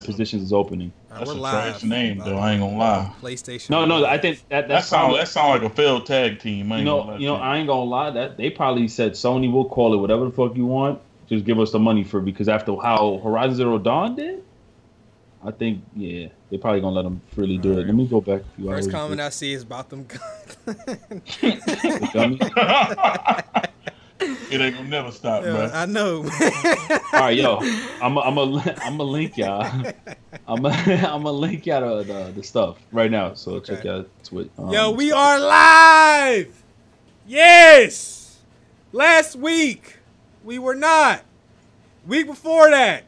positions is opening. That's a trash name, though. I ain't gonna lie. PlayStation. No, I think that sound like a failed tag team. I ain't gonna lie. That they probably said Sony will call it whatever the fuck you want. Just give us the money for it, because after how Horizon Zero Dawn did, I think they probably gonna let them freely do it. Let me go back. First comment I see is about them guns. It ain't gonna never stop, bro. I know. All right, yo, I'm a link y'all. I'm a link y'all the stuff right now. So check out Twitch. Yo, we are live. Yes. Last week we were not. Week before that,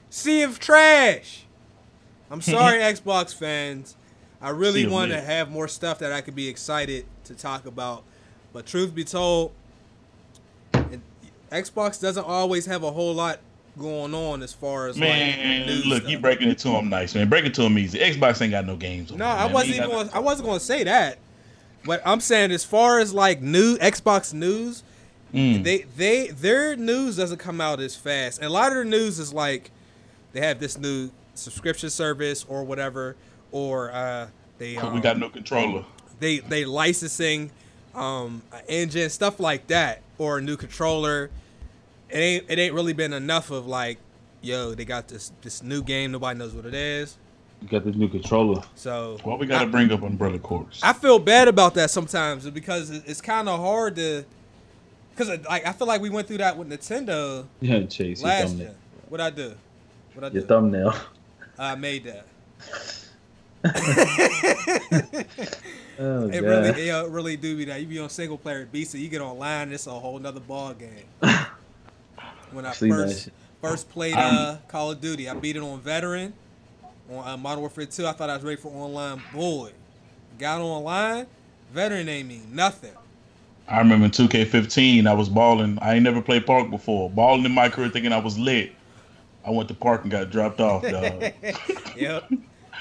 Sea of Trash. I'm sorry, Xbox fans. I really want to have more stuff that I could be excited to talk about, but truth be told, Xbox doesn't always have a whole lot going on as far as news look, stuff. You breaking it to him nice, man. Break it to him easy. Xbox ain't got no games. I wasn't going to say that, but I'm saying as far as like new Xbox news, their news doesn't come out as fast. And a lot of their news is like they have this new subscription service or whatever, or we got no controller. They licensing engine, stuff like that, or a new controller. It ain't really been enough of like, yo, they got this new game, nobody knows what it is. You got this new controller. So we gotta bring up Umbrella Corps. I feel bad about that sometimes because it's kind of hard to, because like I feel like we went through that with Nintendo. Yeah, Chase. Last year. What'd I do? Your thumbnail. I made that. Oh, it really do be that. You be on single player beats, you get online, it's a whole nother ball game. When I first played Call of Duty, I beat it on Veteran, on Modern Warfare 2. I thought I was ready for online. Boy, got online, Veteran ain't mean nothing. I remember in 2K15, I was balling. I ain't never played Park before. Balling in my career thinking I was lit. I went to Park and got dropped off, dog. Yep,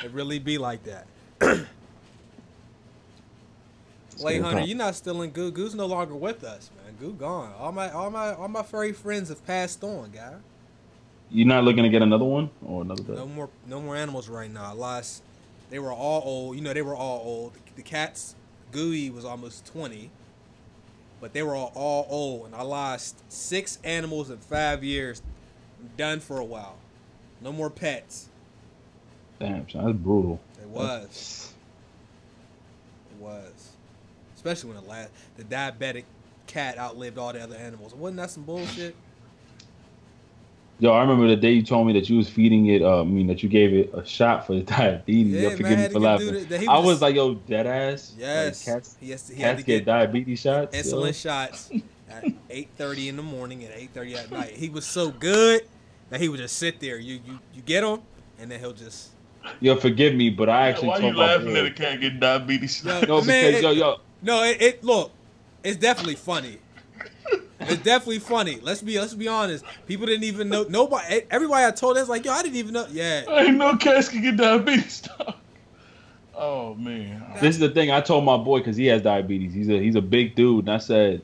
it really be like that. Blade Hunter, you're not still in Goo. Goo's no longer with us, man. Goo gone. All my furry friends have passed on, guy. You're not looking to get another one or another pet? No more animals right now. I lost. They were all old. You know, they were all old. The cats, Gooey was almost 20, but they were all old, and I lost 6 animals in 5 years. I'm done for a while. No more pets. Damn, son, that's brutal. It was. It was. Especially when the diabetic cat outlived all the other animals. Wasn't that some bullshit? Yo, I remember the day you told me that you was feeding it. That you gave it a shot for the diabetes. Yeah, forgive me for laughing. I was like, yo, dead ass. Yes. Like, he had to get diabetes shots. Insulin shots at 8:30 in the morning and 8:30 at night. He was so good that he would just sit there. You get him, and then he'll just. Yo, forgive me, but I actually. Why you laughing at a cat getting diabetes? No, because yo. No, look, it's definitely funny. It's definitely funny. Let's be honest. People didn't even know. Everybody I told us like, yo, I didn't even know. Yeah. I ain't know cats can get diabetes. Oh man. This is the thing I told my boy because he has diabetes. He's a big dude, and I said,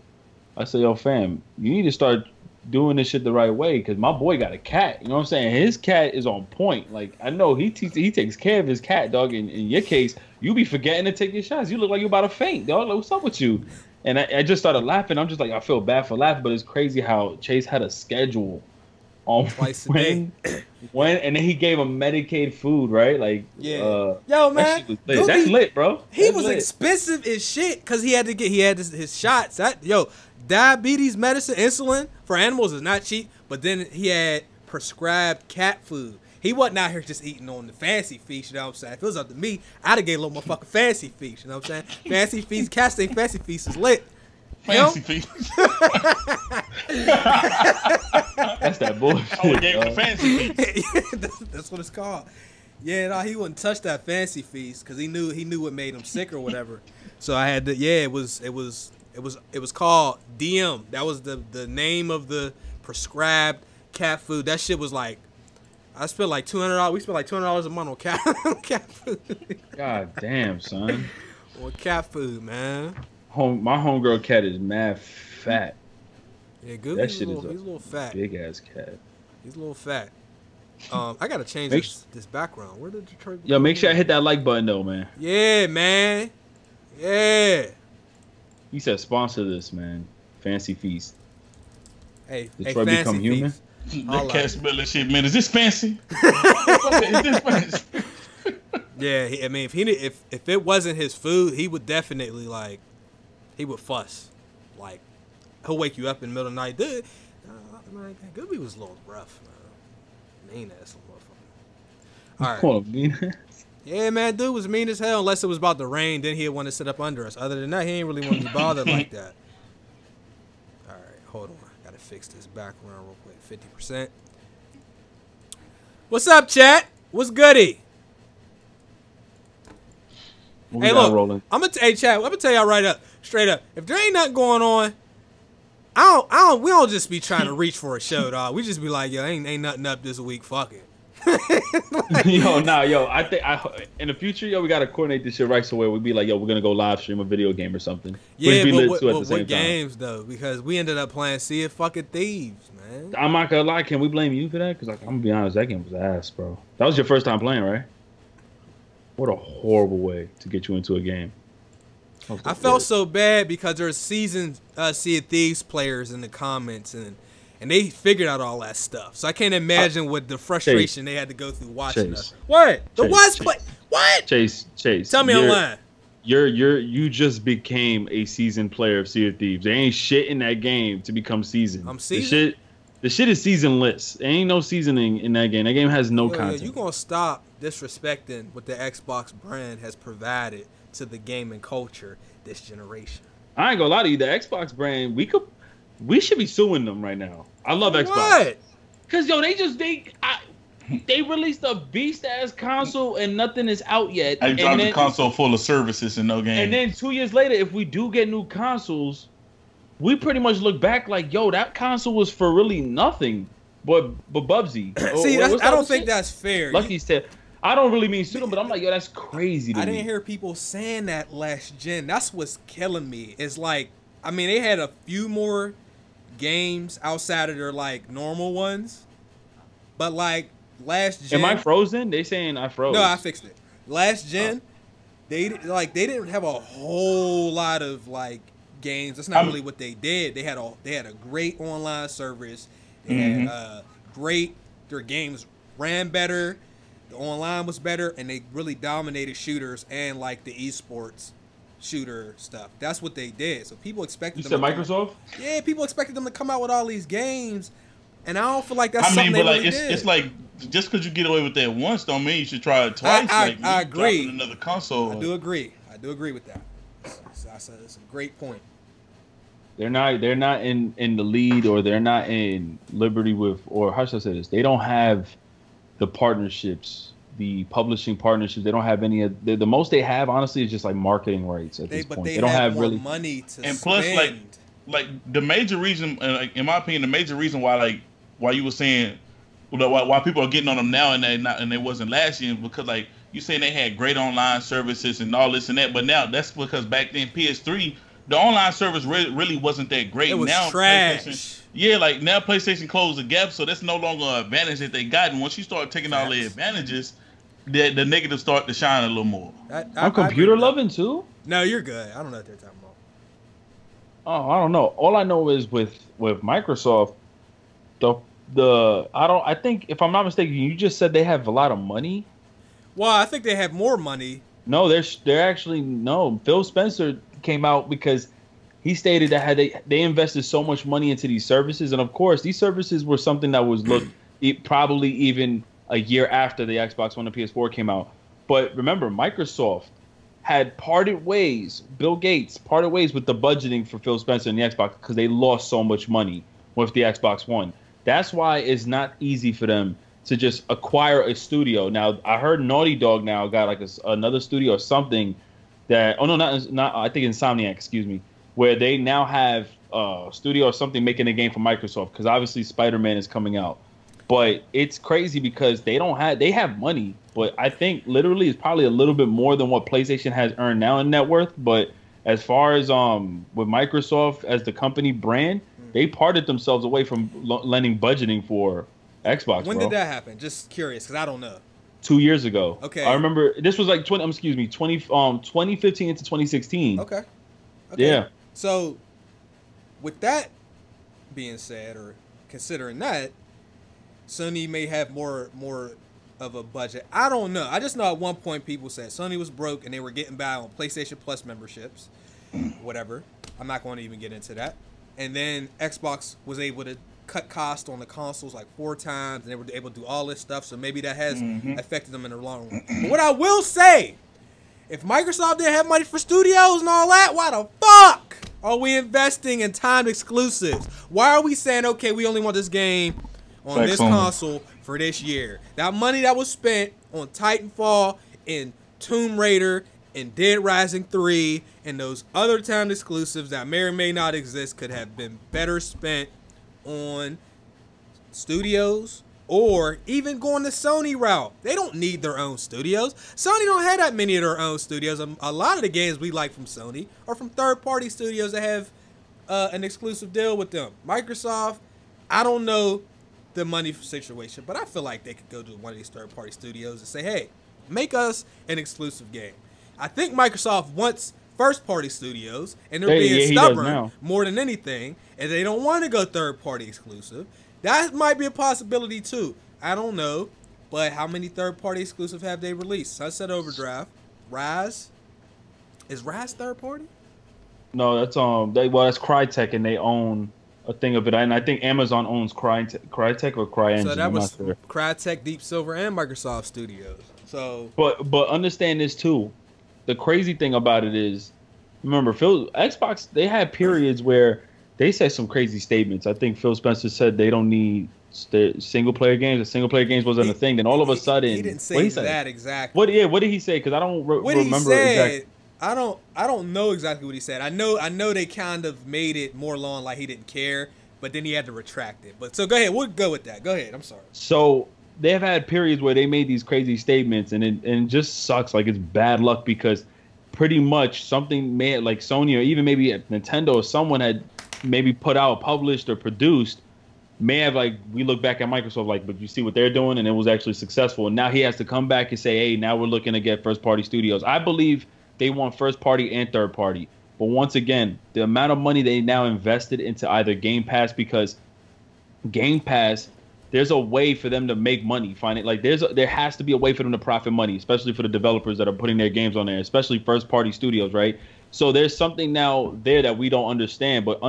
yo, fam, you need to start doing this shit the right way because my boy got a cat. You know what I'm saying? His cat is on point. Like I know he takes care of his cat, dog. In your case, you be forgetting to take your shots. You look like you about to faint, dog. Like, what's up with you? And I just started laughing. I'm just like, I feel bad for laughing, but it's crazy how Chase had a schedule on twice a day. And then he gave him Medicaid food, right? Like, yeah. Yo, man, that's lit, bro. He was expensive as shit because he had his shots. Diabetes medicine, insulin for animals is not cheap. But then he had prescribed cat food. He wasn't out here just eating on the fancy feast, you know what I'm saying? If it was up to me, I'd have gave a little motherfucking fancy feast, you know what I'm saying? Fancy feast, cats say fancy feast is lit. Fancy feast. That's that bullshit. I gave him the fancy feast. That's what it's called. Yeah, no, he wouldn't touch that fancy feast because he knew what made him sick or whatever. So I had to. Yeah, it was called DM. That was the name of the prescribed cat food. That shit was like. I spent like $200. We spent like $200 a month on cat food. God damn, son. On cat food, man. My homegirl cat is mad fat. Yeah, good. He's a little fat. Big ass cat. He's a little fat. I gotta change Make this background. Where did Detroit? Yo, make sure I hit that like button though, man. Yeah, man. Yeah. He said sponsor this, man. Fancy Feast. Hey, Detroit hey, become fancy human. feast. That cat smelling shit, man. Is this fancy? Is this fancy? Yeah, I mean, if it wasn't his food, he would definitely he would fuss. Like, he'll wake you up in the middle of the night, dude. Man, Gooby was a little rough, man. Mean ass little motherfucker. All right. Oh, mean. Yeah, man, dude was mean as hell. Unless it was about to rain, then he'd want to sit up under us. Other than that, he ain't really want to be bothered like that. All right, hold on. Gotta fix this background real quick. 50%. What's up, chat? What's goody? Hey, look, hey, chat. I'm gonna tell y'all right up, straight up. If there ain't nothing going on, we don't just be trying to reach for a show, dog. We just be like, yo, ain't nothing up this week. Fuck it. I think in the future, yo, we gotta coordinate this shit right so where we be like, yo, we're gonna go live stream a video game or something. Yeah, but what games though? Because we ended up playing Sea of fucking Thieves, man. I'm not gonna lie, can we blame you for that? Because I'm gonna be honest, that game was ass, bro. That was your first time playing, right? What a horrible way to get you into a game. I felt so bad because there's seasoned Sea of Thieves players in the comments and they figured out all that stuff. So I can't imagine what the frustration they had to go through watching us. What? What? Chase. Tell me I'm lying. You just became a seasoned player of Sea of Thieves. There ain't shit in that game to become seasoned. I'm seasoned. The shit is seasonless. There ain't no seasoning in that game. That game has no content. You gonna stop disrespecting what the Xbox brand has provided to the gaming culture this generation. I ain't gonna lie to you, the Xbox brand, we should be suing them right now. I love Xbox. What? Cause yo, they released a beast ass console and nothing is out yet. I dropped a console full of services and no game. And then 2 years later, if we do get new consoles, we pretty much look back like, yo, that console was for really nothing but Bubsy. See, I don't think that's fair. Lucky's Tale. I don't really mean sue them, but I'm like, yo, that's crazy to me. I didn't hear people saying that last gen. That's what's killing me. It's like, I mean, they had a few more games outside of their like normal ones, but like last gen. Am I frozen? They saying I froze. No, I fixed it. Last gen, they didn't have a whole lot of like games. That's not really what they did. They had a great online service. They had their games ran better. The online was better, and they really dominated shooters and like the esports shooter stuff. That's what they did. So people expected. You said Microsoft? Yeah, people expected them to come out with all these games, and I don't feel like that's something they really did. It's like just because you get away with that once, don't mean you should try it twice. I agree. Another console. I do agree with that. It's a great point. They're not in the lead, or they're not in liberty with, or how should I say this? They don't have the partnerships, the publishing partnerships. They don't have any of the most they have, honestly, is just like marketing rights at this point. They don't have really money to and spend. Plus like the major reason, in my opinion, the major reason why you were saying why people are getting on them now and they wasn't last year, because like you saying they had great online services and all this and that, but now that's because back then PS3 the online service really wasn't that great. It was now trash. Like now PlayStation closed the gap, so that's no longer an advantage that they got. And once you start taking all the advantages, the negatives start to shine a little more. I'm computer loving too. No, you're good. I don't know what they're talking about. Oh, I don't know. All I know is with Microsoft, I think if I'm not mistaken, you just said they have a lot of money. Well, I think they have more money. No, they're actually no. Phil Spencer came out because he stated that they invested so much money into these services, and of course these services were something that was looked probably even a year after the Xbox One and PS4 came out. But remember, Microsoft had parted ways. Bill Gates parted ways with the budgeting for Phil Spencer and the Xbox because they lost so much money with the Xbox One. That's why it's not easy for them to just acquire a studio. Now I heard Naughty Dog now got like another studio or something. Not I think Insomniac, excuse me, where they now have a studio or something making a game for Microsoft, because obviously Spider-Man is coming out. But it's crazy because they have money, but I think literally it's probably a little bit more than what PlayStation has earned now in net worth. But as far as with Microsoft as the company brand, they parted themselves away from lending budgeting for Xbox, When bro. did that happen? Just curious, because I don't know. 2 years ago. Okay. I remember this was like 2015 into 2016. Okay. Yeah. So, with that being said, or considering that, Sony may have more of a budget. I don't know. I just know at one point people said Sony was broke and they were getting by on PlayStation Plus memberships, whatever. I'm not going to even get into that. And then Xbox was able to cut cost on the consoles like 4 times, and they were able to do all this stuff. So maybe that has affected them in the long run. But what I will say, if Microsoft didn't have money for studios and all that, why the fuck are we investing in timed exclusives? Why are we saying, okay, we only want this game on this console for this year? That money that was spent on Titanfall and Tomb Raider and Dead Rising 3 and those other timed exclusives that may or may not exist could have been better spent on studios, or even going the Sony route. They don't need their own studios. Sony don't have that many of their own studios. A lot of the games we like from Sony are from third-party studios that have an exclusive deal with them. Microsoft, I don't know the money situation, but I feel like they could go to one of these third-party studios and say, hey, make us an exclusive game. I think Microsoft wants first-party studios, and they're being stubborn more than anything, and they don't want to go third-party exclusive. That might be a possibility, too. I don't know, but how many third-party exclusive have they released? Sunset Overdrive, Rise. Is Rise third-party? No, that's that's Crytek, and they own a thing of it, and I think Amazon owns Crytek or CryEngine. So that was Crytek, Deep Silver, and Microsoft Studios. So, but understand this too. The crazy thing about it is, remember, Xbox, they had periods where they said some crazy statements. I think Phil Spencer said they don't need single-player games. The single-player games wasn't a thing. Then all of a sudden, he didn't say that exactly. What did he say? Because I don't remember exactly. I don't know exactly what he said. I know they kind of made it more along like he didn't care, but then he had to retract it. But so go ahead, we'll go with that. Go ahead. I'm sorry. So they've had periods where they made these crazy statements, and it just sucks. Like, it's bad luck because pretty much something like Sony or even maybe Nintendo or someone had maybe put out, published, or produced, may have, like, we look back at Microsoft like, but you see what they're doing, and it was actually successful. And now he has to come back and say, hey, now we're looking to get first-party studios. I believe they want first-party and third-party. But once again, the amount of money they now invested into either Game Pass, because Game Pass, there's a way for them to make money. There has to be a way for them to profit money, especially for the developers that are putting their games on there, especially first-party studios, right? So there's something now there that we don't understand. But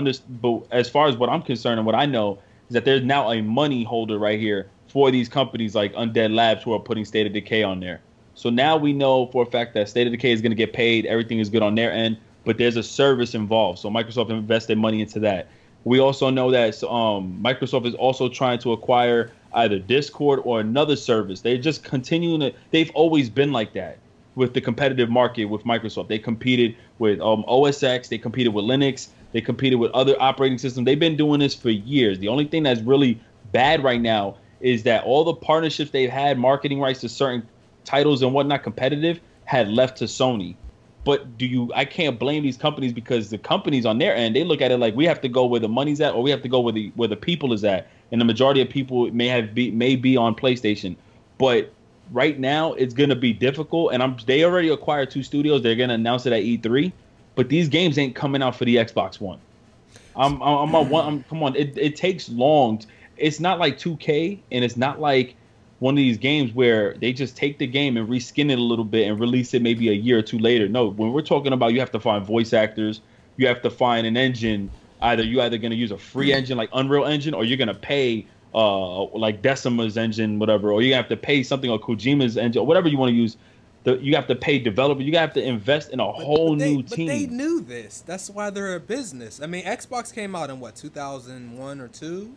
as far as what I'm concerned and what I know is that there's now a money holder right here for these companies like Undead Labs who are putting State of Decay on there. So now we know for a fact that State of Decay is going to get paid. Everything is good on their end, but there's a service involved. So Microsoft invested money into that. We also know that Microsoft is also trying to acquire either Discord or another service. They're just continuing to. They've always been like that with the competitive market with Microsoft. They competed with OS X. They competed with Linux. They competed with other operating systems. They've been doing this for years. The only thing that's really bad right now is that all the partnerships they've had, marketing rights to certain titles and whatnot, competitive, had left to Sony. But I can't blame these companies, because the companies on their end, they look at it like we have to go where the money's at, or we have to go where the people is at. And the majority of people may be on PlayStation. But right now it's going to be difficult. And they already acquired 2 studios. They're going to announce it at E3. But these games ain't coming out for the Xbox One. Come on. It takes long. It's not like 2K, and it's not like one of these games where they just take the game and reskin it a little bit and release it maybe a year or 2 later. No, when we're talking about, you have to find voice actors, you have to find an engine. You're either going to use a free engine like Unreal Engine, or you're going to pay like Decima's engine, whatever, or you have to pay something like Kojima's engine, or whatever you want to use. You have to pay developers. You have to invest in a whole new team. But they knew this. That's why they're a business. I mean, Xbox came out in what, 2001 or 2?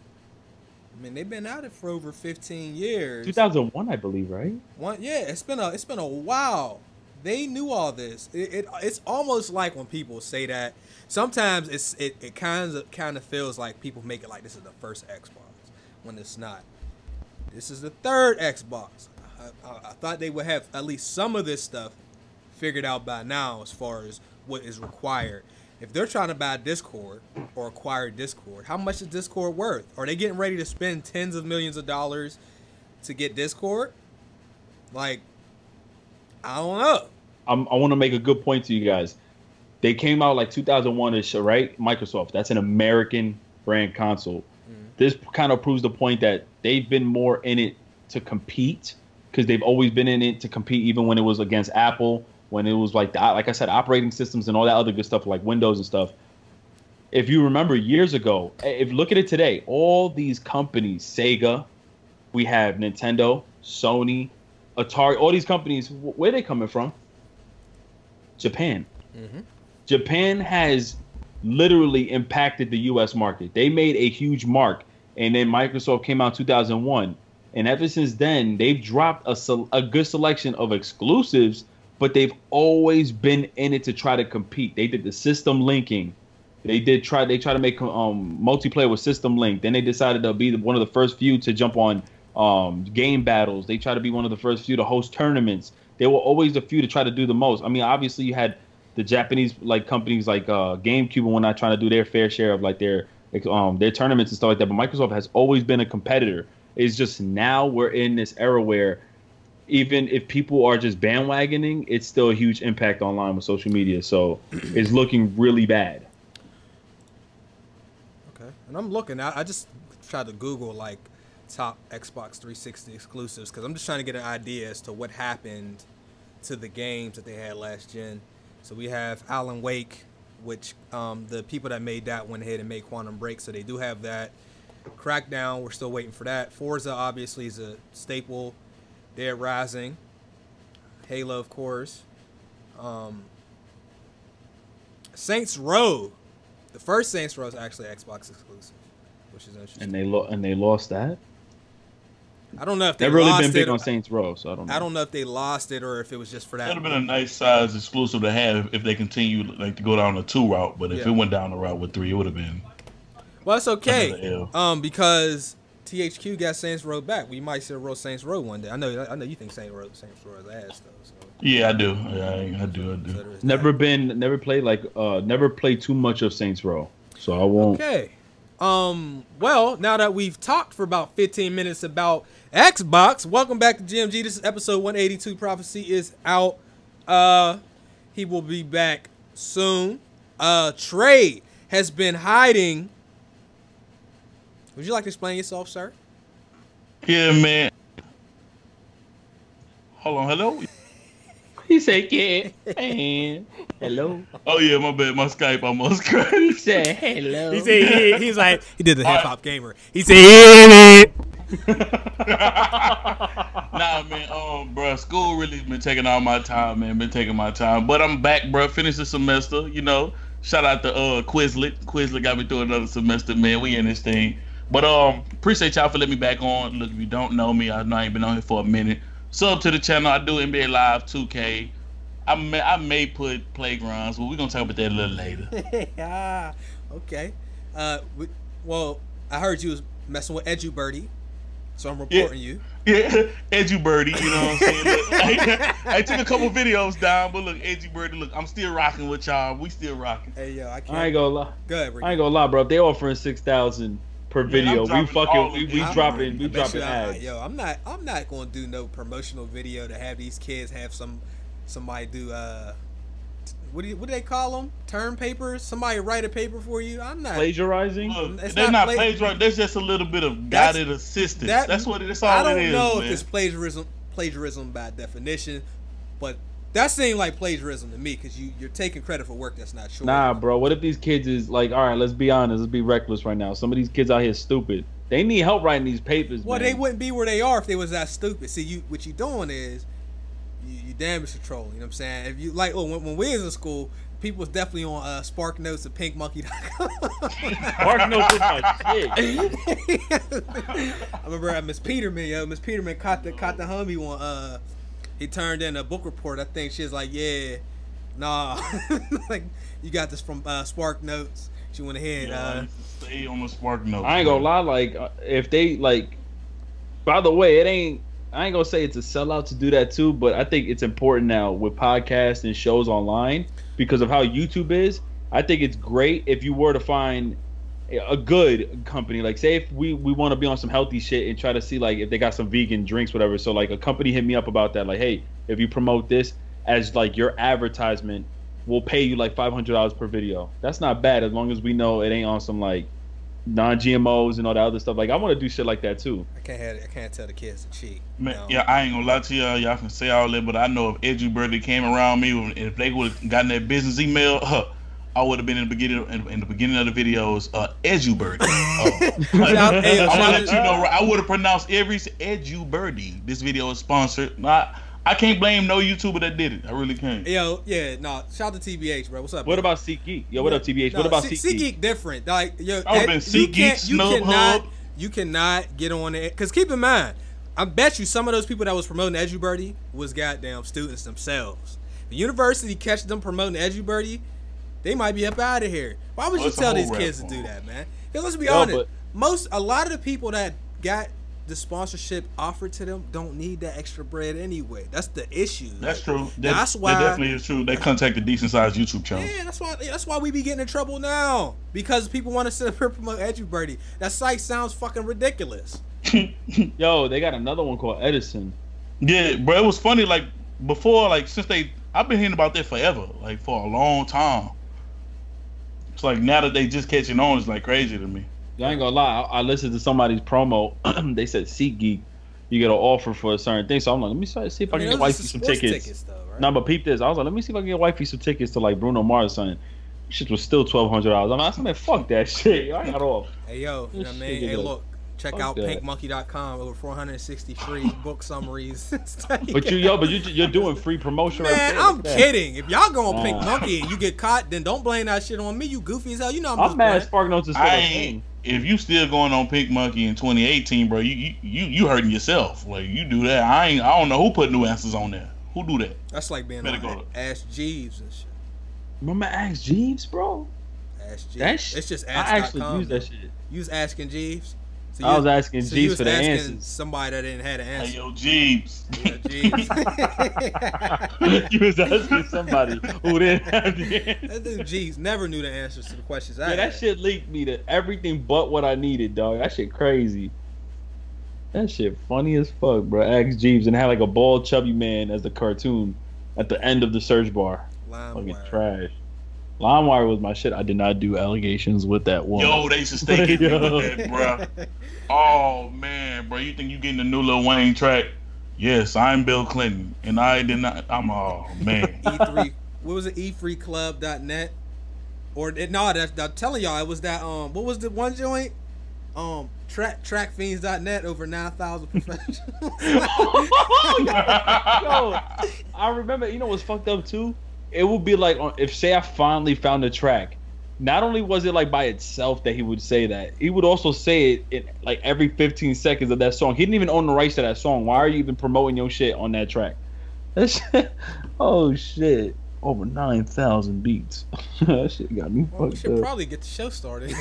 I mean, they've been at it for over 15 years. 2001, I believe, right? It's been a while. They knew all this. It's almost like when people say that. Sometimes it kind of feels like people make it like this is the first Xbox, when it's not. This is the third Xbox. I thought they would have at least some of this stuff figured out by now as far as what is required. if they're trying to buy Discord or acquire Discord, how much is Discord worth? Are they getting ready to spend tens of millions of dollars to get Discord? Like, I don't know. I want to make a good point to you guys. They came out like 2001-ish, right? Microsoft. That's an American brand console. This kind of proves the point that they've been more in it to compete, because they've always been in it to compete, even when it was against Apple, when it was like I said, operating systems and all that other good stuff like Windows and stuff. If you remember years ago, if you look at it today, all these companies, Sega, we have Nintendo, Sony, Atari, all these companies, where are they coming from? Japan. Japan has literally impacted the U.S. market. They made a huge mark, and then Microsoft came out in 2001. And ever since then, they've dropped a good selection of exclusives, but they've always been in it to try to compete. They did the system linking. They try to make multiplayer with system link. Then they decided to be one of the first few to jump on game battles. They try to be one of the first few to host tournaments. They were always the few to try to do the most. I mean, obviously you had the Japanese like companies like GameCube and whatnot trying to do their fair share of like their tournaments and stuff like that. But Microsoft has always been a competitor. It's just now we're in this era where even if people are just bandwagoning, it's still a huge impact online with social media. So it's looking really bad. Okay, and I'm looking. I just tried to Google like top Xbox 360 exclusives because I'm just trying to get an idea as to what happened to the games that they had last gen. So we have Alan Wake, which the people that made that went ahead and made Quantum Break, so they do have that. Crackdown, we're still waiting for that. Forza obviously is a staple. Dead Rising, Halo of course. Saints Row, the first Saints Row is actually Xbox exclusive, which is interesting. And they lost that. I don't know if they They've really lost been big it, on Saints Row, so I don't know. I don't know if they lost it or if it was just for that. That'd have been a nice size exclusive to have if they continue like to go down the 2 route. But if it went down the route with 3, it would have been. Well, it's okay. Because THQ got Saints Row back. We might see a real Saints Row one day. I know you think Saints Row is ass though. So. Yeah, I do. Yeah, I do. Never played too much of Saints Row, so I won't. Okay. Well, now that we've talked for about 15 minutes about Xbox, welcome back to GMG. This is episode 182. Prophecy is out. He will be back soon. Trey has been hiding. Would you like to explain yourself, sir? Yeah, man. Hold on, hello? He said, yeah, and hello. Oh, yeah, my bad. My Skype almost crashed. He said, hello. He said, he's like, he did the hip-hop gamer. He said, yeah, Nah, man, bro, school really been taking all my time, man. Been taking my time. But I'm back, bro. Finished the semester, you know. Shout out to Quizlet. Quizlet got me through another semester, man. We in this thing. But appreciate y'all for letting me back on. Look, if you don't know me, I know I ain't been on here for a minute. Sub to the channel. I do NBA Live 2K. I may put Playgrounds, but we're going to talk about that a little later. Okay. Well, I heard you was messing with EduBirdie, so I'm reporting you. Yeah, EduBirdie, you know what I'm saying? Look, I took a couple videos down, but look, EduBirdie, look, I'm still rocking with y'all. We still rocking. Hey, yo, I can't. I ain't gonna lie. Go ahead, Ricky. I ain't gonna lie, bro. If they offering 6,000 per video, we dropping ads. Yo, I'm not gonna do no promotional video to have these kids have somebody do what do they call them? Term papers? Somebody write a paper for you? I'm not plagiarizing. Look, they're not plagiarizing. There's just a little bit of guided assistance. That's what it is. I don't know man. if it's plagiarism by definition, but that seemed like plagiarism to me because you're taking credit for work that's not true. Nah, bro. What if these kids is like, all right, let's be honest, let's be reckless right now. Some of these kids out here stupid. They need help writing these papers. Well, man. they wouldn't be where they are if they was that stupid. See, what you doing is you damage control. You know what I'm saying? If you like, when we was in school, people was definitely on Spark Notes and PinkMonkey.com. Spark Notes was my shit. I remember at Miss Peterman. Miss Peterman caught the homie one. He turned in a book report. I think she was like, yeah, nah, like you got this from Spark Notes. She went ahead. Stay on the Spark Notes. I ain't gonna lie. Like, if they like, by the way, I ain't gonna say it's a sellout to do that too, but I think it's important now with podcasts and shows online because of how YouTube is. I think it's great if you were to find a good company. Like, say if we want to be on some healthy shit and try to see like if they got some vegan drinks, whatever. So like a company hit me up about that. Like, hey, if you promote this as like your advertisement, we'll pay you like $500 per video. That's not bad as long as we know it ain't on some like non-GMOs and all that other stuff. Like, I want to do shit like that too. I can't tell the kids to cheat. Man, No. yeah, I ain't gonna lie to y'all. Y'all can say all that, but I know if EduBird came around me, if they would have gotten that business email, I would have been in the beginning of the videos. EduBird. I'm gonna let you know. I would have pronounced every EduBird. This video is sponsored. I can't blame no YouTuber that did it. I really can't. Yo, yeah, no. Shout out to TBH, bro. What's up? What bro? about SeatGeek? Yo, what up, TBH? What about SeatGeek? SeatGeek different. Like, yo, I would've been SeatGeek, SnubHub. You cannot get on it. Because keep in mind, I bet you some of those people that was promoting EduBird was goddamn students themselves. The university catch them promoting EduBird, they might be up out of here. Why would you tell these kids to do that, man? Because let's be honest, a lot of the people that got the sponsorship offered to them don't need that extra bread anyway. That's the issue. That's true. That's why that definitely is true. They contact a decent sized YouTube channel. Yeah, that's why we be getting in trouble now, because people want to sit up here and promote EduBird. That site sounds fucking ridiculous. Yo, they got another one called Edison. Yeah, bro, it was funny. Like before, like I've been hearing about that forever, like for a long time. It's like now that they just catching on, it's like crazy to me. I ain't gonna lie. I listened to somebody's promo. They said SeatGeek, you get an offer for a certain thing. So I'm like, let me see if I can get wifey some tickets. Though, right? Nah, but peep this. I was like, let me see if I can get wifey some tickets to like Bruno Mars or something. Shit was still $1,200. I'm like, man, fuck that shit. I got off. Hey yo, you know what I mean? Hey look, check out pinkmonkey.com. Over 460 free book summaries. But you're doing free promotion right there. Man, I'm kidding. If y'all go on Pink Monkey and you get caught, then don't blame that shit on me. You goofy as hell. You know I'm mad. Spark Notes is still a thing. If you still going on Pink Monkey in 2018, bro, you hurting yourself. Like you do that. I don't know who put new answers on there. Who do that? That's like being on Ask Jeeves and shit. Remember Ask Jeeves, bro? Ask Jeeves. That shit, it's just I ask.com. actually use that shit. You was asking Jeeves. So I was asking Jeeves for the answers. Somebody that didn't have the answer. Hey, yo, Jeeves. Yeah, Jeeves. You was asking somebody who didn't have the answer. That dude Jeeves never knew the answers to the questions I had. That shit leaked me to everything but what I needed, dog. That shit crazy. That shit funny as fuck, bro. Ask Jeeves and had like a bald, chubby man as the cartoon at the end of the search bar. Fucking trash. LimeWire was my shit. I did not do allegations with that one. Yo, they should stay getting me with that, bro. Oh man, bro, you think you getting the new Lil Wayne track? Yes, I'm Bill Clinton, and I did not. Oh man. E3. What was it? E3club.net. Or no, I'm telling y'all, it was that. What was the one joint? Trackfiends.net, over 9,000 professionals. Yo, I remember. You know what's fucked up too? It would be like if say I finally found a track. Not only was it like by itself that he would say that, he would also say it in like every 15 seconds of that song. He didn't even own the rights to that song. Why are you even promoting your shit on that track? That shit, oh shit, over 9,000 beats. That shit got me fucked up. We should probably get the show started.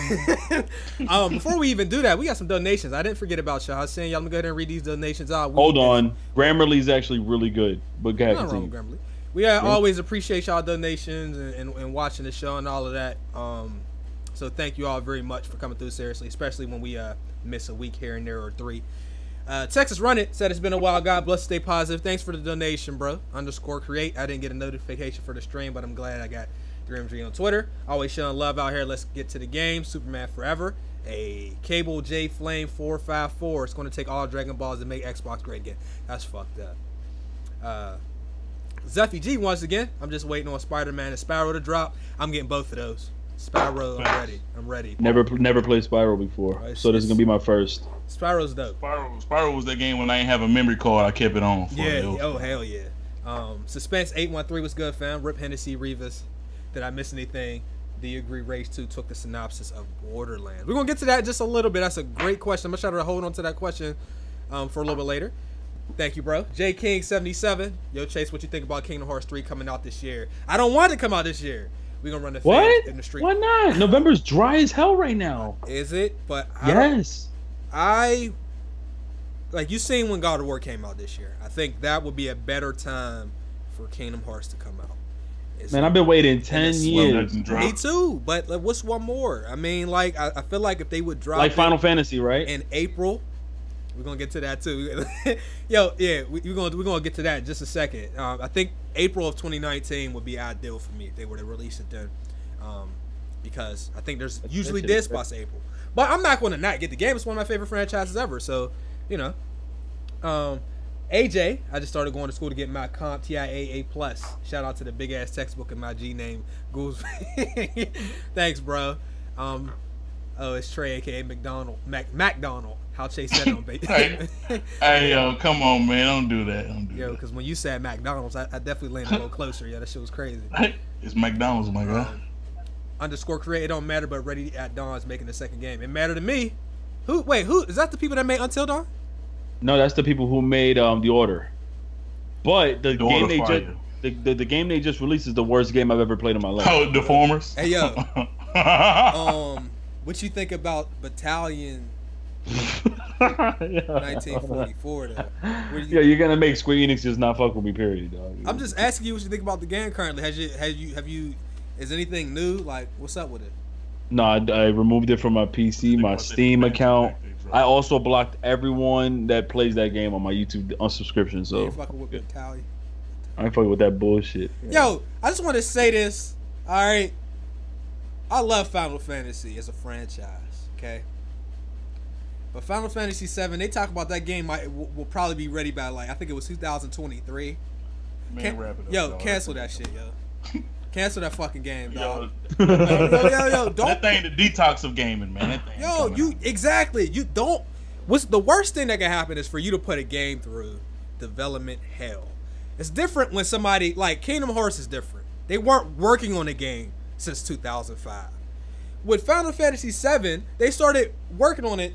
Before we even do that, we got some donations. I didn't forget about y'all. I was saying y'all, I'm gonna go ahead and read these donations out. Hold on, Grammarly's actually really good, but go ahead, continue. Grammarly. We always appreciate y'all donations and watching the show and all of that. So thank you all very much for coming through seriously, especially when we miss a week here and there or three. Texas Run It said it's been a while. God bless. Stay positive. Thanks for the donation, bro. _create. I didn't get a notification for the stream, but I'm glad I got 3MG on Twitter. Always showing love out here. Let's get to the game. Superman Forever. A Cable J Flame 454. It's going to take all Dragon Balls to make Xbox great again. That's fucked up. Zeffy G once again. I'm just waiting on Spider-Man and Spyro to drop. I'm getting both of those. Spyro, I'm ready. Never played Spyro before, so this is gonna be my first. Spyro's dope. Spyro was that game when I ain't have a memory card. I kept it on. Yeah. Oh hell yeah. Suspense 813 was good, fam. Rip Hennessy Rivas. Did I miss anything? Do you agree Rage 2 took the synopsis of Borderlands? We're gonna get to that in just a little bit. That's a great question. I'm gonna try to hold on to that question for a little bit later. Thank you, bro. J King 77. Yo, Chase, what you think about Kingdom Hearts 3 coming out this year? I don't want it to come out this year. We're gonna run the fans in the street. Why not? November's dry as hell right now. Is it? But yes. I like you seen when God of War came out this year. I think that would be a better time for Kingdom Hearts to come out. Man, I've been waiting 10 years. Me too, but like, what's one more? I mean, like, I feel like if they would drop like Final Fantasy, right? In April, we're gonna get to that too. Yo, yeah, we're gonna get to that in just a second. I think April of 2019 would be ideal for me if they were to release it then, because I think there's usually dead spots April. But I'm not going to not get the game. It's one of my favorite franchises ever. So, you know, AJ, I just started going to school to get my comp TIAA+. Shout out to the big ass textbook in my G name, Goose. Thanks, bro. Oh, it's Trey, aka McDonald. McDonald. How Chase said on, baby. Hey, yo, come on, man. Don't do that. Yo, because when you said McDonald's, I definitely landed a little closer. Yeah, that shit was crazy. It's McDonald's, my guy. Underscore create, it don't matter, but Ready at Dawn is making the second game. It mattered to me. Who is that? The people that made Until Dawn? No, that's the people who made The Order. But the game they just released is the worst game I've ever played in my life. Oh, Deformers. Hey yo, what you think about Battalion 1944? Though? Yeah, you're gonna make Square Enix just not fuck with me, period, dog. I'm just asking you what you think about the game currently. Have you? Is anything new? Like, what's up with it? No, I removed it from my PC, my Steam account. I also blocked everyone that plays that game on my YouTube unsubscription. So you fucking with Battalion. I ain't fucking with that bullshit. Yo, I just want to say this. All right, I love Final Fantasy as a franchise. Okay, but Final Fantasy VII, they talk about that game will probably be ready by like I think it was 2023. Man, wrap it up, yo, dog. Cancel that shit, yo. Cancel that fucking game, dog. Yo, don't. That thing, the detox of gaming, man. That thing exactly. You don't. What's the worst thing that can happen is for you to put a game through development hell. It's different when somebody like Kingdom Hearts is different. They weren't working on a game since 2005. With Final Fantasy VII, they started working on it.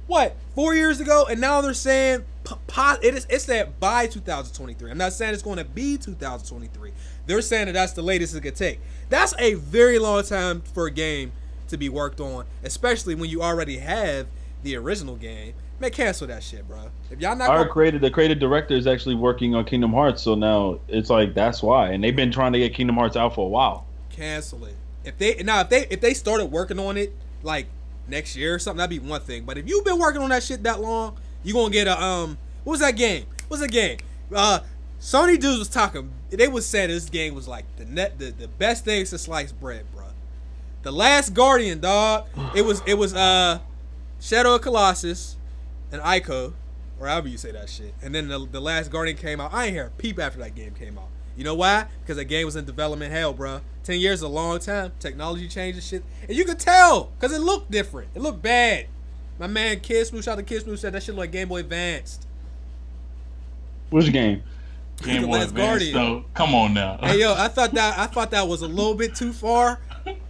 What, 4 years ago, and now they're saying it's that by 2023. I'm not saying it's going to be 2023. They're saying that that's the latest it could take. That's a very long time for a game to be worked on, especially when you already have the original game. Man, cancel that shit, bro. If y'all not the creative director is actually working on Kingdom Hearts, so now it's like that's why, and they've been trying to get Kingdom Hearts out for a while. Cancel it. If they started working on it like next year or something, that'd be one thing. But if you've been working on that shit that long, you gonna get a what was that game? Sony dudes was talking. They was saying this game was like the best thing since sliced bread, bro. The Last Guardian, dog. It was Shadow of Colossus and Ico, or however you say that shit. And then the Last Guardian came out. I ain't hear a peep after that game came out. You know why? Because that game was in development hell, bro. 10 years is a long time. Technology changes shit, and you could tell because it looked different. It looked bad. My man Kid Smooth, shout out to Kid Smooth, said that shit like Game Boy Advanced. Which game? Game Boy Advance. So come on now. Hey yo, I thought that was a little bit too far,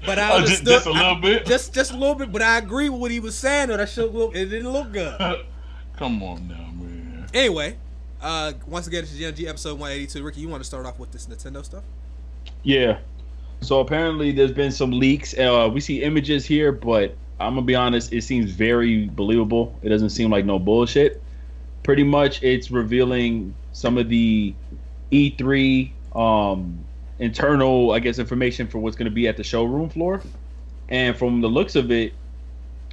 but I understood just a little bit. Just a little bit, but I agree with what he was saying. Though that shit it didn't look good. Come on now, man. Anyway, once again, this is GMG episode 182. Ricky, you want to start off with this Nintendo stuff? Yeah. So apparently, there's been some leaks. We see images here, but I'm gonna be honest, it seems very believable. It doesn't seem like no bullshit. Pretty much, it's revealing some of the E3 internal, I guess, information for what's going to be at the showroom floor. And from the looks of it,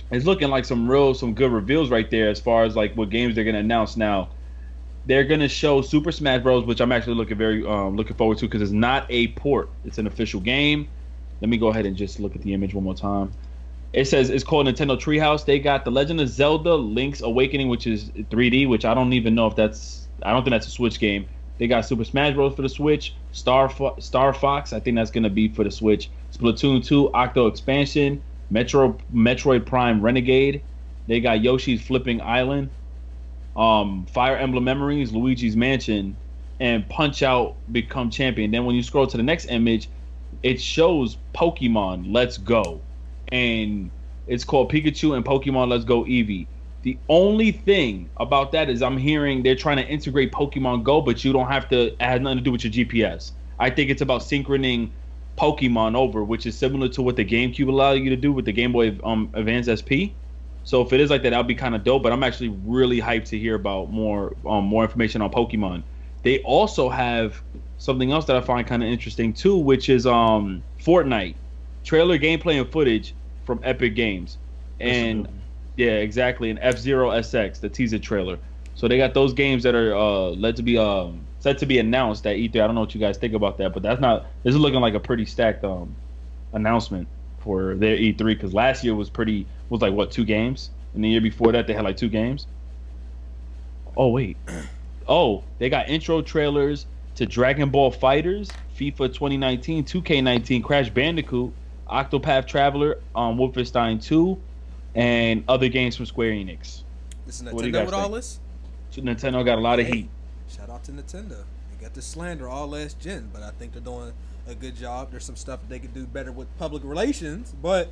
it's looking like some good reveals right there as far as like what games they're going to announce. Now, they're going to show Super Smash Bros., which I'm actually looking forward to because it's not a port. It's an official game. Let me go ahead and just look at the image one more time. It says it's called Nintendo Treehouse. They got The Legend of Zelda Link's Awakening, which is 3D, which I don't even know if I don't think that's a Switch game. They got Super Smash Bros. For the Switch, Star Fox, I think that's going to be for the Switch, Splatoon 2, Octo Expansion, Metroid Prime Renegade. They got Yoshi's Flipping Island, Fire Emblem Memories, Luigi's Mansion, and Punch-Out Become Champion. Then when you scroll to the next image, it shows Pokemon Let's Go. And it's called Pikachu and Pokemon Let's Go Eevee. The only thing about that is I'm hearing they're trying to integrate Pokemon Go, but you don't have to. It has nothing to do with your GPS. I think it's about synchroning Pokemon over, which is similar to what the GameCube allowed you to do with the Game Boy Advance SP. So if it is like that, that'll be kind of dope. But I'm actually really hyped to hear about more information on Pokemon. they also have something else that I find kind of interesting too, which is Fortnite trailer gameplay and footage from Epic Games, and yeah, exactly, and F-Zero SX, the teaser trailer. So they got those games that are set to be announced at E3. I don't know what you guys think about that, but this is looking like a pretty stacked announcement for their E3, because last year was like what, 2 games, and the year before that they had like 2 games. Oh wait, they got intro trailers to Dragon Ball FighterZ, FIFA 2019, 2K19, Crash Bandicoot, Octopath Traveler, Wolfenstein 2, and other games from Square Enix. This is Nintendo with all this? Nintendo got a lot of heat. Shout out to Nintendo. They got the slander all last gen, but I think they're doing a good job. There's some stuff that they could do better with public relations, but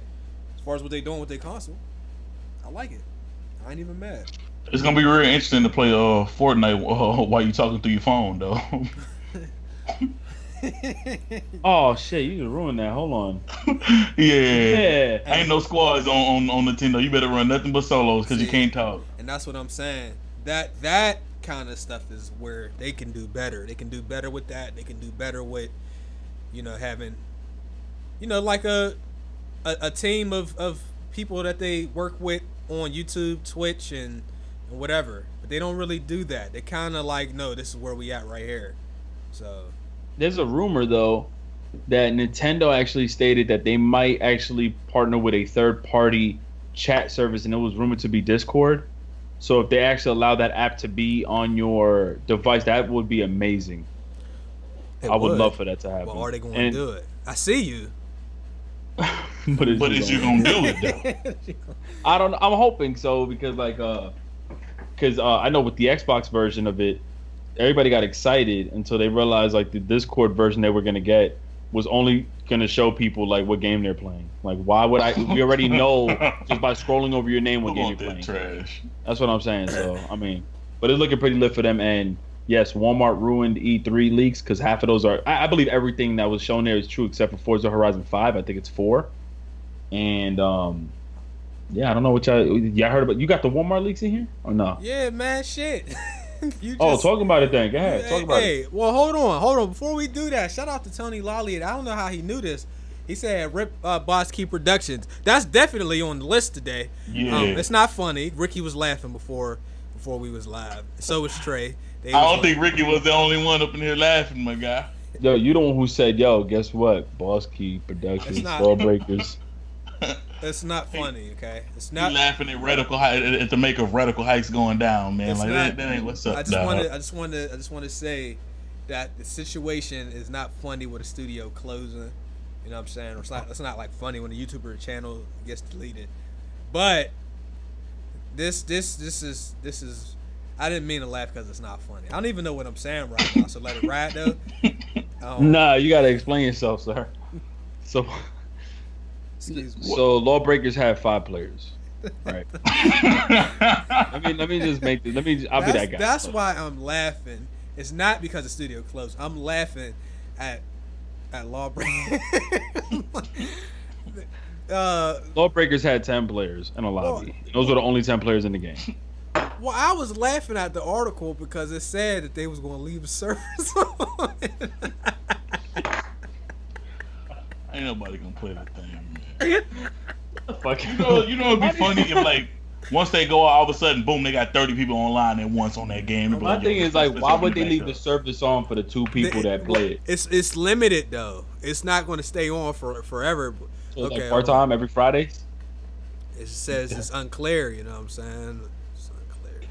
as far as what they're doing with their console, I like it. I ain't even mad. It's gonna be really interesting to play Fortnite while you talking through your phone, though. Oh shit, you just ruined that. Hold on. Yeah. Ain't no squads on Nintendo. You better run nothing but solos because you can't talk. And that's what I'm saying. That kind of stuff is where they can do better. They can do better with that. They can do better with, having, like a team of people that they work with on YouTube, Twitch, and whatever. But they don't really do that. They kind of like, no, this is where we at right here. So there's a rumor though that Nintendo actually stated that they might actually partner with a third-party chat service, and it was rumored to be Discord. So if they actually allow that app to be on your device, that would be amazing. I would love for that to happen. Well, are they going to do it? I see you. But is you gonna do it though? I don't. I'm hoping so, because I know with the Xbox version of it, everybody got excited until they realized like the Discord version they were gonna get was only gonna show people like what game they're playing. Like, why would I? We already know just by scrolling over your name what game you're playing. Trash. That's what I'm saying. So I mean, but it's looking pretty lit for them. And yes, Walmart ruined E3 leaks because half of those are. I believe everything that was shown there is true except for Forza Horizon 5. I think it's 4. And yeah, I don't know what y'all heard about. You got the Walmart leaks in here or no? Yeah, man, shit. Talking about it then. Go ahead. Talk about it. Well, hold on. Before we do that, shout out to Tony Lolly. I don't know how he knew this. He said Rip Boss Key Productions. That's definitely on the list today. Yeah. It's not funny. Ricky was laughing before we was live. So was Trey. I don't think Ricky was the only one up in here laughing, my guy. Yo, you the one who said, yo, guess what? Boss Key Productions, Lawbreakers. It's not funny, okay? It's not. You laughing at the make of Radical Heights going down, man. Like that ain't what's up. I just want to say that the situation is not funny with a studio closing. You know what I'm saying? Or it's not like funny when a YouTuber channel gets deleted. But this is. I didn't mean to laugh because it's not funny. I don't even know what I'm saying right now, so let it ride though. Nah, you gotta explain yourself, sir. So. Excuse me. So Lawbreakers have 5 players, right? let me just make this. I'll be that guy. That's why I'm laughing. It's not because the studio closed. I'm laughing at Lawbreakers. Lawbreakers had 10 players in a lobby. Those were the only 10 players in the game. Well, I was laughing at the article because it said that they was going to leave the service on. Ain't nobody gonna play that thing, man. Fuck. You know it'd be funny if like once they go out, all of a sudden, boom, they got 30 people online at once on that game. My thing is like, why would they leave the service on for the 2 people that play it? It's limited though. It's not going to stay on for forever. So it's like part time every Fridays. It says it's unclear. You know what I'm saying? It's unclear.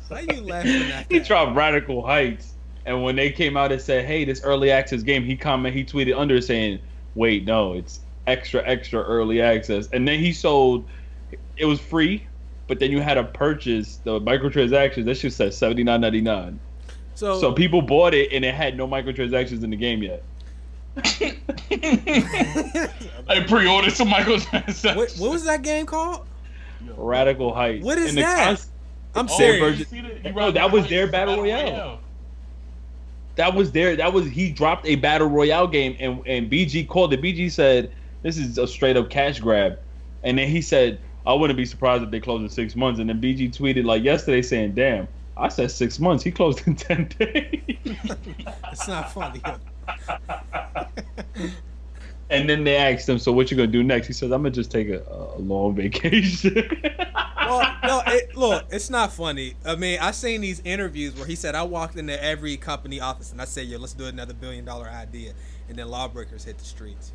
Why are you laughing at that? He dropped Radical Heights. And when they came out and said, "Hey, this early access game," he tweeted under saying, "Wait, no, it's extra early access." And then he sold. It was free, but then you had to purchase the microtransactions. That shit said $79.99. So people bought it and it had no microtransactions in the game yet. I pre-ordered some microtransactions. What was that game called? Radical Heights. What is that? I'm serious. That was their battle royale. He dropped a battle royale game and BG called it. BG said this is a straight up cash grab, and then he said, I wouldn't be surprised if they close in 6 months. And then BG tweeted like yesterday saying, "Damn, I said 6 months. He closed in 10 days." It's not funny. And then they asked him, "So what you gonna do next?" He says, "I'm gonna just take a long vacation." Well, no, look, it's not funny. I mean, I seen these interviews where he said, "I walked into every company office and I said, yo, let's do another $1 billion idea," and then Lawbreakers hit the streets.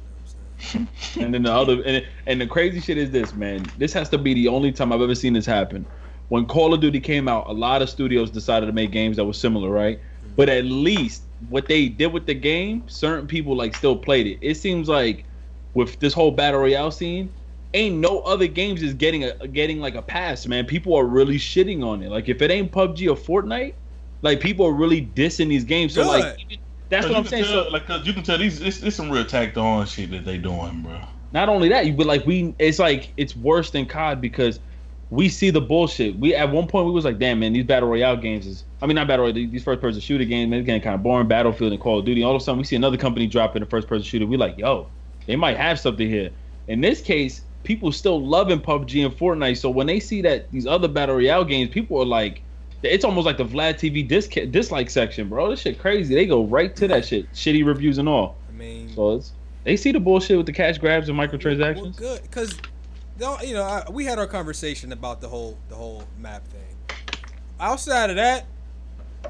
You know what I'm saying? And then the other, and the crazy shit is this, man. This has to be the only time I've ever seen this happen. When Call of Duty came out, a lot of studios decided to make games that were similar, right? Mm-hmm. But at least what they did with the game, certain people like still played it. It seems like with this whole battle royale scene, ain't no other games is getting like a pass, man. People are really shitting on it. Like if it ain't PUBG or Fortnite, like people are really dissing these games. So like that's what I'm saying. Tell, so like, cause you can tell it's some real tacked on shit that they doing, bro. Not only that, but like it's like it's worse than COD because we see the bullshit. We at one point we was like, damn man, these battle royale games is, I mean not battle royale, these first person shooter games, man, it's getting kind of boring. Battlefield and Call of Duty. All of a sudden we see another company drop in a first person shooter. We like, yo, they might have something here. In this case, people still loving PUBG and Fortnite. So when they see that these other battle royale games, people are like, it's almost like the Vlad TV dislike section, bro. This shit crazy. They go right to that shit, shitty reviews and all. I mean, so they see the bullshit with the cash grabs and microtransactions. Well, good, because you know we had our conversation about the whole map thing. Outside of that,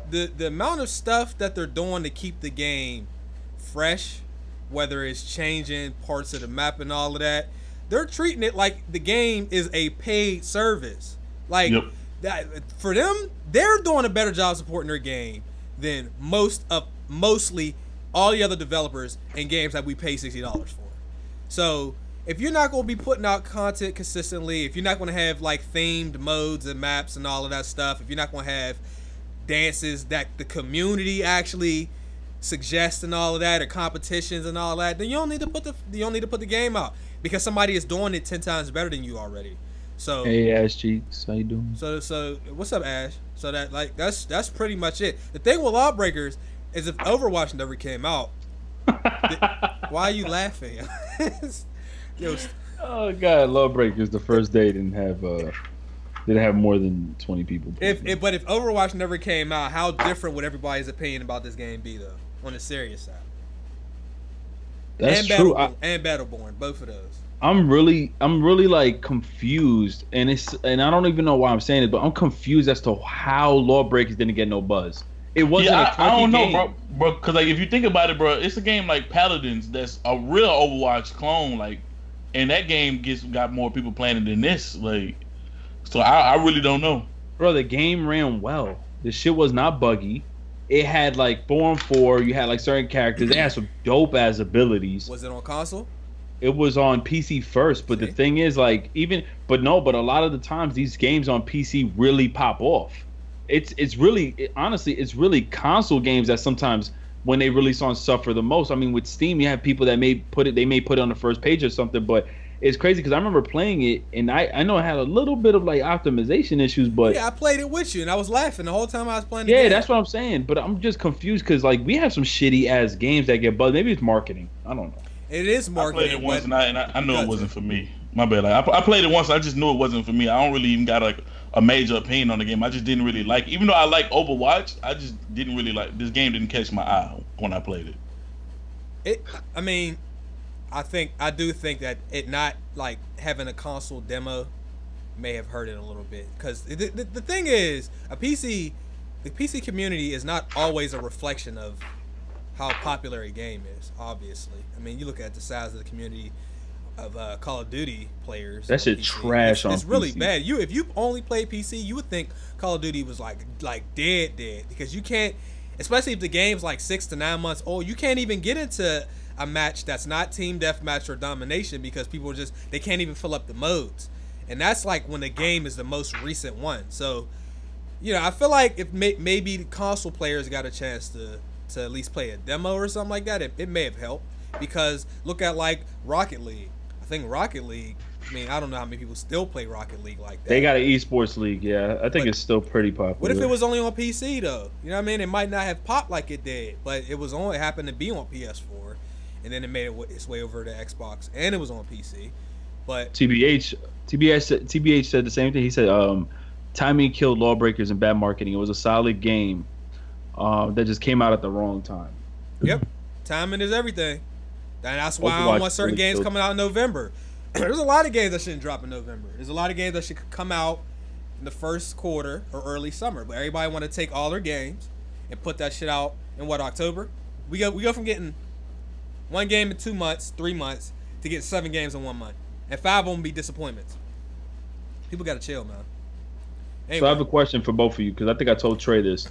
the amount of stuff that they're doing to keep the game fresh, whether it's changing parts of the map and all of that, they're treating it like the game is a paid service. Like that for them, they're doing a better job supporting their game than mostly all the other developers and games that we pay $60 for. So if you're not going to be putting out content consistently, if you're not going to have like themed modes and maps and all of that stuff, if you're not going to have dances that the community actually suggests and all of that, or competitions and all that, then you don't need to put the game out because somebody is doing it 10 times better than you already. So hey Ash Cheeks, how you doing? So what's up, Ash? So that like that's pretty much it. The thing with Lawbreakers is if Overwatch never came out, why are you laughing? Oh god, Lawbreakers the first day didn't have more than 20 people. But if Overwatch never came out, how different would everybody's opinion about this game be though? On the serious side. That's true. And Battleborn, both of those. I'm really like confused, and I don't even know why I'm saying it, but I'm confused as to how Lawbreakers didn't get no buzz. It wasn't. I don't know, bro. Because like if you think about it, bro, it's a game like Paladins that's a real Overwatch clone, like, and that game got more people playing it than this, like. So I really don't know, bro. The game ran well. The shit was not buggy. It had like 4-on-4. You had like certain characters. It had some dope ass abilities. Was it on console? It was on PC first, but the thing is, like, but a lot of the times these games on PC really pop off. Honestly, it's really console games that sometimes when they release on suffer the most. I mean, with Steam, you have people that may put it on the first page or something, but it's crazy because I remember playing it and I know it had a little bit of like optimization issues, but yeah, I played it with you and I was laughing the whole time I was playing the game. Yeah, that's what I'm saying. But I'm just confused because like we have some shitty ass games that get buzzed. Maybe it's marketing. I don't know. It is marketing. I played it once and I knew it wasn't for me. My bad. Like I played it once. I just knew it wasn't for me. I don't really even got like a major opinion on the game. I just didn't really like it. Even though I like Overwatch, I just didn't really like this game. Didn't catch my eye when I played it. I mean, I do think that it not like having a console demo may have hurt it a little bit because the thing is the PC community is not always a reflection of how popular a game is. Obviously, I mean you look at the size of the community of Call of Duty players. That shit trash on PC. It's really bad. If you only play PC, you would think Call of Duty was like dead because you can't, especially if the game's like 6 to 9 months old, you can't even get into a match that's not team deathmatch or domination because people they can't even fill up the modes, and that's like when the game is the most recent one. So, you know, I feel like if maybe the console players got a chance to at least play a demo or something like that, it may have helped because look at like Rocket League. I think Rocket League. I mean, I don't know how many people still play Rocket League like that. They got an esports league, yeah. I think it's still pretty popular. What if it was only on PC though? You know what I mean? It might not have popped like it did, but it happened to be on PS4. And then it made its way over to Xbox, and it was on PC. But TBH said the same thing. He said, timing killed Lawbreakers and bad marketing. It was a solid game that just came out at the wrong time. Yep, timing is everything. And that's why I don't want certain games coming out in November. There's a lot of games that shouldn't drop in November. There's a lot of games that should come out in the first quarter or early summer. But everybody want to take all their games and put that shit out in October? We go from getting one game in 2 months, 3 months, to get 7 games in 1 month. And 5 of them be disappointments. People got to chill, man. Anyway. So I have a question for both of you, because I think I told Trey this.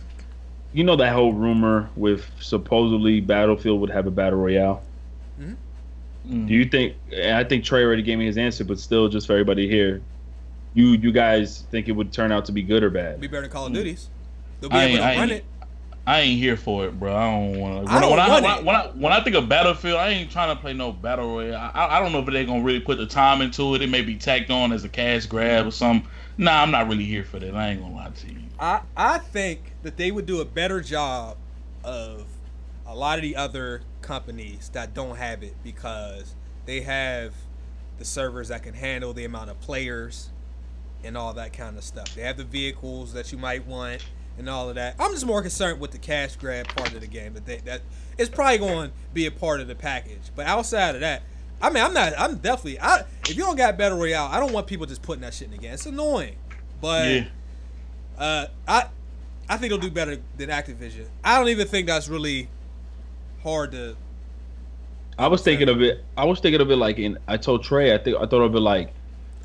You know that whole rumor with supposedly Battlefield would have a battle royale? Mm-hmm. Mm-hmm. Do you think, and I think Trey already gave me his answer, but still just for everybody here, you guys think it would turn out to be good or bad? Be better than Call of Duty's. They'll be able to run it. I ain't here for it, bro. I don't want to. When I think of Battlefield, I ain't trying to play no battle royale. I don't know if they're gonna really put the time into it. It may be tacked on as a cash grab or something. Nah, I'm not really here for that. I ain't gonna lie to you. I think that they would do a better job of a lot of the other companies that don't have it, because they have the servers that can handle the amount of players and all that kind of stuff. They have the vehicles that you might want and all of that. I'm just more concerned with the cash grab part of the game. That it's probably going to be a part of the package. But outside of that, I mean, if you don't got Battle Royale, I don't want people just putting that shit in the game. It's annoying. But yeah. I think it'll do better than Activision. I don't even think that's really hard to. I was thinking of it like I told Trey, I thought of it like,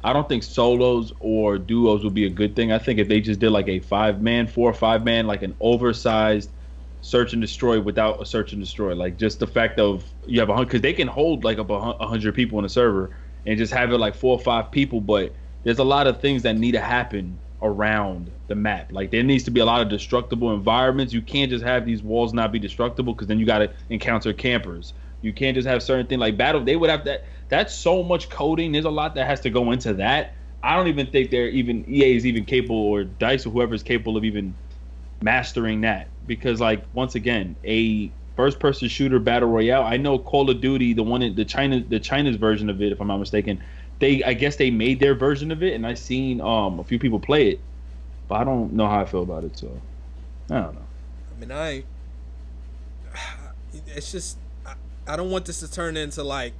I don't think solos or duos would be a good thing. I think if they just did like a 4 or 5 man, like an oversized search and destroy without a search and destroy, like just the fact of you have 100, because they can hold like up 100 people in a server and just have it like 4 or 5 people. But there's a lot of things that need to happen around the map. Like there needs to be a lot of destructible environments. You can't just have these walls not be destructible, because then you got to encounter campers. You can't just have certain things like battle. They would have that. That's so much coding. There's a lot that has to go into that. I don't even think EA is even capable, or DICE or whoever is capable of even mastering that. Because like, once again, a first-person shooter battle royale. I know Call of Duty, the China's version of it, if I'm not mistaken. I guess they made their version of it, and I've seen a few people play it, but I don't know how I feel about it. So I don't know. I mean, it's just I don't want this to turn into like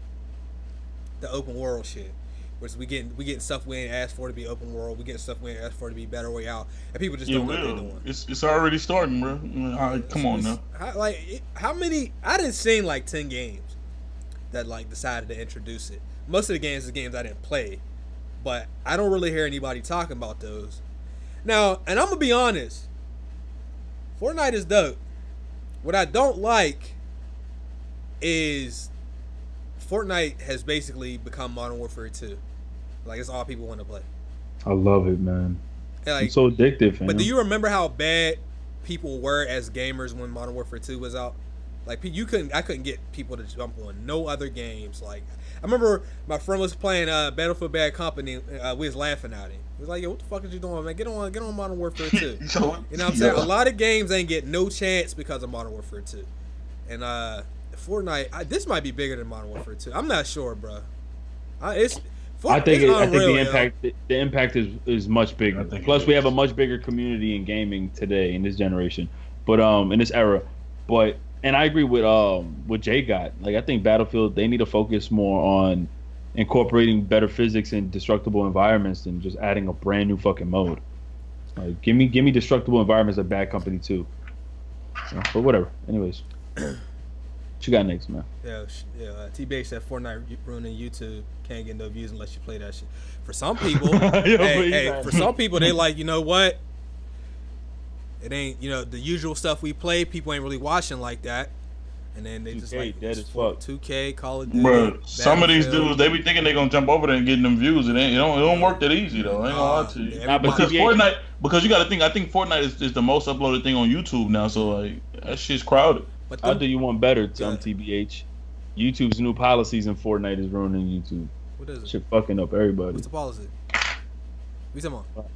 the open world shit, where we getting stuff we ain't asked for to be open world. We getting stuff we ain't asked for to be battle royale, and people just don't know what they're doing. It's already starting, bro. Come on now. How many? I didn't see like 10 games that like decided to introduce it. Most of the games are games I didn't play, but I don't really hear anybody talking about those. Now, and I'm gonna be honest, Fortnite is dope. What I don't like is Fortnite has basically become Modern Warfare 2. Like, it's all people want to play. I love it, man. Like, it's so addictive, man. But do you remember how bad people were as gamers when Modern Warfare 2 was out? Like, I couldn't get people to jump on no other games. Like, I remember my friend was playing Battlefield Bad Company. We was laughing at him. He was like, "Yo, what the fuck is you doing, man? Get on Modern Warfare 2." You know what I'm saying? A lot of games ain't get no chance because of Modern Warfare 2. And Fortnite, this might be bigger than Modern Warfare 2. I'm not sure, bro. I think the impact is much bigger. Plus, we have a much bigger community in gaming today in this generation, but in this era. But and I agree with Jay got. Like, I think Battlefield, they need to focus more on incorporating better physics and destructible environments than just adding a brand new fucking mode. Like, give me destructible environments at Bad Company too. But whatever. Anyways. What you got next, man? Yeah. TBH said Fortnite ruining YouTube. Can't get no views unless you play that shit. For some people, for some people, they like, you know what? It ain't, the usual stuff we play. People ain't really watching like that. And then they just like dead as fuck. 2K, Call of Duty. Bro, some of these dudes, they be thinking they gonna jump over there and get them views. It don't work that easy though. I ain't gonna lie to you. Because you got to think. I think Fortnite is the most uploaded thing on YouTube now. So like, that shit's crowded. But I'll do you one better, TBH. YouTube's new policies in Fortnite is ruining YouTube. What is it? Shit fucking up everybody. What's the policy? What you talking about?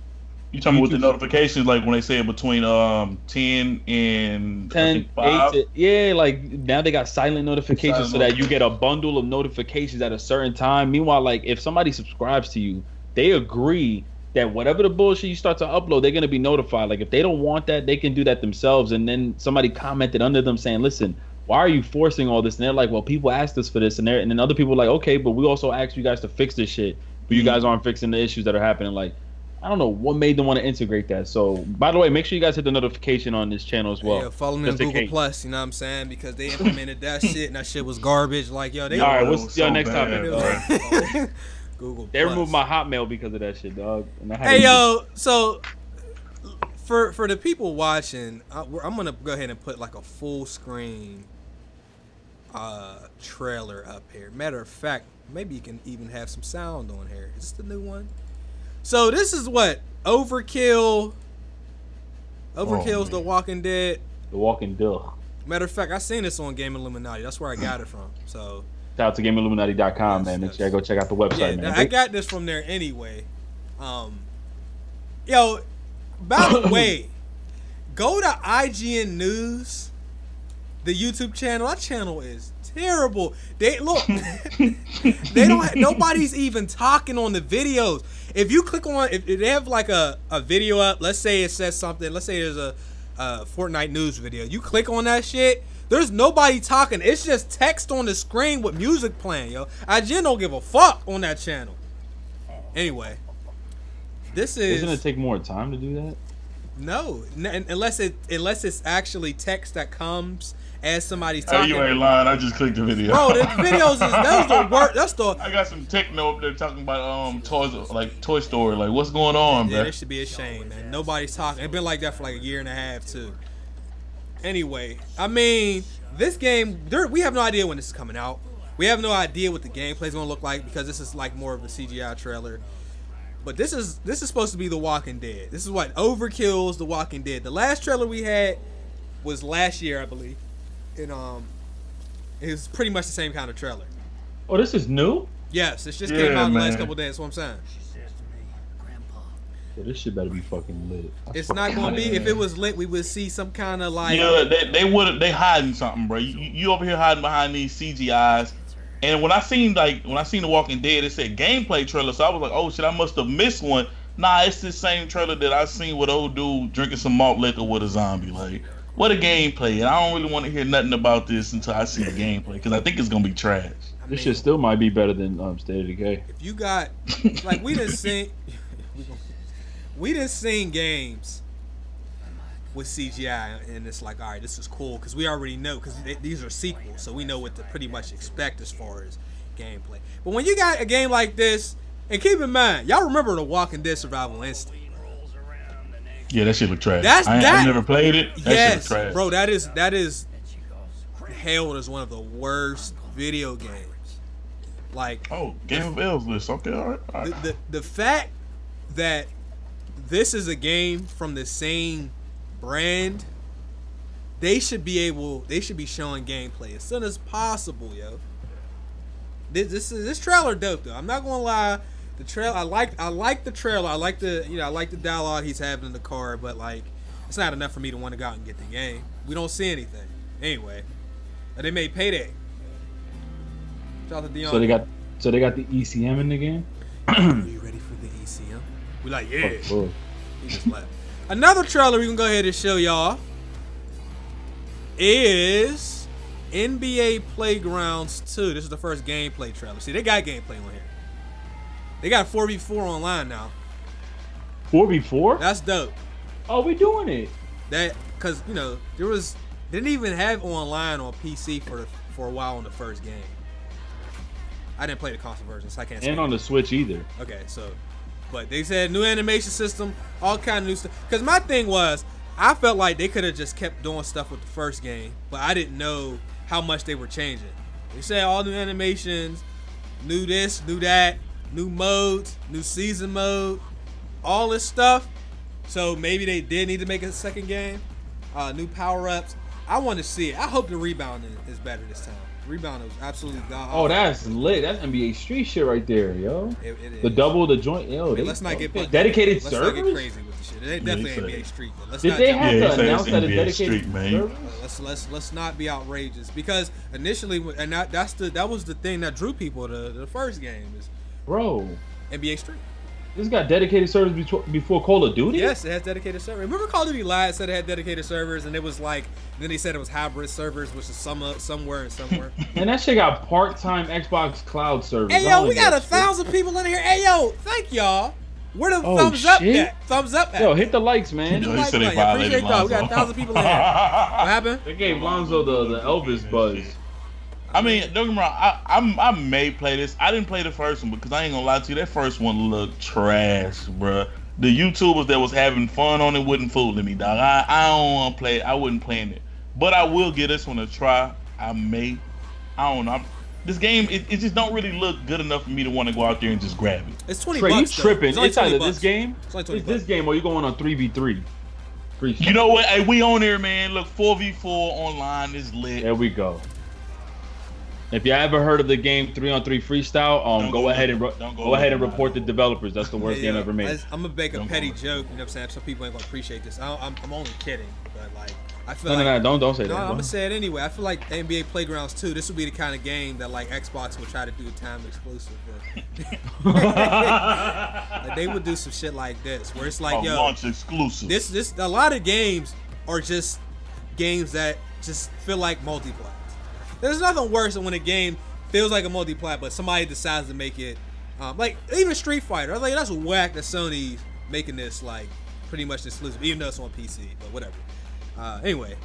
You talking about with the notifications, like when they say between 10 and 10, 5? 8 yeah, like now they got silent notifications so that you get a bundle of notifications at a certain time. Meanwhile, like if somebody subscribes to you, they agree that whatever the bullshit you start to upload, they're gonna be notified. Like if they don't want that, they can do that themselves. And then somebody commented under them saying, "Listen, why are you forcing all this?" And they're like, "Well, people asked us for this," and then other people are like, "Okay, but we also asked you guys to fix this shit, but you guys aren't fixing the issues that are happening." Like, I don't know what made them want to integrate that. So, by the way, make sure you guys hit the notification on this channel as well. Yeah, follow me on Google Plus. You know what I'm saying? Because they implemented that shit, and that shit was garbage. Like, yo, they. All right, what's your next topic? Google. They removed my Hotmail because of that shit, dog. And hey, yo, so for the people watching, I'm gonna go ahead and put like a full screen trailer up here. Matter of fact, maybe you can even have some sound on here. Is this the new one? So this is what Overkill's The Walking Dead. The Walking Dead. Matter of fact, I seen this on Game Illuminati. That's where I got it from. So shout out to GameIlluminati.com, man. Make sure you go check out the website, man. I got this from there anyway. Yo, by the way, go to IGN News, the YouTube channel. Our channel is terrible. They look, they don't. Nobody's even talking on the videos. If you click on, if they have like a video up, let's say it says something. Let's say there's a Fortnite news video. You click on that shit. There's nobody talking. It's just text on the screen with music playing, yo. IGN don't give a fuck on that channel. Anyway, this is. Doesn't it take more time to do that? No, unless it's actually text that comes as somebody's talking. You ain't lying. I just clicked the video. Bro, the videos is that's the worst. That's the. I got some techno up there talking about toys, like Toy Story. Like, what's going on, yeah, man? This should be a shame, man. Nobody's talking. It's been like that for like a year and a half too. Anyway, I mean, this game, we have no idea when this is coming out. We have no idea what the gameplay is gonna look like because this is like more of a CGI trailer. But this is supposed to be The Walking Dead. This is what Overkill's The Walking Dead. The last trailer we had was last year, I believe. And it was pretty much the same kind of trailer. Oh, this is new? Yes, it just came out in the last couple of days. That's what I'm saying. Well, this shit better be fucking lit. It's not gonna be. If it was lit, we would see some kind of like. Yeah, they hiding something, bro. You over here hiding behind these CGIs. And when I seen The Walking Dead, it said gameplay trailer, so I was like, oh shit, I must have missed one. Nah, it's the same trailer that I seen with old dude drinking some malt liquor with a zombie. Like, what a gameplay! And I don't really want to hear nothing about this until I see the gameplay because I think it's gonna be trash. This shit still might be better than State of Decay. If you got like we didn't seen games with CGI, and it's like, all right, this is cool because we already know because these are sequels, so we know what to pretty much expect as far as gameplay. But when you got a game like this, and keep in mind, y'all remember The Walking Dead Survival Instinct? Yeah, that shit look trash. I never played it. That yes, shit look trash. Bro, that is hailed as one of the worst video games. Like, oh, Game of L's list. Okay, all right. The fact that this is a game from the same brand, they should be showing gameplay as soon as possible, yo. This trailer dope though. I'm not gonna lie. The trailer, I like the trailer. I like the dialogue he's having in the car, but like, it's not enough for me to want to go out and get the game. We don't see anything. Anyway, they made Payday. Shout out to Dion. So they got the ECM in the game. Are you ready for the ECM? We like, yeah. Oh, He just left. Another trailer we can go ahead and show y'all is NBA Playgrounds 2. This is the first gameplay trailer. See, they got gameplay on here. They got 4v4 online now. 4v4? That's dope. Oh, we doing it. That because didn't even have online on PC for a while on the first game. I didn't play the console version, so I can't. And on the Switch either. Okay, so, but they said new animation system, all kind of new stuff. Because my thing was, I felt like they could have just kept doing stuff with the first game, but I didn't know how much they were changing. They said all new animations, new this, new that, new modes, new season mode, all this stuff. So maybe they did need to make a second game, new power-ups. I want to see it. I hope the rebounding is better this time. Rebound was absolutely god. Oh, that's lit. That's NBA Street shit right there, yo. It the double, the joint, yo. Wait, let's not get dedicated servers. Let's not get crazy with the shit. It ain't definitely NBA Street. But let's Did not they have to announce that it's dedicated Street, man? Let's not be outrageous because initially, and that was the thing that drew people to the first game is NBA Street. This got dedicated servers before Call of Duty? Yes, it has dedicated servers. Remember Call of Duty lied, said it had dedicated servers, and it was like, then they said it was hybrid servers, which is somewhere and somewhere. And that shit got part-time Xbox Cloud servers. Hey, yo, we got 1,000 people in here. Hey, yo, thank y'all. Where the thumbs up at? Thumbs up at? Yo, hit the likes, man. Yo, like, appreciate y'all. We got 1,000 people in here. What happened? They gave Lonzo the Elvis buzz. I mean, don't get me wrong. I may play this. I didn't play the first one because I ain't gonna lie to you. That first one looked trash, bruh. The YouTubers that was having fun on it wouldn't fool me, dog. I don't want to play it. I wouldn't play it. But I will give this one a try. I don't know. This game, it just don't really look good enough for me to want to go out there and just grab it. It's 20 Trey, bucks. You tripping. It's either this game, it's this game, or you going on 3v3. You know what? Hey, we on there, man. Look, 4v4 online is lit. There we go. If you ever heard of the game 3-on-3 freestyle, go ahead and report the developers. That's the worst game ever made. I'm gonna make a petty joke. You know what I'm saying? Some people ain't gonna appreciate this. I'm only kidding, but like I feel don't say that. I'm gonna say it anyway. I feel like NBA Playgrounds 2. This would be the kind of game that like Xbox would try to do a time exclusive. Like, they would do some shit like this, where it's like, launch exclusive. This a lot of games are just games that just feel like multiplayer. There's nothing worse than when a game feels like a multiplayer, but somebody decides to make it, like even Street Fighter. I was like, that's whack that Sony's making this like pretty much exclusive, even though it's on PC. But whatever. Anyway,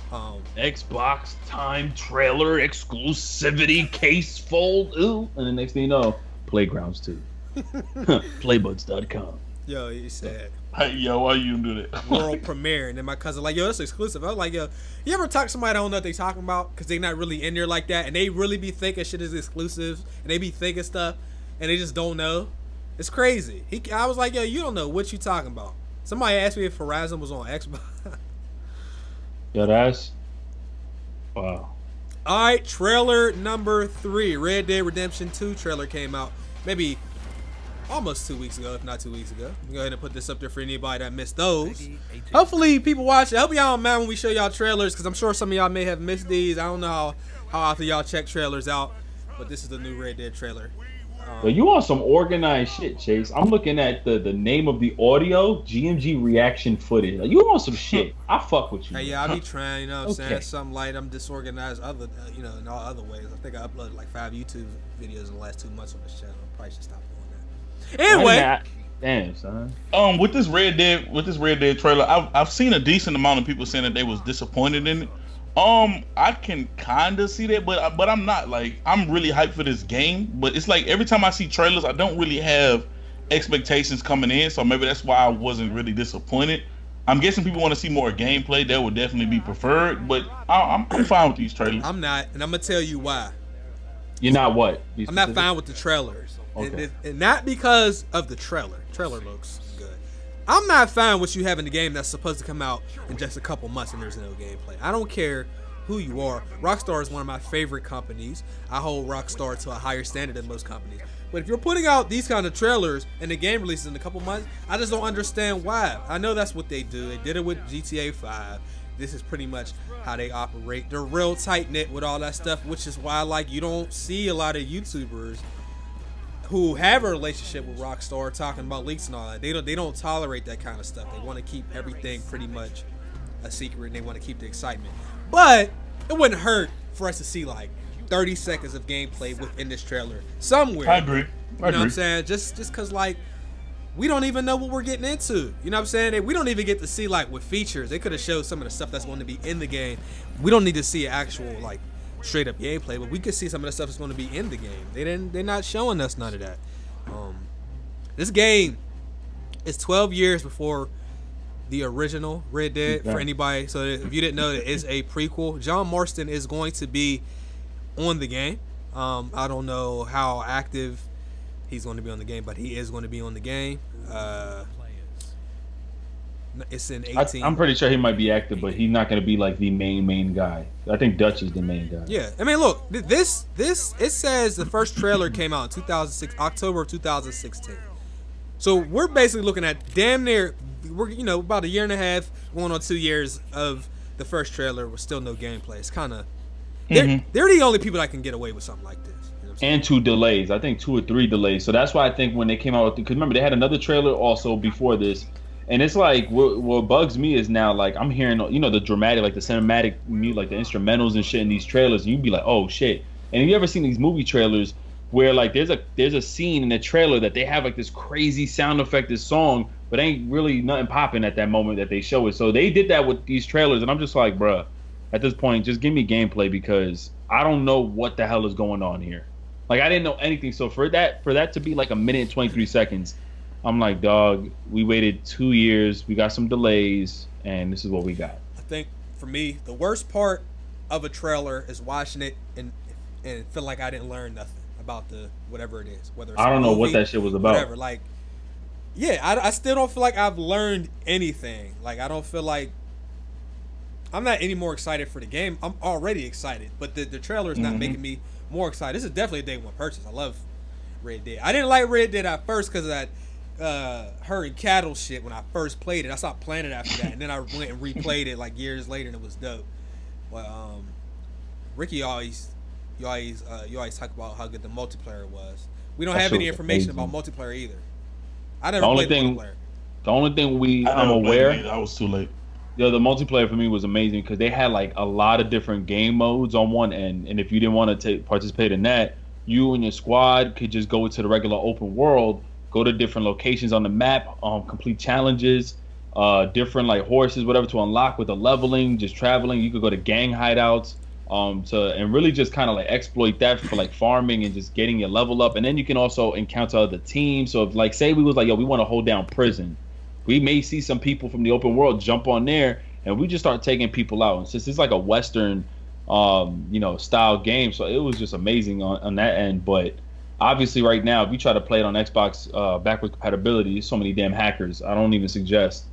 Xbox time trailer exclusivity case fold. Ooh, and the next thing you know, Playgrounds 2. Playbuds.com. Yo, he said. Hey, yo, why you do that? World premiere, and then my cousin like, yo, that's exclusive. I was like, yo, you ever talk to somebody that don't know what they talking about because they not really in there like that, and they really be thinking shit is exclusive, and they be thinking stuff, and they just don't know. It's crazy. I was like, yo, you don't know what you talking about. Somebody asked me if Horizon was on Xbox. Yo, that's wow. All right, trailer number 3, Red Dead Redemption 2 trailer came out maybe almost 2 weeks ago, if not 2 weeks ago. I'm go ahead and put this up there for anybody that missed those. Hopefully people watch it. I hope y'all don't mind when we show y'all trailers, because I'm sure some of y'all may have missed these. I don't know how often y'all check trailers out, but this is the new Red Dead trailer. Yo, you on some organized shit, Chase. I'm looking at the name of the audio, GMG reaction footage. You on some shit. I fuck with you. Hey, yeah, I be trying, you know what I'm saying? Something light. I'm disorganized you know, in all other ways. I think I uploaded like 5 YouTube videos in the last 2 months on this channel. I probably should stop doing that. Anyway. Damn, son. With this Red Dead trailer, I've seen a decent amount of people saying that they was disappointed in it. I can kind of see that, but I'm not. Like, I'm really hyped for this game, but it's like every time I see trailers, I don't really have expectations coming in, so maybe that's why I wasn't really disappointed. I'm guessing people want to see more gameplay. That would definitely be preferred, but I'm fine with these trailers. I'm not, and I'm gonna tell you why. You're not what? I'm not fine with the trailers, okay. and not because of the trailer. Trailer looks good. I'm not fine with you having a game that's supposed to come out in just a couple months and there's no gameplay. I don't care who you are. Rockstar is one of my favorite companies. I hold Rockstar to a higher standard than most companies. But if you're putting out these kind of trailers and the game releases in a couple months, I just don't understand why. I know that's what they do. They did it with GTA 5. This is pretty much how they operate. They're real tight-knit with all that stuff, which is why like you don't see a lot of YouTubers who have a relationship with Rockstar talking about leaks and all that. They don't tolerate that kind of stuff. They want to keep everything pretty much a secret, and they want to keep the excitement. But it wouldn't hurt for us to see like 30 seconds of gameplay within this trailer somewhere. I agree. You know what I'm saying? Just because like we don't even know what we're getting into. You know what I'm saying? We don't even get to see like what features. They could have showed some of the stuff that's going to be in the game. We don't need to see actual like straight up gameplay, but we could see some of the stuff that's going to be in the game. They're not showing us none of that. This game is 12 years before the original Red Dead. For anybody, so if you didn't know, it is a prequel. John Marston is going to be on the game. I don't know how active he's going to be on the game, but he is going to be on the game. It's in 18. I'm pretty sure he might be active, but he's not going to be like the main guy. I think Dutch is the main guy. Yeah, I mean, look, this it says the first trailer came out in 2006, October of 2016. So we're basically looking at damn near, we're about a year and a half, going on 2 years of the first trailer with still no gameplay. It's kind of they're the only people that can get away with something like this. You know what I'm saying? And 2 delays. I think 2 or 3 delays. So that's why I think when they came out with, because remember they had another trailer also before this. And it's like what bugs me is now like I'm hearing the dramatic, like the cinematic, like the instrumentals and shit in these trailers, and you'd be like, oh shit. And have you ever seen these movie trailers where like there's a scene in the trailer that they have like this crazy sound effect, this song, but ain't really nothing popping at that moment that they show it. So they did that with these trailers, and I'm just like, bruh, at this point, just give me gameplay because I don't know what the hell is going on here. Like I didn't know anything. So for that to be like 1 minute and 23 seconds. I'm like, dog, we waited 2 years, we got some delays, and this is what we got. I think, for me, the worst part of a trailer is watching it and feel like I didn't learn nothing about the whatever it is. Whether it's I don't know what that shit was about. Whatever, like, yeah, I still don't feel like I've learned anything. Like, I don't feel like, I'm not any more excited for the game. I'm already excited, but the trailer is not making me more excited. This is definitely a day one purchase. I love Red Dead. I didn't like Red Dead at first because of that herd cattle shit when I first played it. I stopped playing it after that, and then I went and replayed it like years later, and it was dope. But Ricky you always talk about how good the multiplayer was. We don't have any information about multiplayer either. I never played multiplayer. The only thing I'm aware, I was too late. Yeah, the multiplayer for me was amazing because they had like a lot of different game modes on one end, and if you didn't want to participate in that, you and your squad could just go to the regular open world. Go to different locations on the map, complete challenges, different like horses, whatever to unlock with the leveling, just traveling. You could go to gang hideouts, and really just kind of like exploit that for like farming and just getting your level up. And then you can also encounter other teams. So if like say we was like, yo, we want to hold down prison, we may see some people from the open world jump on there, and we just start taking people out. And since it's like a Western, style game, so it was just amazing on that end, but. Obviously, right now, if you try to play it on Xbox backwards compatibility, there's so many damn hackers. I don't even suggest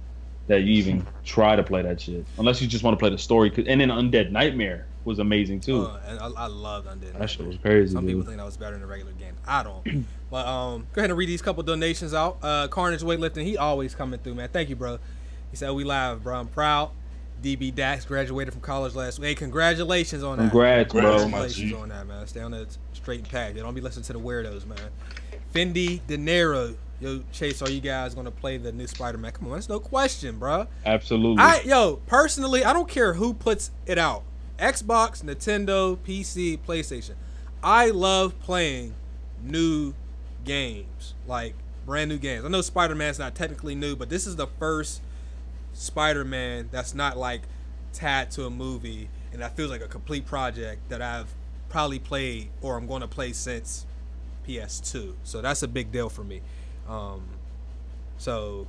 that you even try to play that shit. Unless you just want to play the story. And then Undead Nightmare was amazing, too. And I loved Undead Nightmare. That shit was crazy, Some people think that was better than the regular game. I don't. But go ahead and read these couple donations out. Carnage Weightlifting, he always coming through, man. Thank you, bro. He said, we live, bro. I'm proud. DB Dax graduated from college last week. Hey, congratulations on that. Congrats, bro. Congratulations on that, man. Stay on that straight and packed. Don't be listening to the weirdos, man. Fendi De Niro. Yo, Chase, are you guys going to play the new Spider-Man? Come on, that's no question, bro. Absolutely. Personally, I don't care who puts it out. Xbox, Nintendo, PC, PlayStation. I love playing new games, like brand new games. I know Spider-Man's not technically new, but this is the first Spider-Man that's not like tied to a movie, and that feels like a complete project that I've probably played or I'm going to play since PS2. So that's a big deal for me. So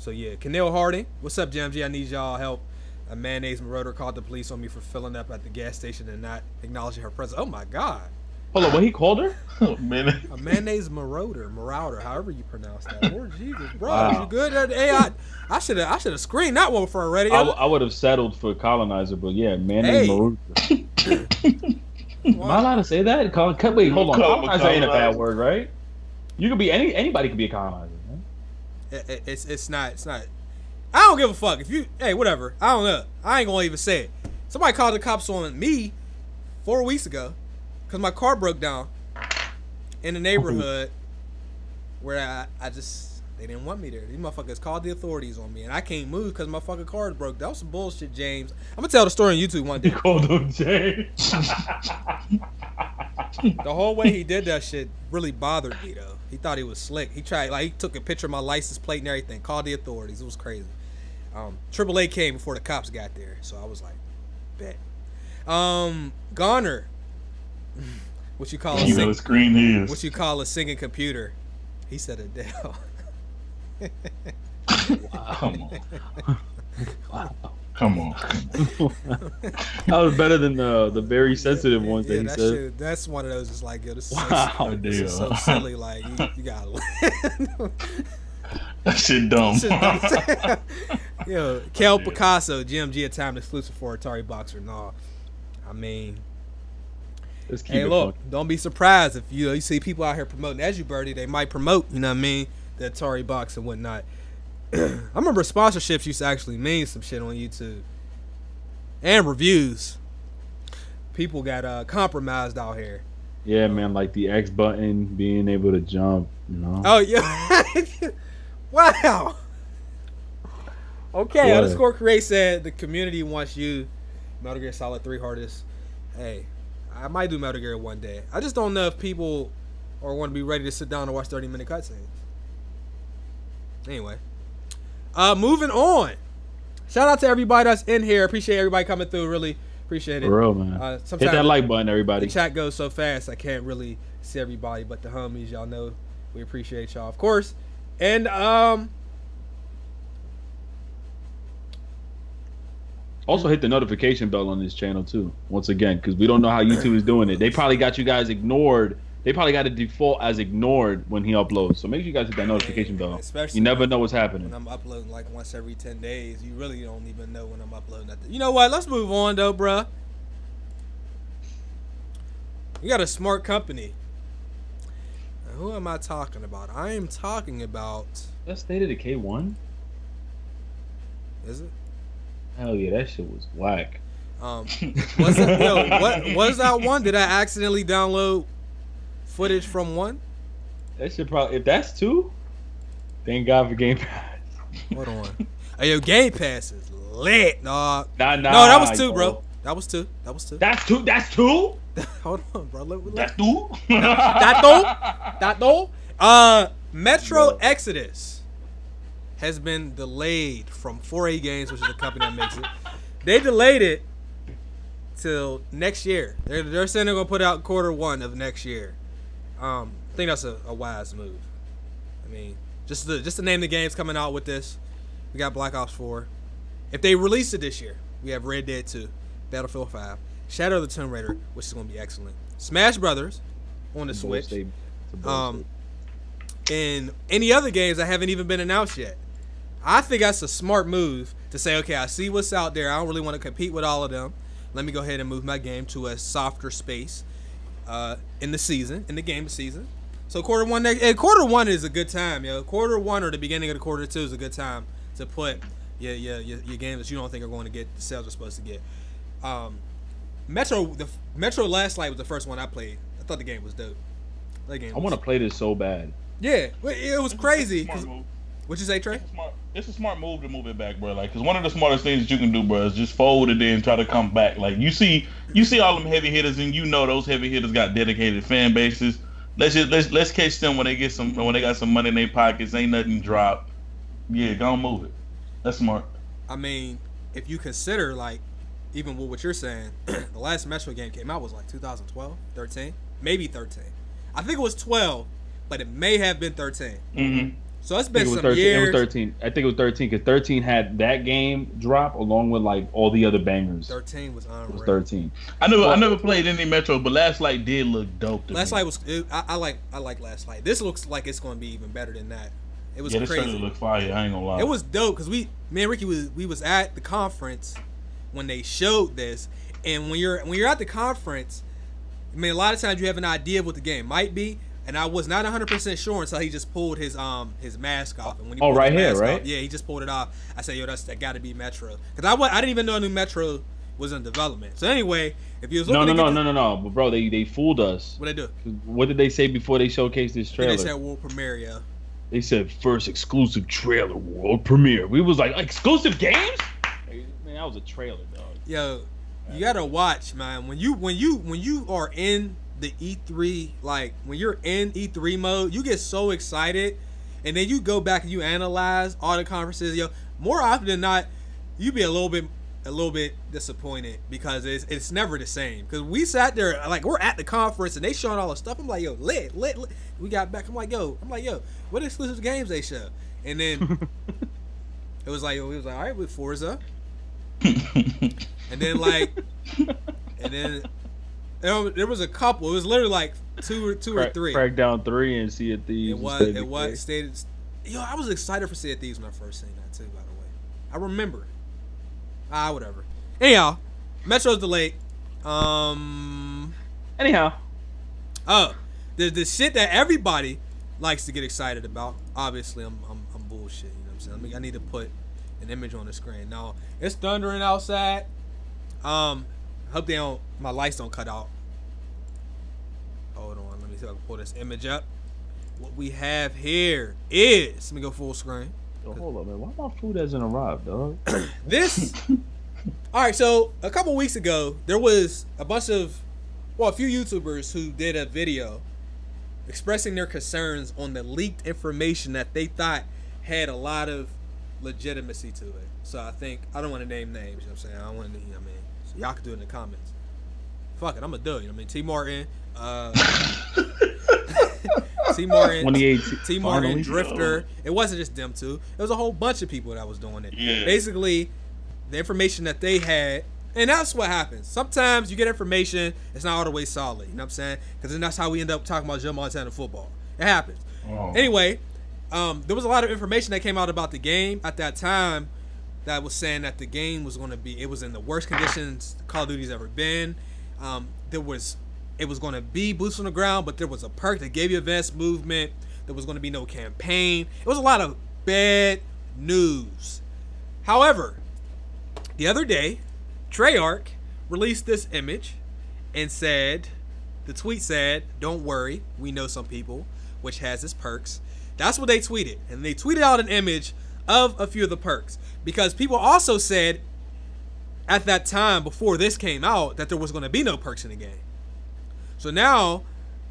yeah. Kenil Harding, what's up, GMG? I need y'all help. A mayonnaise marauder called the police on me for filling up at the gas station and not acknowledging her presence. Oh my god. Hold on, what he called her? Oh, man. A mayonnaise marauder, however you pronounce that. Lord Jesus, bro, you good at AI? I should have screened that one for already. I would have settled for colonizer, but yeah, mayonnaise marauder. Am I allowed to say that? Wait, hold on. Colonizer ain't a bad word, right? You could be anybody could be a colonizer. Man. It's not. I don't give a fuck if you. Hey, whatever. I don't know. I ain't gonna even say it. Somebody called the cops on me 4 weeks ago because my car broke down in the neighborhood where I just. They didn't want me there. These motherfuckers called the authorities on me, and I can't move because my fucking car broke. That was some bullshit, James. I'm gonna tell the story on YouTube one day. You called him James. The whole way he did that shit really bothered me, though. He thought he was slick. He took a picture of my license plate and everything. Called the authorities. It was crazy. AAA came before the cops got there, so I was like, bet. Goner. What you call what you call a singing computer? He said Adele. Come on. That was better than the very sensitive ones that he said. Shit, that's one of those. It's like, yo, this is so silly. Like, you gotta. That shit dumb. Yo, Kel Picasso, GMG, a time exclusive for Atari Box or no. I mean, Let's keep hey, it look, funky. don't be surprised if you see people out here promoting. As you, Birdie, they might promote, you know what I mean, the Atari Box and whatnot. I remember sponsorships used to actually mean some shit on YouTube. And reviews. People got compromised out here. Yeah, man, like the X button, being able to jump, you know. Oh, yeah. Wow. Okay, What? Underscore Create said the community wants you, Metal Gear Solid 3 hardest. Hey, I might do Metal Gear one day. I just don't know if people are going to be ready to sit down and watch 30-minute cutscenes. Anyway. Moving on. Shout out to everybody that's in here. Appreciate everybody coming through. Really appreciate it. For real, man. Hit that like button, everybody. The chat goes so fast I can't really see everybody, but the homies, y'all know we appreciate y'all, of course. And also hit the notification bell on this channel too. Once again, because we don't know how YouTube is doing it. They probably got you guys ignored. They probably got a default as ignored when he uploads. So make sure you guys hit that notification bell. Especially you never know what's happening. when I'm uploading like once every 10 days. You really don't even know when I'm uploading that. You know what? Let's move on though, bruh. You got a smart company. Now, who am I talking about? I am talking about. That State of Decay 1? Is it? Hell yeah, that shit was whack. Was it, yo, what was that one? Did I accidentally download footage from one? That shit probably, if that's 2, thank God for Game Pass. Hold on. Hey, yo, Game Pass is lit, dog. Nah, No, that was 2, bro. That was 2. That's 2? That's 2? Hold on, bro. That's 2? That though. Metro Exodus has been delayed from 4A Games, which is the company that makes it. They delayed it till next year. They're saying they're gonna put out Q1 of next year. I think that's a wise move. I mean, just to name the games coming out with this. We got Black Ops 4. If they release it this year, we have Red Dead 2, Battlefield 5, Shadow of the Tomb Raider, which is gonna be excellent. Smash Brothers on the Switch. And any other games that haven't even been announced yet. I think that's a smart move to say, okay, I see what's out there. I don't really want to compete with all of them. Let me go ahead and move my game to a softer space in the game season. So Q1 is a good time, yo. Q1 or the beginning of the Q2 is a good time to put your games that you don't think are going to get the sales are supposed to get. Metro Last Light was the first one I played. I thought the game was dope. I want to play this so bad. Yeah, it was crazy. What'd you say, Trey? It's a smart move to move it back, bro. Like, cause one of the smartest things that you can do, bro, is just fold it in, try to come back. Like, you see all them heavy hitters, and you know those heavy hitters got dedicated fan bases. Let's catch them when they got some money in their pockets. Ain't nothing drop. Yeah, go on, move it. That's smart. I mean, if you consider like, even with what you're saying, the last Metro game came out was like 2012, 13, maybe 13. I think it was 12, but it may have been 13. Mm-hmm. So it's been some 13. years. It was 13. I think it was 13 because 13 had that game drop along with like all the other bangers. 13 was unreal. It was 13. I never played any Metro, but Last Light did look dope. Last Light was. I like Last Light. This looks like it's going to be even better than that. It was this crazy. certainly looked fire. I ain't gonna lie. It was dope because me and Ricky was at the conference when they showed this, and when you're at the conference, I mean, a lot of times you have an idea of what the game might be. And I was not 100% sure until he just pulled his mask off. And when he pulled right his here, mask right? off, yeah, he just pulled it off. I said, yo, that got to be Metro. Because I didn't even know New Metro was in development. So anyway, if you was looking No. But bro, they fooled us. What they do? What did they say before they showcased this trailer? They said world premiere, yo. They said first exclusive trailer, world premiere. We was like exclusive games? Man, that was a trailer, dog. Yo, you gotta watch, man. When you are in the E3, like when you're in E3 mode, you get so excited, and then you go back and you analyze all the conferences. Yo, more often than not, you be a little bit disappointed because it's never the same. Because we sat there like we're at the conference and they showing all the stuff. I'm like, yo, lit. We got back. I'm like, yo, what exclusive games they show? And then it was like, all right, with Forza, and then there was a couple. It was literally like two or three. Crackdown 3 and Sea of Thieves. It was stated. Yo, I was excited for Sea of Thieves when I first seen that too. By the way, I remember. Whatever. Anyhow, Metro's delayed. Anyhow. The shit that everybody likes to get excited about. Obviously, I'm bullshit. You know what I'm saying? I mean, I need to put an image on the screen. Now it's thundering outside. Hope my lights don't cut out. Hold on, let me see if I can pull this image up. What we have here is, let me go full screen. Yo, hold up, man. Why my food hasn't arrived, dog? This. All right, so a couple weeks ago, there was a few YouTubers who did a video expressing their concerns on the leaked information that they thought had a lot of legitimacy to it. So I don't want to name names, you know what I'm saying? I don't want to, you know what I mean? So y'all can do it in the comments. Fuck it, I'm going to do it, you know what I mean? T. Martin, T. Martin, Drifter. It wasn't just them two. It was a whole bunch of people that was doing it. Yeah. Basically, the information that they had, and that's what happens. Sometimes you get information, it's not all the way solid. You know what I'm saying? Because then that's how we end up talking about Joe Montana football. It happens. Oh. Anyway, there was a lot of information that came out about the game at that time that was saying that the game was going to be, it was in the worst conditions Call of Duty's ever been. It was going to be boots on the ground, but there was a perk that gave you advanced movement. There was going to be no campaign. It was a lot of bad news. However, the other day, Treyarch released this image and said, the tweet said, "Don't worry, we know some people," which has its perks. That's what they tweeted. And they tweeted out an image of a few of the perks. Because people also said at that time, before this came out, that there was going to be no perks in the game. So now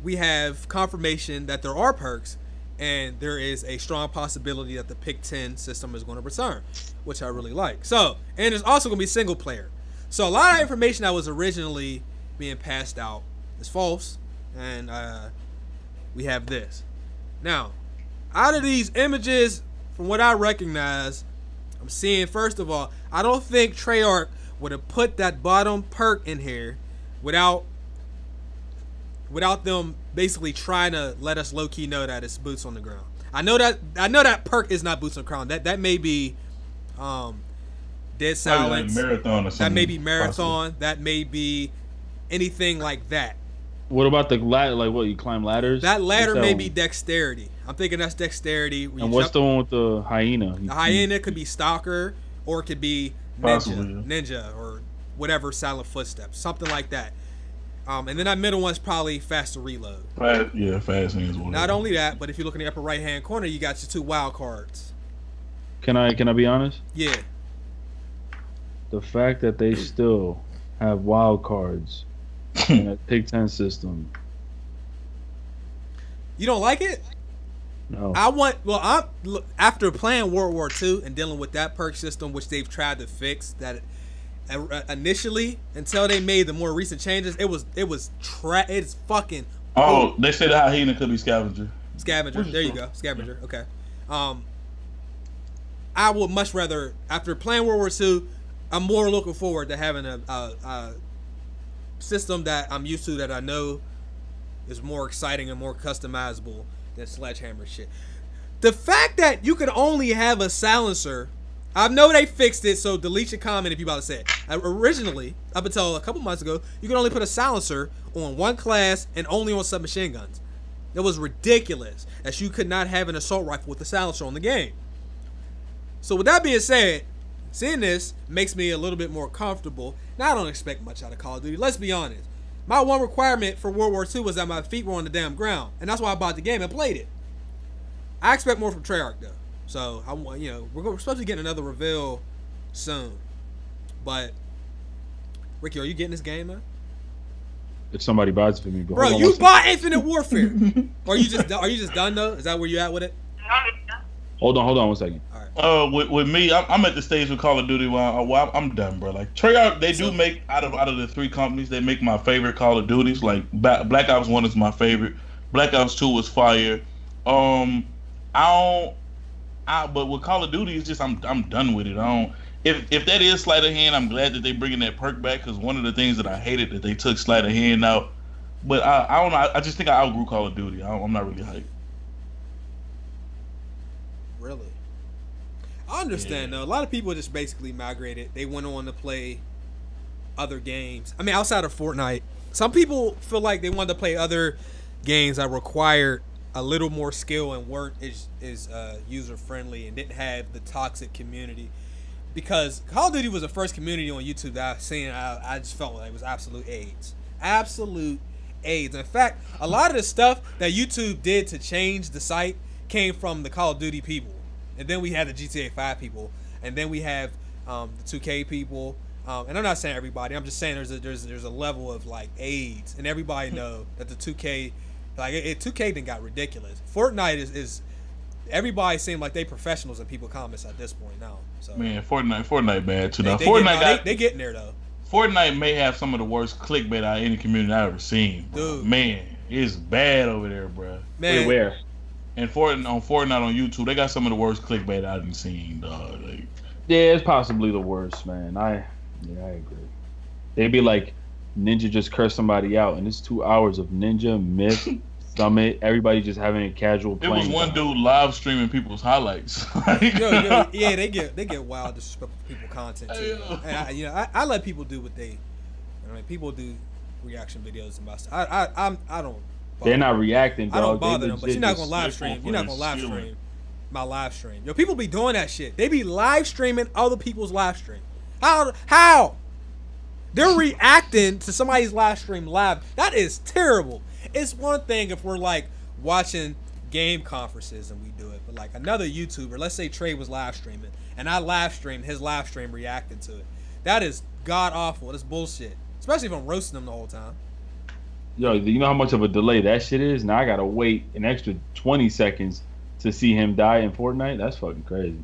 we have confirmation that there are perks, and there is a strong possibility that the Pick 10 system is going to return, which I really like. So, and there's also going to be single player. So a lot of information that was originally being passed out is false, and we have this. Now, out of these images, from what I recognize, I'm seeing, first of all, I don't think Treyarch would have put that bottom perk in here without them basically trying to let us low-key know that it's boots on the ground. I know that perk is not boots on the ground. That may be Dead Silence. Like marathon or something. That may be Marathon. Possible. That may be anything like that. What about the ladder? Like, what, you climb ladders? That ladder may be Dexterity. I'm thinking that's Dexterity. And what's the one with the hyena? The hyena could be Stalker, or it could be Ninja, or whatever, Silent Footsteps, something like that. And then that middle one's probably Faster Reload. Fast hands. Not only that, but if you look in the upper right hand corner, you got your 2 wild cards. Can I be honest? Yeah. The fact that they still have wild cards in a Pick 10 system. You don't like it? No. After playing World War II and dealing with that perk system, which they've tried to fix, that initially, until they made the more recent changes, it's fucking. Oh, they said the hyena could be Scavenger. Scavenger, there you go, Scavenger. Okay. I would much rather, after playing World War II, I'm more looking forward to having a system that I'm used to, that I know is more exciting and more customizable than Sledgehammer shit. The fact that you could only have a silencer, I know they fixed it, so delete your comment if you about to say it. Originally, up until a couple months ago, you could only put a silencer on one class and only on submachine guns. It was ridiculous that you could not have an assault rifle with a silencer on the game. So with that being said, seeing this makes me a little bit more comfortable. Now, I don't expect much out of Call of Duty. Let's be honest. My one requirement for World War II was that my feet were on the damn ground, and that's why I bought the game and played it. I expect more from Treyarch though. So we're supposed to be getting another reveal soon. But Ricky, are you getting this game, man? If somebody buys it for me, bro, you bought Infinite Warfare. Are you just done though? Is that where you at with it? Hold on 1 second. All right. With me, I'm at the stage with Call of Duty where I'm done, bro. Like Treyarch, they do make out of the 3 companies, they make my favorite Call of Duties. Like Black Ops 1 is my favorite. Black Ops 2 was fire. But with Call of Duty, it's just I'm done with it. If that is sleight of hand, I'm glad that they bringing that perk back, because one of the things that I hated that they took sleight of hand out. But I don't know. I just think I outgrew Call of Duty. I'm not really hyped. Really? I understand though. A lot of people just basically migrated. They went on to play other games. I mean, outside of Fortnite, some people feel like they wanted to play other games that required a little more skill and weren't as user friendly and didn't have the toxic community. Because Call of Duty was the first community on YouTube that I've seen. I just felt like it was absolute AIDS. Absolute AIDS. In fact, a lot of the stuff that YouTube did to change the site came from the Call of Duty people. And then we had the GTA 5 people. And then we have the 2K people. And I'm not saying everybody. I'm just saying there's a level of like AIDS. And everybody know that the 2K, like 2K then got ridiculous. Fortnite is everybody seemed like they professionals in people comments at this point now. So man, Fortnite bad too. Now they getting there though. Fortnite may have some of the worst clickbait out of any community I've ever seen. Bro. Dude, man, it's bad over there, bro. Man, where? And Fortnite on YouTube, they got some of the worst clickbait I've seen, dog. Like, yeah, it's possibly the worst, man. I agree. They'd be like, Ninja just cursed somebody out, and it's 2 hours of Ninja, Myth, Summit, everybody just having a casual playing. There was one dude live streaming people's highlights. Yeah, they get wild, disrespectful people content too. And I let people do what they. I mean, people do reaction videos and stuff. I don't. They're not reacting, dog. I don't bother them, but you're not gonna live stream. You're not gonna live stream my live stream. Yo, people be doing that shit. They be live streaming other people's live stream. How? They're reacting to somebody's live stream live. That is terrible. It's one thing if we're like watching game conferences and we do it, but like another YouTuber, let's say Trey was live streaming and I live streamed his live stream reacting to it. That is god awful. That's bullshit. Especially if I'm roasting them the whole time. Yo, you know how much of a delay that shit is? Now I gotta wait an extra 20 seconds to see him die in Fortnite? That's fucking crazy.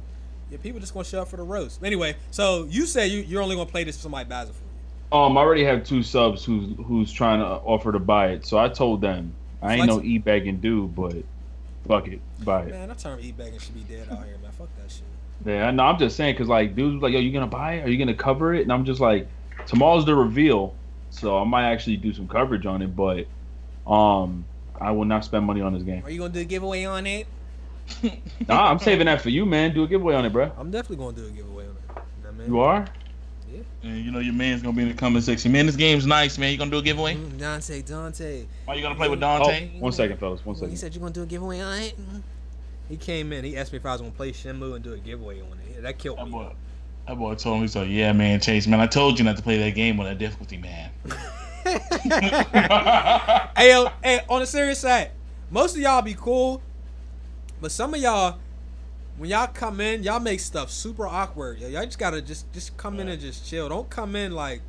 Yeah, people just gonna show up for the roast. Anyway, so you say you're only gonna play this if somebody buys it for you. I already have 2 subs who's trying to offer to buy it. So I told them I ain't no e-begging dude, but fuck it, buy it. Man, that term e-begging should be dead out here, man. Fuck that shit. Yeah, no, I'm just saying because like dudes was like, yo, you gonna buy it? Are you gonna cover it? And I'm just like, tomorrow's the reveal, so I might actually do some coverage on it, but I will not spend money on this game. Are you gonna do a giveaway on it? Nah, I'm saving that for you, man. Do a giveaway on it, bro. I'm definitely gonna do a giveaway on it. Nah, man. You are? Yeah. And you know your man's gonna be in the comment section. Man, this game's nice, man. You gonna do a giveaway? Dante. Are you gonna play with Dante? Oh, 1 second, fellas. 1 second. He said you're gonna do a giveaway on it. He came in. He asked me if I was gonna play Shenmue and do a giveaway on it. Yeah, that killed me. That boy told me so. Yeah, man, Chase, man. I told you not to play that game on that difficulty, man. Hey, on a serious side, most of y'all be cool, but some of y'all, when y'all come in, y'all make stuff super awkward. Y'all just gotta just come in and just chill. Don't come in like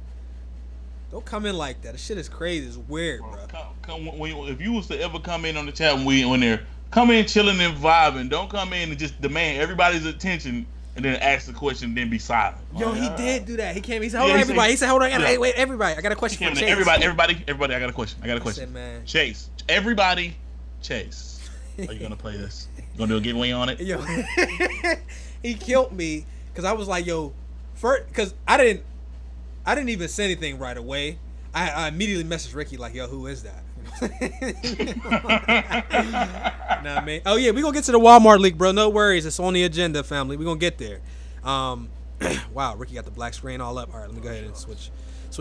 that. The shit is crazy. It's weird, bro. If you was to ever come in on the chat when they're come in chilling and vibing, don't come in and just demand everybody's attention and then ask the question and then be silent. Yo, he did do that. He came. He said, "Hold on, everybody." He said, "Hold on, wait, everybody. I got a question for Chase." Everybody. I got a question. I said, man. Chase. Everybody. Chase. Are you gonna play this? You gonna do a giveaway on it? Yo, he killed me because I was like, "Yo," first because I didn't even say anything right away. I immediately messaged Ricky like, "Yo, who is that?" Nah, man. Oh yeah, we gonna get to the Walmart leak, bro. No worries, it's on the agenda, family. We gonna get there. Wow, Ricky got the black screen all up. All right, let me go ahead and switch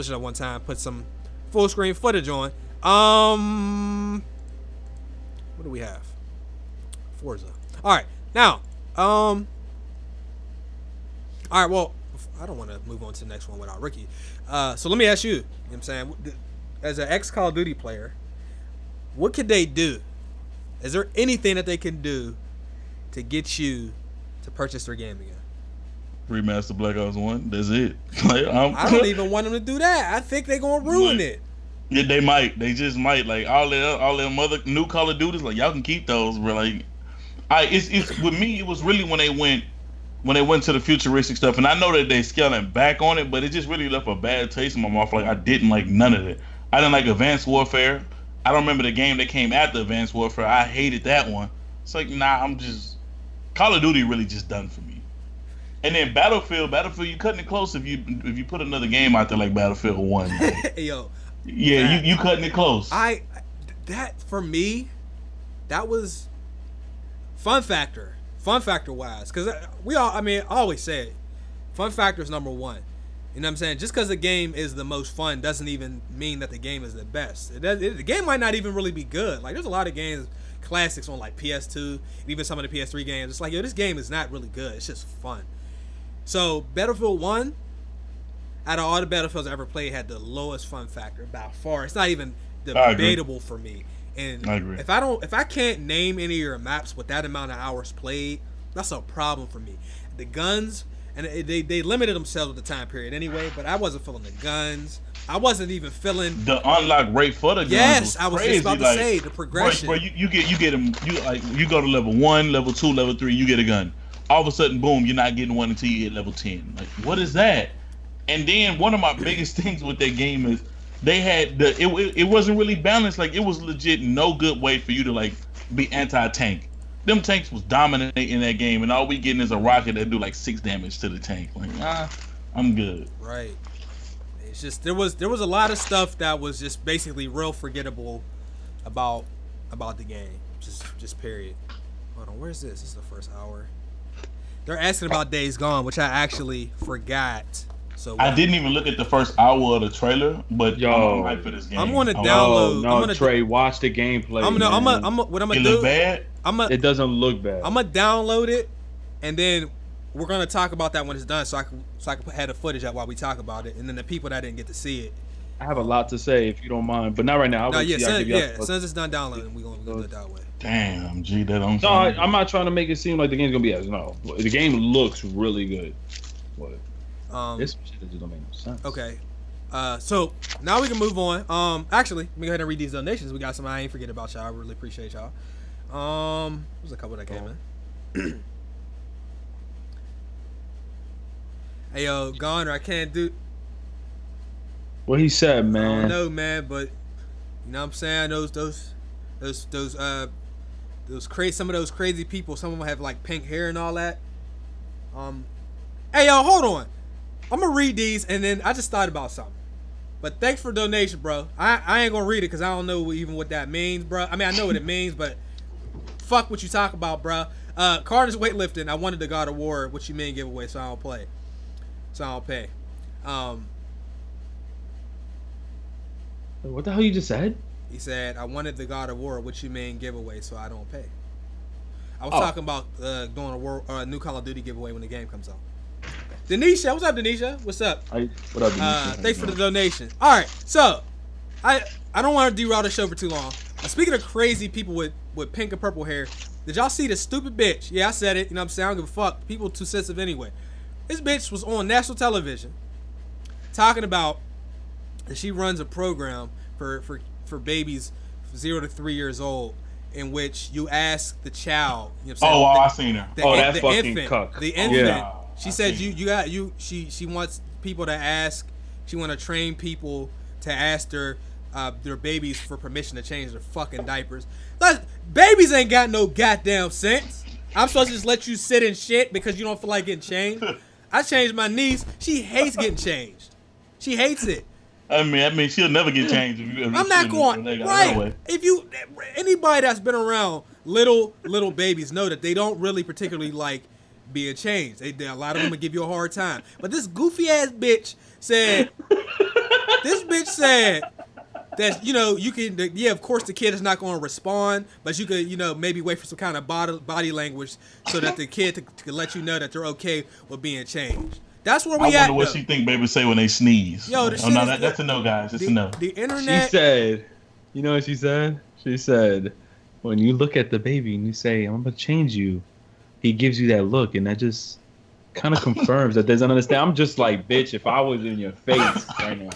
it up one time. Put some full screen footage on. What do we have? Forza. All right, now. All right, well, I don't want to move on to the next one without Ricky. So let me ask you. You know what I'm saying, as an ex-Call of Duty player, what could they do? Is there anything that they can do to get you to purchase their game again? Remaster Black Ops 1. That's it. Like, I don't even want them to do that. I think they're gonna ruin it. Yeah, they might. They just might. Like all them other new Call of Duties, like y'all can keep those. But like, it's with me. It was really when they went to the futuristic stuff, and I know that they scaling back on it, but it just really left a bad taste in my mouth. Like I didn't like none of it. I didn't like Advanced Warfare. I don't remember the game that came after Advanced Warfare. I hated that one. It's like, nah, Call of Duty really just done for me. And then Battlefield, you cutting it close if you put another game out there like Battlefield 1. Yo. Yeah, you cutting it close. That for me, that was fun factor. fun factor wise, because I always say it, fun factor is number one. You know what I'm saying? Just because the game is the most fun doesn't even mean that the game is the best. The game might not even really be good. Like, there's a lot of games, classics on like PS2, and even some of the PS3 games. It's like, yo, this game is not really good. It's just fun. So Battlefield 1, out of all the Battlefields I ever played, had the lowest fun factor by far. It's not even debatable for me. And I agree. if I can't name any of your maps with that amount of hours played, that's a problem for me. The guns, and they limited themselves with the time period anyway, but I wasn't feeling the guns. I wasn't even feeling the unlock rate for the guns. Yes, was I was crazy. just about to say the progression. Bro, you get them. You go to level 1, level 2, level 3, you get a gun. All of a sudden, boom, you're not getting one until you hit level 10. Like, what is that? And then one of my biggest things with that game is they had it wasn't really balanced. Like, it was legit no good way for you to like be anti-tank. Them tanks was dominating in that game, and all we getting is a rocket that do like 6 damage to the tank. Like, I'm good. Right. It's just there was a lot of stuff that was just basically real forgettable about the game. Just period. Hold on, where's this? This is the first hour. They're asking about Days Gone, which I actually forgot. So I didn't even look at the first hour of the trailer, but I'm hyped for this game. I'm gonna download. No, Trey, watch the gameplay. What I'm gonna do? Look bad? It doesn't look bad. I'm gonna download it, and then we're gonna talk about that when it's done, so I can have the footage up while we talk about it, and then the people that didn't get to see it. I have a lot to say if you don't mind, but not right now. As soon as it's done downloading, we're gonna do it that way. Damn, G, that don't. No, I'm not trying to make it seem like the game's gonna be as no. The game looks really good. What? This shit just don't make no sense. Okay. So now we can move on. Actually, let me go ahead and read these donations. We got some. I ain't forget about y'all. I really appreciate y'all. There's a couple that came in. Hey yo, Goner, I can't do. What he said, man. I don't know, man, but you know what I'm saying. Some of those crazy people. Some of them have like pink hair and all that. Hey yo, hold on. I'm gonna read these, and then I just thought about something. But thanks for the donation, bro. I ain't gonna read it because I don't know even what that means, bro. I mean, I know what it means, but fuck what you talk about, bro. Carter's weightlifting. I wanted the God of War, what you mean giveaway, so I don't play. So I don't pay. What the hell you just said? He said, I wanted the God of War, what you mean giveaway, so I don't pay. I was talking about doing a new Call of Duty giveaway when the game comes out. Denisha, what's up, Denisha? What's up? What up, Denisha? Thanks for the donation. All right, so I don't want to derail the show for too long. Speaking of crazy people with pink and purple hair, did y'all see this stupid bitch? Yeah, I said it. You know what I'm saying? I don't give a fuck. People are too sensitive anyway. This bitch was on national television talking about that she runs a program for babies 0 to 3 years old, in which you ask the child. You know what I'm saying? I seen her. That's fucking cuck. The infant. Yeah. She said she wants people to ask. She want to train people to ask their babies for permission to change their fucking diapers. Babies ain't got no goddamn sense. I'm supposed to just let you sit in shit because you don't feel like getting changed. I changed my niece. She hates getting changed. She hates it. I mean, she'll never get changed. I'm not going right. If anybody that's been around little babies know that they don't really particularly like being changed. A lot of them will give you a hard time. But this goofy ass bitch said, that you can. Yeah, of course the kid is not going to respond, but you could maybe wait for some kind of body language so that the kid to let you know that they're okay with being changed. That's where we at. I wonder what she think babies say when they sneeze. Yo, that's a no, guys. It's a no. The internet. She said, you know what she said? She said, when you look at the baby and you say, I'm going to change you, he gives you that look, and that just kind of confirms that doesn't understand. I'm just like, bitch, if I was in your face right now.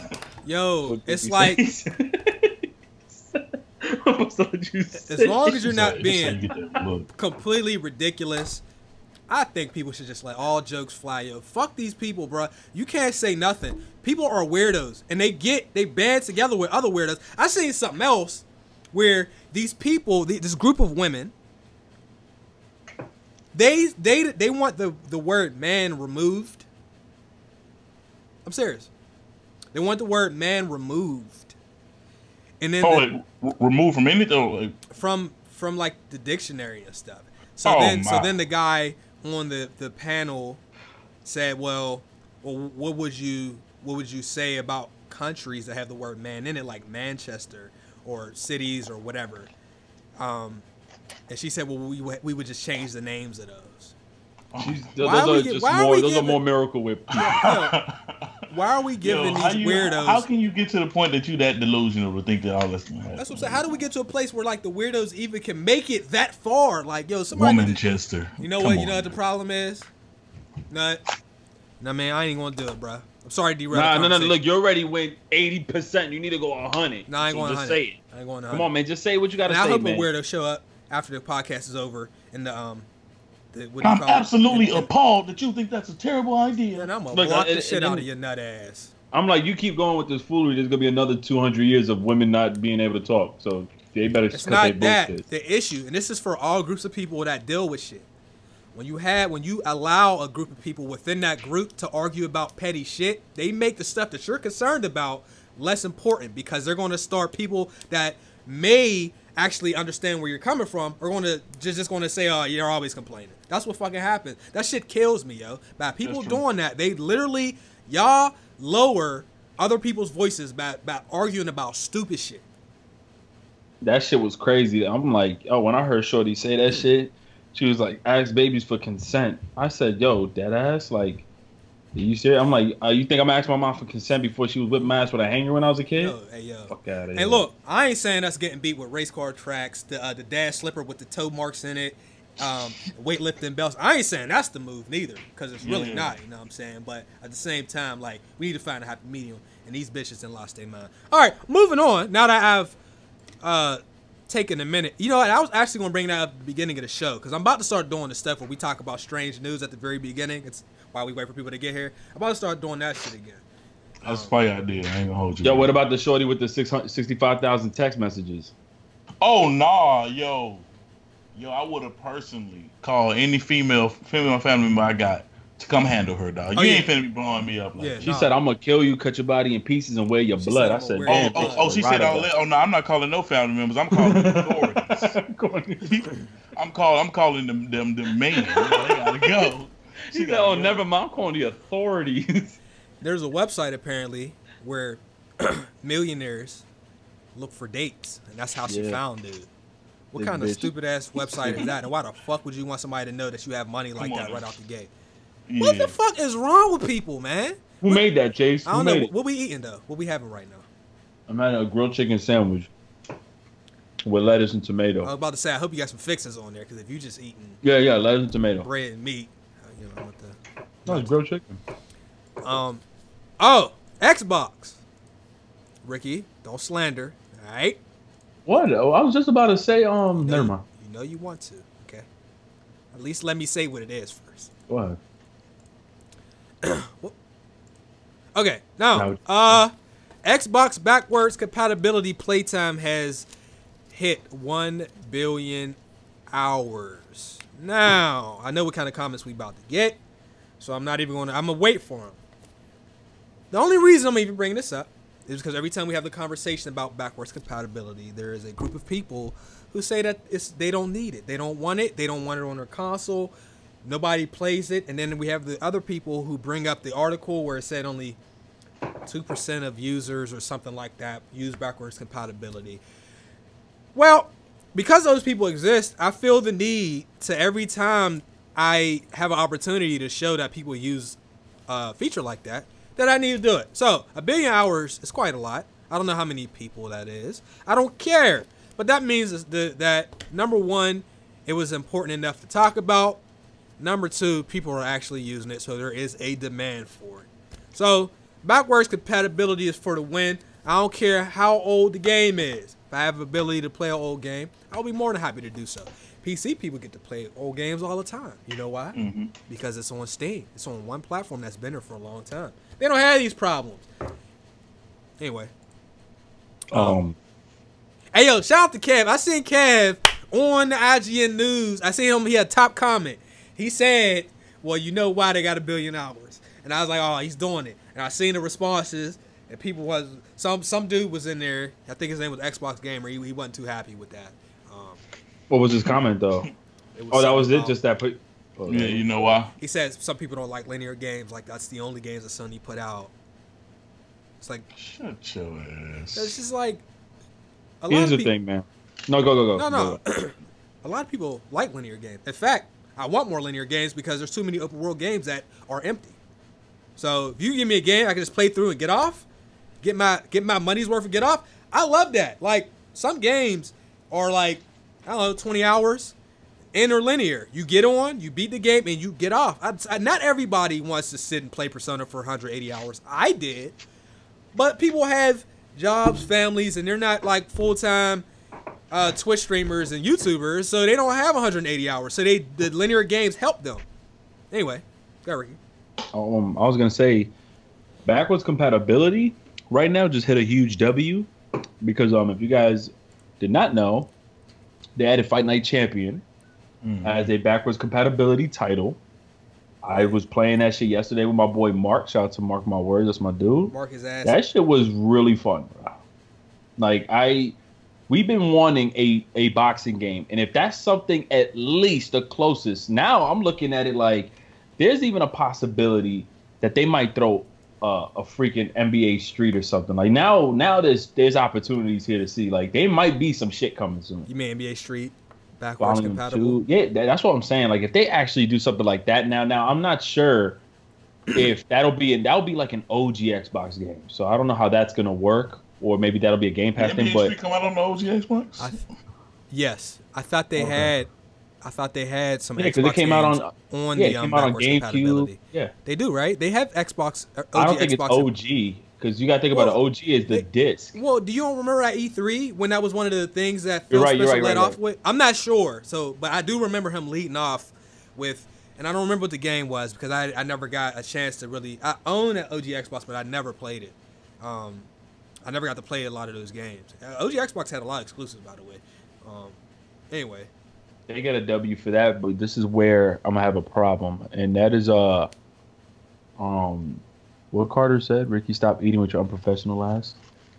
Yo, it's like, as long as you're not being completely ridiculous, I think people should just let all jokes fly. Yo, fuck these people, bro. You can't say nothing. People are weirdos, and they band together with other weirdos. I seen something else where these people, this group of women, they want the word man removed. I'm serious. They want the word man removed, and then removed from anything. From like the dictionary and stuff. So then the guy on the panel said, well, what would you say about countries that have the word man in it, like Manchester or cities or whatever? And she said, well, we would just change the names of those. Those are more Miracle Whip people. Why are we giving these weirdos? How can you get to the point that you that delusional to think that all this? That's what I'm saying. How do we get to a place where like the weirdos even can make it that far? Like, yo, somebody. Manchester. You know what? You know what the problem is? Nah, man, I ain't gonna do it, bro. I'm sorry, derail. No. Look, you already went 80%. You need to go 100. No, I ain't going 100. Just say it. I ain't going 100. Come on, man. Just say what you gotta say, man. I hope a weirdo show up after the podcast is over and I'm absolutely appalled that you think that's a terrible idea. And I'm gonna block the shit out of your nut ass. I'm like, you keep going with this foolery, there's gonna be another 200 years of women not being able to talk. So they better. It's not that the issue, and this is for all groups of people that deal with shit. When you allow a group of people within that group to argue about petty shit, they make the stuff that you're concerned about less important because they're gonna start people that may actually understand where you're coming from are going to just going to say, oh, you're always complaining. That's what fucking happens. That shit kills me, yo. By people doing that, they literally, y'all lower other people's voices by arguing about stupid shit. That shit was crazy. I'm like, oh, when I heard Shorty say that shit, she was like, ask babies for consent. I said, yo, dead ass, like, are you serious? I'm like, you think I'm asking my mom for consent before she was whipping my ass with a hanger when I was a kid? Yo. Fuck out of here. Hey, look, I ain't saying us getting beat with race car tracks, the dad slipper with the toe marks in it, weightlifting belts. I ain't saying that's the move neither, because it's really not, you know what I'm saying? But at the same time, like, we need to find a happy medium, and these bitches done lost their mind. All right, moving on. Now that I've taken a minute. You know what? I was actually going to bring that up at the beginning of the show, because I'm about to start doing the stuff where we talk about strange news at the very beginning. It's while we wait for people to get here. I'm about to start doing that shit again. That's a funny idea. I ain't gonna hold you. Yo, what about the shorty with the 665,000 text messages? Oh, nah, yo, I would have personally called any female family member I got to come handle her, dog. You ain't finna be blowing me up like that. She said, I'm gonna kill you, cut your body in pieces, and wear your blood. I said, she said, oh no, I'm not calling no family members. I'm calling the authorities. I'm calling them men. They gotta go. She said, oh, never mind. I'm calling the authorities. There's a website apparently where millionaires look for dates, and that's how she found dude. What kind of stupid ass website is that? And why the fuck would you want somebody to know that you have money like that right out the gate? Yeah. What the fuck is wrong with people, man? Who made that, Chase? I don't know. What we eating though? What we having right now? I'm having a grilled chicken sandwich with lettuce and tomato. I was about to say, I hope you got some fixings on there, because if you just eating lettuce and tomato, bread and meat, you know what the. No, it's grilled chicken. Xbox. Ricky, don't slander. All right. What? I was just about to say. Never mind. You know you want to. Okay. At least let me say what it is first. What? Okay. Now, Xbox backwards compatibility playtime has hit 1 billion hours. Now, I know what kind of comments we about to get, so I'm not even going to. I'm gonna wait for them. The only reason I'm even bringing this up is because every time we have the conversation about backwards compatibility, there is a group of people who say that they don't need it. They don't want it. They don't want it on their console. Nobody plays it. And then we have the other people who bring up the article where it said only 2% of users or something like that use backwards compatibility. Well, because those people exist, I feel the need to, every time I have an opportunity to show that people use a feature like that I need to do it. So 1 billion hours is quite a lot. I don't know how many people that is. I don't care. But that means that number one, it was important enough to talk about. Number two, people are actually using it, so there is a demand for it. So backwards compatibility is for the win. I don't care how old the game is. If I have the ability to play an old game, I'll be more than happy to do so. PC people get to play old games all the time. You know why? Mm-hmm. Because it's on Steam. It's on one platform that's been there for a long time. They don't have these problems. Anyway. Hey, yo, shout out to Kev. I seen Kev on the IGN News. I seen him. He had a top comment. He said, well, you know why they got 1 billion hours. And I was like, oh, he's doing it. And I seen the responses. And people was, some dude was in there. I think his name was Xbox Gamer. He wasn't too happy with that. What was his comment, though? Oh, that was it. about- Just that. Yeah, you know why? He says some people don't like linear games. Like that's the only games that Sony put out. It's like Shut your ass. it's just like. Here's the thing, man. No, go. No. A lot of people like linear games. In fact, I want more linear games because there's too many open world games that are empty. So if you give me a game I can just play through and get off, get my money's worth and get off. I love that. Like some games are like, I don't know, 20 hours, and they're linear. You get on, you beat the game, and you get off. Not everybody wants to sit and play Persona for 180 hours. I did, but people have jobs, families, and they're not like full-time Twitch streamers and YouTubers, so they don't have 180 hours. So the linear games help them. Anyway, go Ricky. I was gonna say, backwards compatibility right now just hit a huge W because if you guys did not know, they added Fight Night Champion as a backwards compatibility title. I was playing that shit yesterday with my boy Mark. Shout out to Mark, my words. That's my dude. Mark his ass. That shit was really fun, bro. Like we've been wanting a boxing game, and if that's something at least the closest, now I'm looking at it like there's even a possibility that they might throw a freaking NBA Street or something. Like now there's opportunities here to see. Like they might be some shit coming soon. You mean NBA Street backwards Volume compatible? 2. Yeah, that's what I'm saying. Like if they actually do something like that now I'm not sure if that'll be like an OG Xbox game. So I don't know how that's gonna work, or maybe that'll be a Game Pass thing. But come out on the OG Xbox? Yes, I thought they had. I thought they had some Xbox because it came out on the it came out on GameCube. Yeah, they do, right? They have Xbox. OG I don't think Xbox it's OG because you got to think about it. OG is the disc. Well, do you remember at E3 when that was one of the things that Phil You're Spencer right, led off with? I'm not sure, but I do remember him leading off with, and I don't remember what the game was because I never got a chance to really. I own an OG Xbox, but I never played it. I never got to play a lot of those games. OG Xbox had a lot of exclusives, by the way. Anyway. They get a W for that, but this is where I'm gonna have a problem, and that is what Carter said. Ricky, stop eating with your unprofessional ass.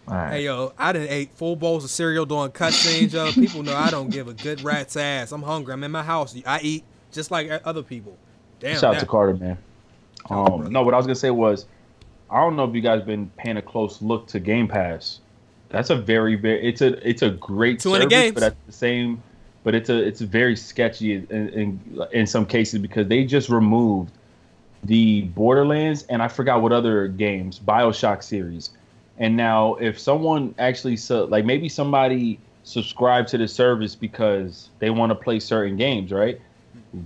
All right. Hey yo, I done ate full bowls of cereal during cutscenes, yo. People know I don't give a good rat's ass. I'm hungry. I'm in my house. I eat just like other people. Damn. Shout out to Carter, man. No, what I was gonna say was, I don't know if you guys been paying a close look to Game Pass. That's a very it's a great 200 service, games. but at the same. But it's very sketchy in some cases because they just removed the Borderlands and I forgot what other games, BioShock series. And now if someone actually maybe somebody subscribed to the service because they want to play certain games, right?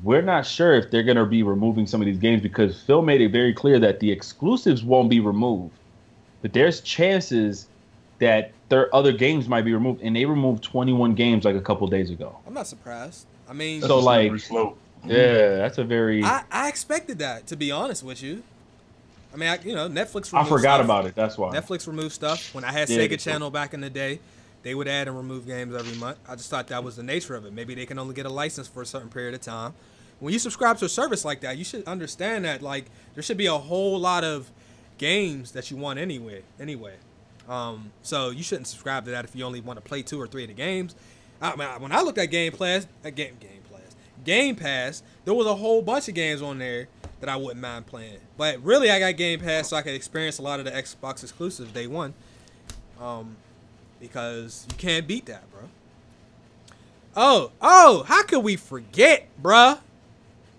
We're not sure if they're going to be removing some of these games because Phil made it very clear that the exclusives won't be removed. But there's chances that their other games might be removed, and they removed 21 games like a couple days ago. I'm not surprised. I mean, so like, slow. Yeah, that's a very. I expected that, to be honest with you. I mean, Netflix. I forgot about it. That's why Netflix removed stuff. When I had Sega Channel back in the day, they would add and remove games every month. I just thought that was the nature of it. Maybe they can only get a license for a certain period of time. When you subscribe to a service like that, you should understand that like there should be a whole lot of games that you want anyway. So you shouldn't subscribe to that if you only want to play 2 or 3 of the games. When I looked at Game Pass, there was a whole bunch of games on there that I wouldn't mind playing. But really, I got Game Pass so I could experience a lot of the Xbox exclusives day one. Because you can't beat that, bro. Oh, how could we forget, bruh?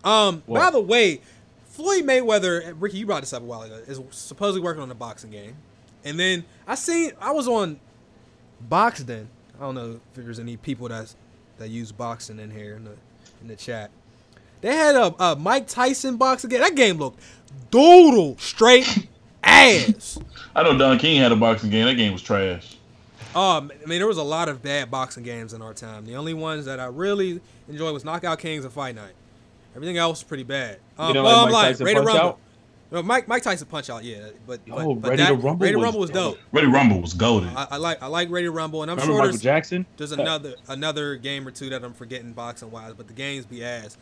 By the way, Floyd Mayweather, Ricky, you brought this up a while ago, is supposedly working on a boxing game. And then I was on Boxden. I don't know if there's any people that use boxing in here in the chat. They had a Mike Tyson boxing game. That game looked doodle straight ass. I know Don King had a boxing game. That game was trash. I mean, there was a lot of bad boxing games in our time. The only ones that I really enjoyed was Knockout Kings and Fight Night. Everything else was pretty bad. You know, like Mike Tyson Ready to Rumble. Out? No, Mike Tyson Punch Out, yeah, but Ready to Rumble was dope. Ready to Rumble was golden. I like Ready to Rumble, and I'm Remember sure Michael Jackson? There's another game or two that I'm forgetting boxing wise, but the games be ass.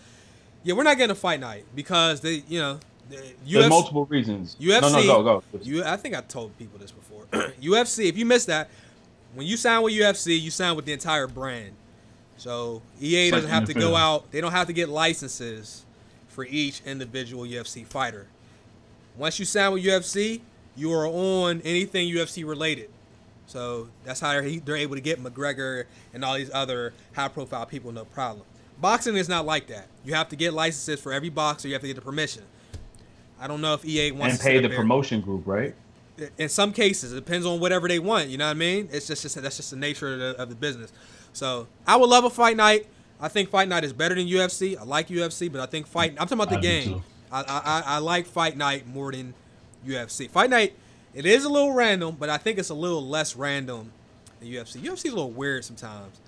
Yeah, we're not getting a Fight Night because UFC. There's multiple reasons. UFC. No, go. I think I told people this before. UFC. If you missed that, when you sign with UFC, you sign with the entire brand. So EA doesn't have to go out. They don't have to get licenses for each individual UFC fighter. Once you sign with UFC, you are on anything UFC related. So that's how they're able to get McGregor and all these other high-profile people, no problem. Boxing is not like that. You have to get licenses for every boxer. You have to get the permission. I don't know if EA wants to pay the promotion group, right? In some cases, it depends on whatever they want. You know what I mean? It's just that's just the nature of the business. So I would love a fight night. I think fight night is better than UFC. I like UFC, but I think I'm talking about the game. I like fight night more than UFC. Fight night, it is a little random, but I think it's a little less random than UFC. UFC is a little weird sometimes.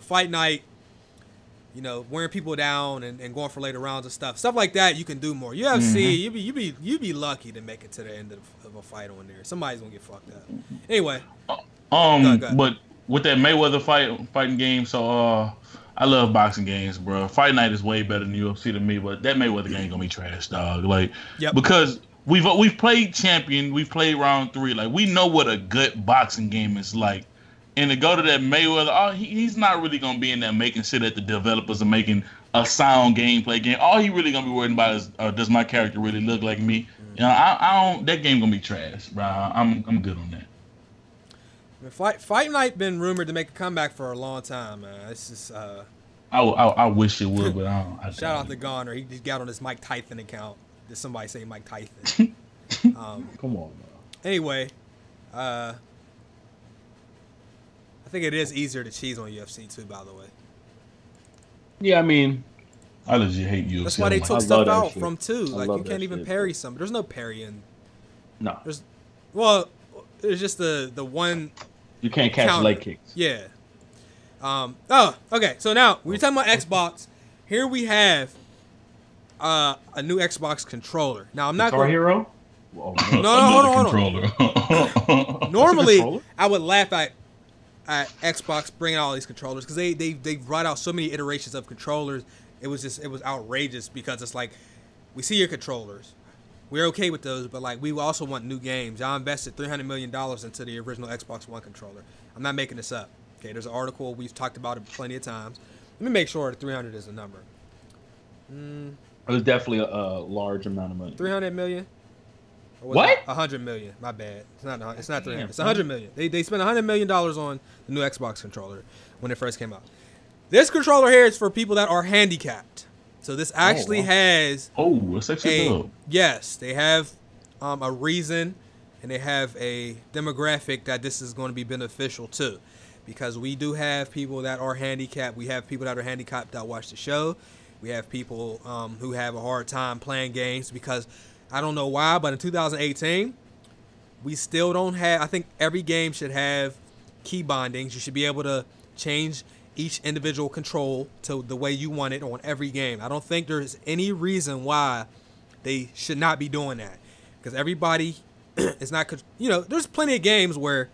Fight night, wearing people down and going for later rounds and stuff like that. You can do more. UFC, you be lucky to make it to the end of a fight on there. Somebody's gonna get fucked up. Anyway, go ahead. But with that Mayweather fighting game, so I love boxing games, bro. Fight night is way better than UFC to me, but that Mayweather game gonna be trash, dog. Like, because we've played Champion, we've played Round 3, like we know what a good boxing game is like. And to go to that Mayweather, he's not really gonna be in there making shit that the developers are making a sound gameplay game. All he really gonna be worried about is does my character really look like me? I don't. That game gonna be trash, bro. I'm good on that. Fight Night been rumored to make a comeback for a long time, man. It's just I wish it would, but I don't. Shout out to Garner. He just got on his Mike Tyson account. Did somebody say Mike Tyson? Come on, bro. Anyway, I think it is easier to cheese on UFC too. By the way. Yeah, I mean, I legit hate UFC. That's why they took stuff out from 2. Like you can't even parry some. There's no parrying. No. There's just the one. You can't catch counter. Leg kicks. Yeah. Okay. So now we're talking about Xbox. Here we have a new Xbox controller. Now I'm not Guitar Hero. No, hold on. Normally, I would laugh at Xbox bringing out all these controllers because they brought out so many iterations of controllers. It was outrageous because it's like we see your controllers. We're okay with those, but like we also want new games. I invested $300 million into the original Xbox One controller. I'm not making this up. Okay, there's an article. We've talked about it plenty of times. Let me make sure that 300 is the number. It was definitely a large amount of money. 300 million? What? 100 million. My bad. It's not 300. It's 100 million. They spent $100 million on the new Xbox controller when it first came out. This controller here is for people that are handicapped. So this actually has that's actually dope. Yes, they have a reason and they have a demographic that this is going to be beneficial to, because we do have people that are handicapped. We have people that are handicapped that watch the show. We have people who have a hard time playing games because I don't know why, but in 2018 we still don't have. I think every game should have key bindings. You should be able to change each individual control to the way you want it on every game. I don't think there's any reason why they should not be doing that, because everybody is not, there's plenty of games where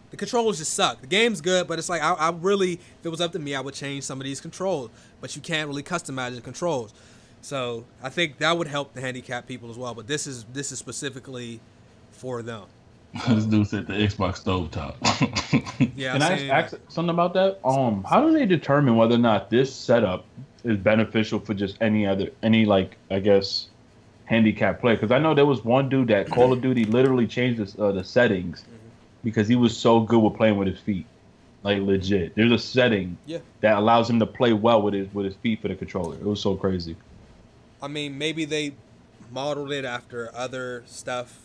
the controllers just suck. The game's good, but it's like I really, if it was up to me, I would change some of these controls, but you can't really customize the controls. So I think that would help the handicapped people as well, but this is specifically for them. This dude said the Xbox stovetop. Yeah. Can I ask something about that? How do they determine whether or not this setup is beneficial for just any I guess handicap player? Because I know there was one dude that Call of Duty literally changed the settings because he was so good with playing with his feet. Like legit, there's a setting that allows him to play well with his feet for the controller. It was so crazy. I mean, maybe they modeled it after other stuff.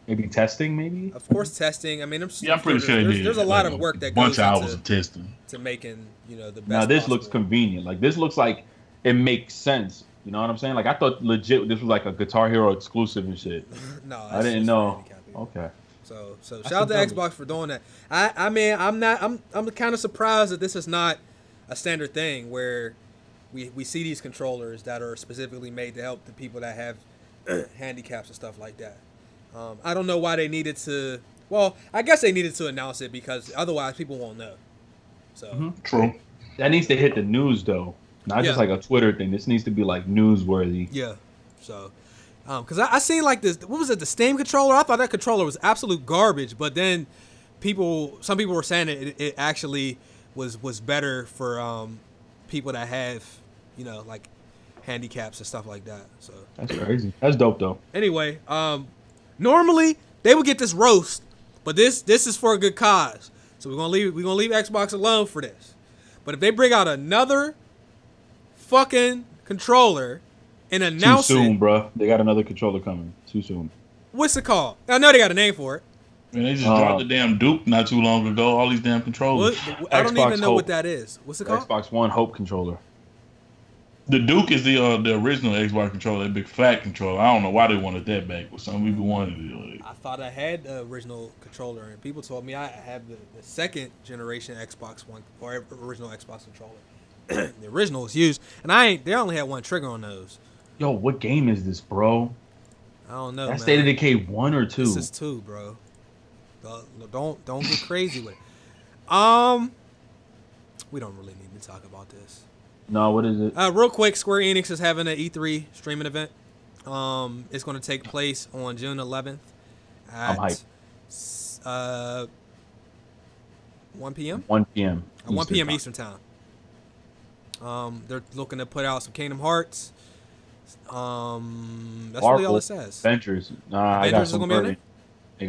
Maybe testing, maybe? Of course, testing. I mean, I'm pretty sure there's a lot of work that goes into testing to making, the best. Now, this possible. looks convenient. Like, this looks like it makes sense. You know what I'm saying? Like, I thought legit this was like a Guitar Hero exclusive and shit. No, I didn't know. Okay. So shout out to Xbox for doing that. I mean, I'm kind of surprised that this is not a standard thing where we see these controllers that are specifically made to help the people that have handicaps and stuff like that. I don't know why they needed to. Well, I guess they needed to announce it because otherwise people won't know. So True. That needs to hit the news though, not just like a Twitter thing. This needs to be like newsworthy. Yeah. So, because I seen like this. What was it? The Steam controller. I thought that controller was absolute garbage. But then some people were saying it actually was better for people that have, like handicaps and stuff like that. So that's crazy. That's dope though. Anyway, normally they would get this roast, but this is for a good cause. So we're gonna leave Xbox alone for this. But if they bring out another fucking controller and announce too soon, it, bro. They got another controller coming. Too soon. What's it called? I know they got a name for it. Man, they just dropped the damn Duke not too long ago. All these damn controllers. I don't Xbox even know Hope. what that is. What's it called? Xbox One Hope controller. The Duke is the original Xbox controller, that big fat controller. I don't know why they wanted that back, but some people wanted it. I thought I had the original controller, and people told me I have the second generation Xbox One or original Xbox controller. The original was used, and they only had one trigger on those. Yo, what game is this, bro? I don't know. That man. State of Decay 1 or 2? This is 2, bro. Don't get crazy with it. We don't really need to talk about this. No, what is it? Real quick, Square Enix is having an E3 streaming event. It's going to take place on June 11th I'm at 1 p.m. 1 p.m. 1 p.m. Eastern time. They're looking to put out some Kingdom Hearts. That's really all it says. Avengers. Avengers I got is some gonna be on wording.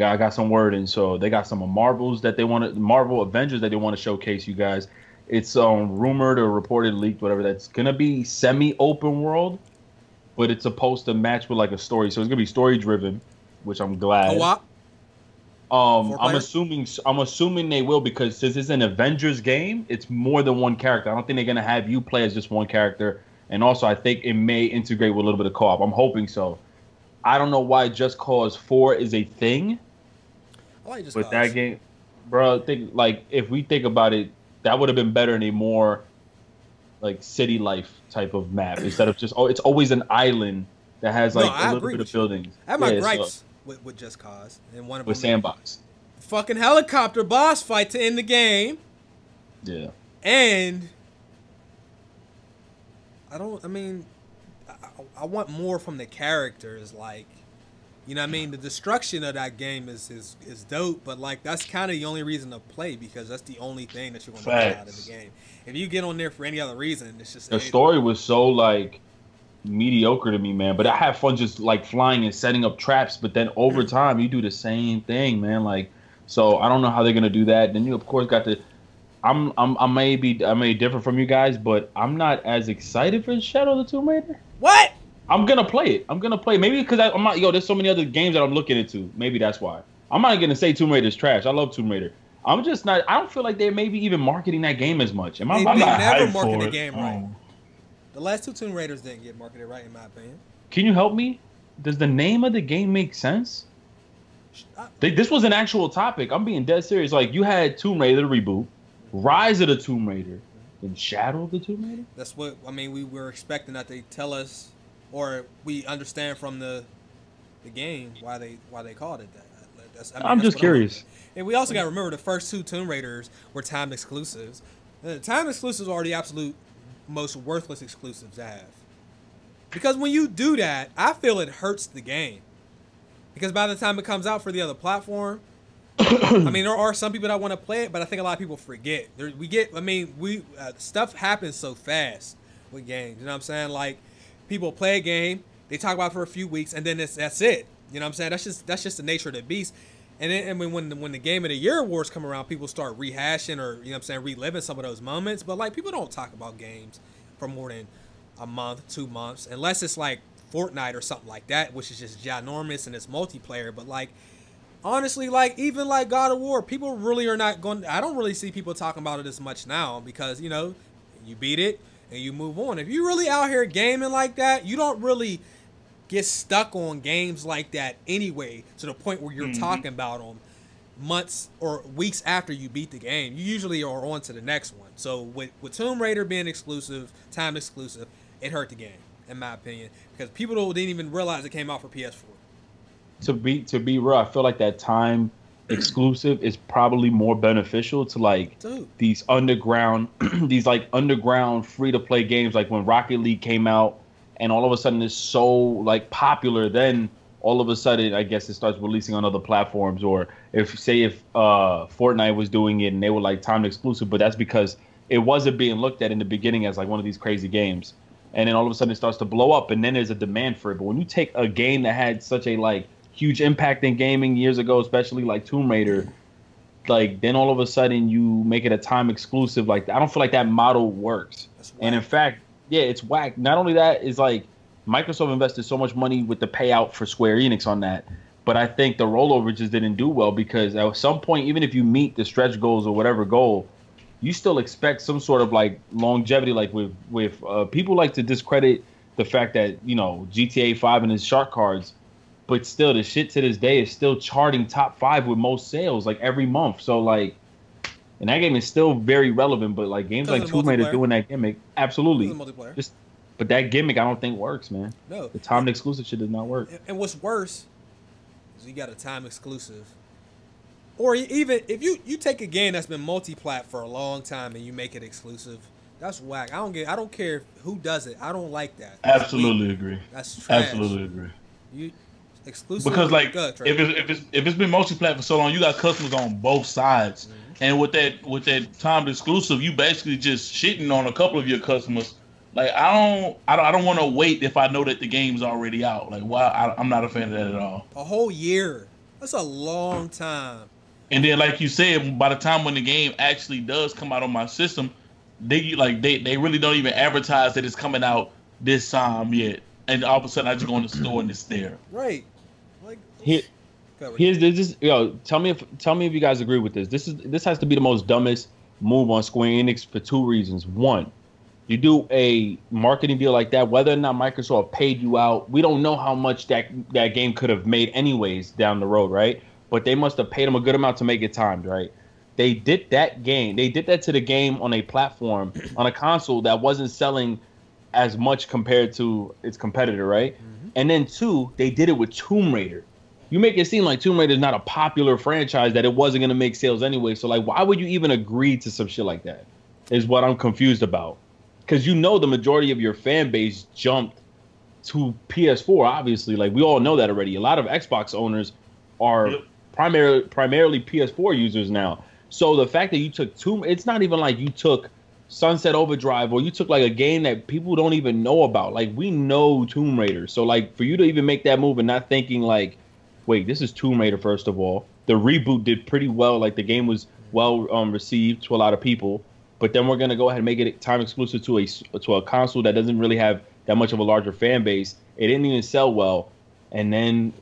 I got some wording. So they got some Marvels that they want to Marvel Avengers that they want to showcase you guys. It's rumored or reported, leaked, whatever. That's gonna be semi-open world, but it's supposed to match with like a story. So it's gonna be story driven, which I'm glad. Co-op? I'm assuming they will, because since it's an Avengers game, it's more than one character. I don't think they're gonna have you play as just one character. And also, I think it may integrate with a little bit of co-op. I'm hoping so. I don't know why Just Cause 4 is a thing. I like Just But Cause. that game, bro, if we think about it, that would have been better in a more like city life type of map instead of just it's always an island that has like a little bit of buildings. I have my gripes with Just Cause, and one of with them Sandbox. Fucking helicopter boss fight to end the game. Yeah. And I want more from the characters, like, you know what I mean? The destruction of that game is dope, but like that's kind of the only reason to play, because that's the only thing that you're going to get out of the game. If you get on there for any other reason, it's just the story was so like mediocre to me, man. But I had fun just like flying and setting up traps. But then over time, you do the same thing, man. Like, so I don't know how they're gonna do that. Then you of course got the. I may be different from you guys, but I'm not as excited for Shadow of the Tomb Raider. What? I'm gonna play it. Maybe because I'm not. Yo, there's so many other games that I'm looking into. Maybe that's why. I'm not gonna say Tomb Raider's trash. I love Tomb Raider. I'm just not. I don't feel like they're maybe even marketing that game as much. They not never hyped marketed for the it. game right. The last two Tomb Raiders didn't get marketed right, in my opinion. Can you help me? Does the name of the game make sense? This was an actual topic. I'm being dead serious. Like, you had Tomb Raider reboot, Rise of the Tomb Raider, and Shadow of the Tomb Raider? That's what, I mean, we were expecting that they tell us, or we understand from the game why they called it that. I'm just curious. And we also got to remember the first two Tomb Raiders were time exclusives. Time exclusives are the absolute most worthless exclusives to have. Because when you do that, I feel it hurts the game. Because by the time it comes out for the other platform, I mean, there are some people that want to play it, but I think a lot of people forget. Stuff happens so fast with games. You know what I'm saying? Like, people play a game, they talk about it for a few weeks, and then that's it. You know what I'm saying? That's just the nature of the beast. And then when the Game of the Year awards come around, people start rehashing or, you know what I'm saying, reliving some of those moments. But, like, people don't talk about games for more than a month, 2 months, unless it's like Fortnite or something like that, which is just ginormous and it's multiplayer. But, like, honestly, like, even like God of War, people really are not going. I don't really see people talking about it as much now because, you know, you beat it and you move on. If you're really out here gaming like that, you don't really get stuck on games like that anyway, to the point where you're talking about them months or weeks after you beat the game. You usually are on to the next one. So with Tomb Raider being exclusive, time exclusive, it hurt the game, in my opinion, because people didn't even realize it came out for PS4. To be real, I feel like that time exclusive is probably more beneficial to like these underground free to play games, like when Rocket League came out and all of a sudden it's so like popular. Then all of a sudden, I guess it starts releasing on other platforms. Or if Fortnite was doing it and they were like timed exclusive, but that's because it wasn't being looked at in the beginning as like one of these crazy games. And then all of a sudden it starts to blow up, and then there's a demand for it. But when you take a game that had such a like huge impact in gaming years ago, especially like Tomb Raider, like then all of a sudden you make it a time exclusive. Like I don't feel like that model works. And in fact, yeah, it's whack. Not only that, is like Microsoft invested so much money with the payout for Square Enix on that. But I think the rollover just didn't do well because at some point, even if you meet the stretch goals or whatever goal, you still expect some sort of like longevity. Like with people like to discredit the fact that, you know, GTA 5 and its shark cards, but still the shit to this day is still charting top 5 with most sales like every month. So like, and that game is still very relevant, but like games like Tomb Raider doing that gimmick, absolutely. But that gimmick I don't think works, man. No. The timed exclusive shit does not work. And what's worse is you got a time exclusive. Or even if you take a game that's been multi-plat for a long time and you make it exclusive, that's whack. I don't care who does it. I don't like that. Absolutely agree. That's trash. Absolutely agree. You exclusive because like if it's been multi-plat for so long, you got customers on both sides, and with that timed exclusive, you basically just shitting on a couple of your customers. Like I don't want to wait if I know that the game's already out. Like why I'm not a fan of that at all. A whole year. That's a long time. And then, like you said, by the time when the game actually does come out on my system, they really don't even advertise that it's coming out this time yet. And all of a sudden, I just go in the store and it's there. Right. Like here's this. Tell me if you guys agree with this. This has to be the most dumbest move on Square Enix for 2 reasons. One, you do a marketing deal like that, whether or not Microsoft paid you out, we don't know how much that game could have made anyways down the road, right? But they must have paid them a good amount to make it timed, right? They did that game. They did that to the game on a platform, on a console that wasn't selling as much compared to its competitor, right? Mm-hmm. And then 2, they did it with Tomb Raider. You make it seem like Tomb Raider is not a popular franchise, that it wasn't going to make sales anyway. So, like, why would you even agree to some shit like that is what I'm confused about. Because you know the majority of your fan base jumped to PS4, obviously. Like, we all know that already. A lot of Xbox owners are primarily PS4 users now. So the fact that you took it's not even like you took Sunset Overdrive or you took like a game that people don't even know about. Like, we know Tomb Raider. So like for you to even make that move and not thinking like, wait, this is Tomb Raider, first of all. The reboot did pretty well. Like the game was well received to a lot of people. But then we're gonna go ahead and make it time exclusive to a console that doesn't really have that much of a larger fan base. It didn't even sell well. And then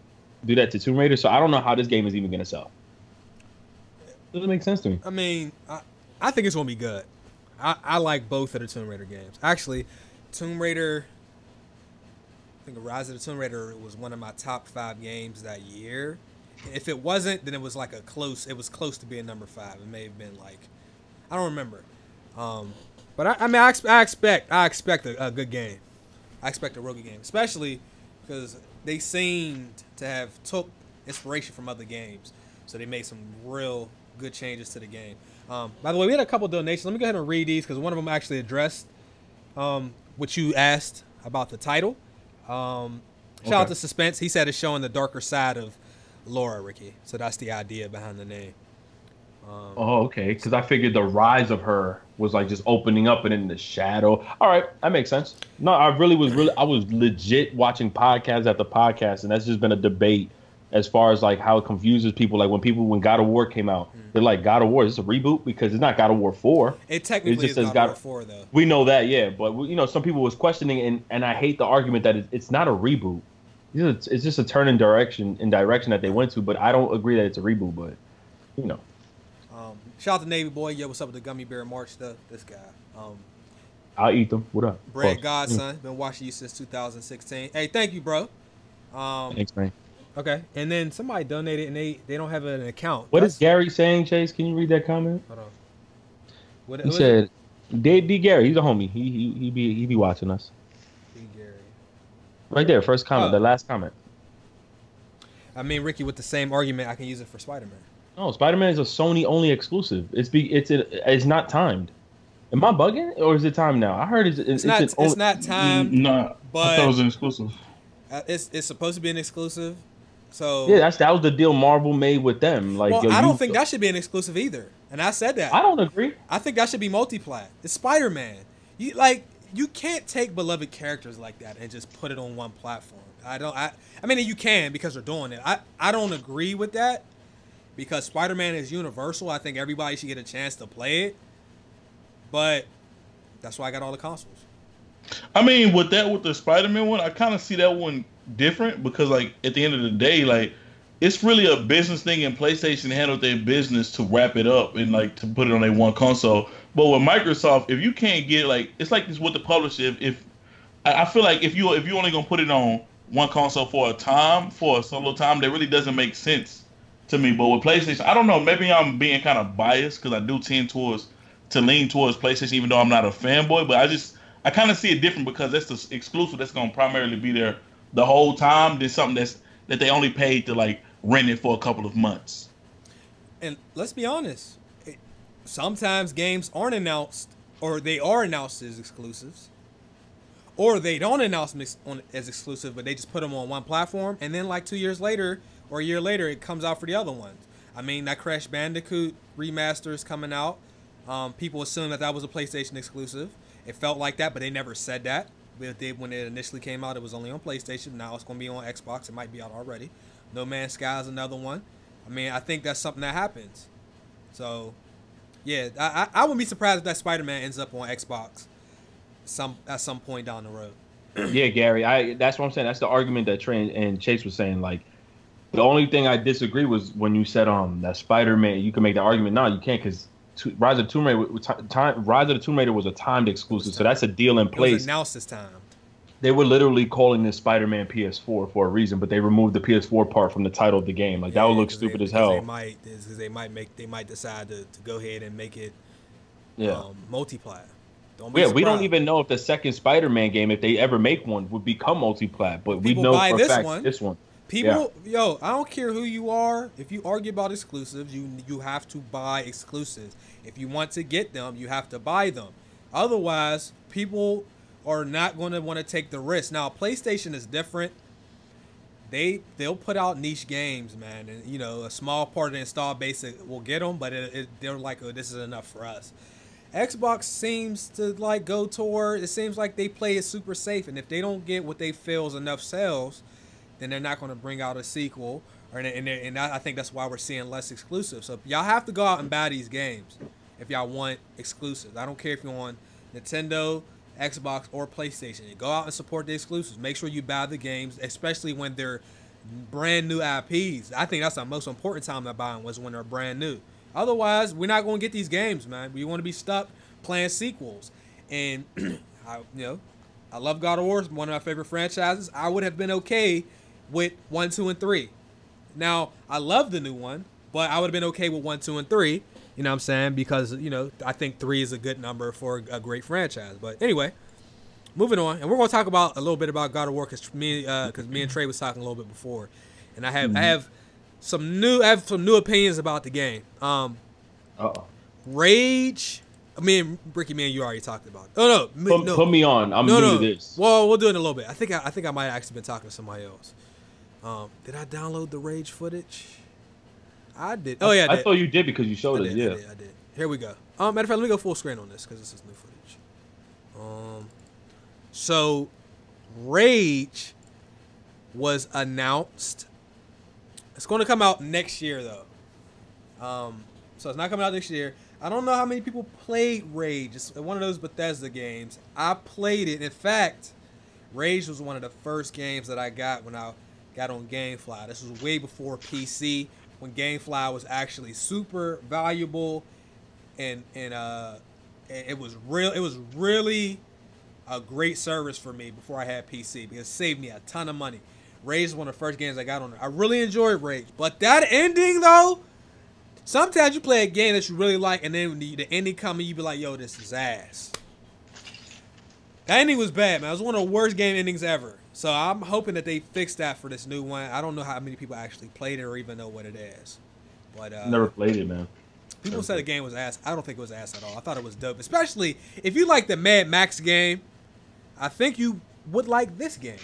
do that to Tomb Raider. So I don't know how this game is even going to sell. Doesn't make sense to me. I mean, I think it's going to be good. I like both of the Tomb Raider games. Actually, Tomb Raider, I think Rise of the Tomb Raider was one of my top 5 games that year. If it wasn't, then it was like it was close to being number 5. It may have been like, I don't remember. But I expect a good game. I expect a real good game, especially because they seemed to have took inspiration from other games. So they made some real good changes to the game. By the way, we had a couple donations. Let me go ahead and read these because one of them actually addressed what you asked about the title. Shout out to Suspense. He said it's showing the darker side of Laura, Ricky. So that's the idea behind the name. Okay. Because I figured the rise of her was like just opening up and in the shadow. All right, that makes sense. No, I was legit watching podcast after podcast, and that's just been a debate as far as like how it confuses people. Like when God of War came out, they're like, God of War, is this a reboot? Because it's not God of War 4. It technically is God of War 4, though. We know that, yeah. But you know, some people was questioning, and I hate the argument that it's not a reboot. It's just a turn in direction that they went to. But I don't agree that it's a reboot. But you know. Shout out to Navy Boy. Yo, what's up with the Gummy Bear March stuff? This guy. I'll eat them. What up? Brad Godson. Been watching you since 2016. Hey, thank you, bro. Thanks, man. Okay. And then somebody donated and they don't have an account. What is Gary saying, Chase? Can you read that comment? Hold on. He said, D. Gary, he's a homie. He be watching us. D. Gary. Right there, first comment, the last comment. I mean, Ricky, with the same argument, I can use it for Spider-Man. No, Spider-Man is a Sony only exclusive. It's not timed. Am I bugging, or is it timed now? I heard it's not timed. No, but I thought it was an exclusive. It's supposed to be an exclusive, So yeah, that was the deal Marvel made with them. Like, well, yo, I don't think that should be an exclusive either. And I said that. I don't agree. I think that should be multi-plat. It's Spider-Man. You can't take beloved characters like that and just put it on one platform. I mean you can because they're doing it. I don't agree with that because Spider-Man is universal. I think everybody should get a chance to play it. But that's why I got all the consoles. I mean, with the Spider-Man one, I kind of see that one different because, like, at the end of the day, like, it's really a business thing, and PlayStation handled their business to wrap it up and, like, to put it on their one console. But with Microsoft, if you can't get, like, it's like this with the publisher. If I feel like if you only gonna put it on one console for a solo time, that really doesn't make sense to me. But with PlayStation, I don't know. Maybe I'm being kind of biased because I do tend to lean towards PlayStation, even though I'm not a fanboy. But I kind of see it different because that's the exclusive that's going to primarily be there the whole time. There's something that they only paid to, like, rent it for a couple of months. And let's be honest, sometimes games aren't announced, or they are announced as exclusives, or they don't announce them as exclusive, but they just put them on one platform, and then like 2 years later or a year later, it comes out for the other ones. I mean, that Crash Bandicoot remaster is coming out. People assume that was a PlayStation exclusive. It felt like that, but they never said that. When it initially came out, it was only on PlayStation. Now it's going to be on Xbox. It might be out already. No Man's Sky is another one. I mean, I think that's something that happens. So, yeah, I wouldn't be surprised if that Spider-Man ends up on Xbox at some point down the road. Yeah, Gary, that's what I'm saying. That's the argument that Trey and Chase was saying. Like, the only thing I disagree was when you said that Spider-Man, you can make the argument. No, you can't, because Rise of the Tomb Raider was a timed exclusive, so that's a deal in place. It was announced this time. They were literally calling this Spider-Man PS4 for a reason, but they removed the PS4 part from the title of the game. Like, that would look stupid as hell. They might decide to go ahead and make it multi-plat. We don't even know if the second Spider-Man game, if they ever make one, would become multi-plat. But we know for a fact this one. People, yo, I don't care who you are. If you argue about exclusives, you have to buy exclusives. If you want to get them, you have to buy them. Otherwise, people are not going to want to take the risk. Now, PlayStation is different. They'll put out niche games, man, and a small part of the install base will get them, but they're like, oh, this is enough for us. Xbox seems to like go toward. It seems like they play it super safe, and if they don't get what they feel is enough sales, then they're not going to bring out a sequel, and I think that's why we're seeing less exclusives. So y'all have to go out and buy these games if y'all want exclusives. I don't care if you're on Nintendo, Xbox, or PlayStation. You go out and support the exclusives. Make sure you buy the games, especially when they're brand new IPs. I think that's the most important time to buy them was when they're brand new. Otherwise, we're not going to get these games, man. We want to be stuck playing sequels. And I love God of War. It's one of my favorite franchises. I would have been okay with 1, 2, and 3. Now, I love the new one, but I would have been okay with 1, 2, and 3. You know what I'm saying? Because, I think 3 is a good number for a great franchise. But anyway, moving on. And we're going to talk about a little bit about God of War because me and Trey was talking a little bit before. And I have some new opinions about the game. Rage. Me and you already talked about it. Oh no, put me on. I'm new to this. Well, we'll do it in a little bit. I think I might have actually been talking to somebody else. Did I download the Rage footage? I did. Oh yeah, I thought you did because you showed us. Yeah, I did. Here we go. Matter of fact, let me go full screen on this because this is new footage. So Rage was announced. It's going to come out next year though. So it's not coming out next year. I don't know how many people played Rage. It's one of those Bethesda games. I played it. In fact, Rage was one of the first games that I got when I got on GameFly. This was way before PC, when GameFly was actually super valuable, and it was really a great service for me before I had PC because it saved me a ton of money. Rage is one of the first games I got on there. I really enjoyed Rage, but that ending though. Sometimes you play a game that you really like, and then when the ending comes, you be like, yo, this is ass. That ending was bad, man. It was one of the worst game endings ever. So I'm hoping that they fix that for this new one. I don't know how many people actually played it or even know what it is. But never played it, man. People said the game was ass. I don't think it was ass at all. I thought it was dope. Especially if you like the Mad Max game, I think you would like this game.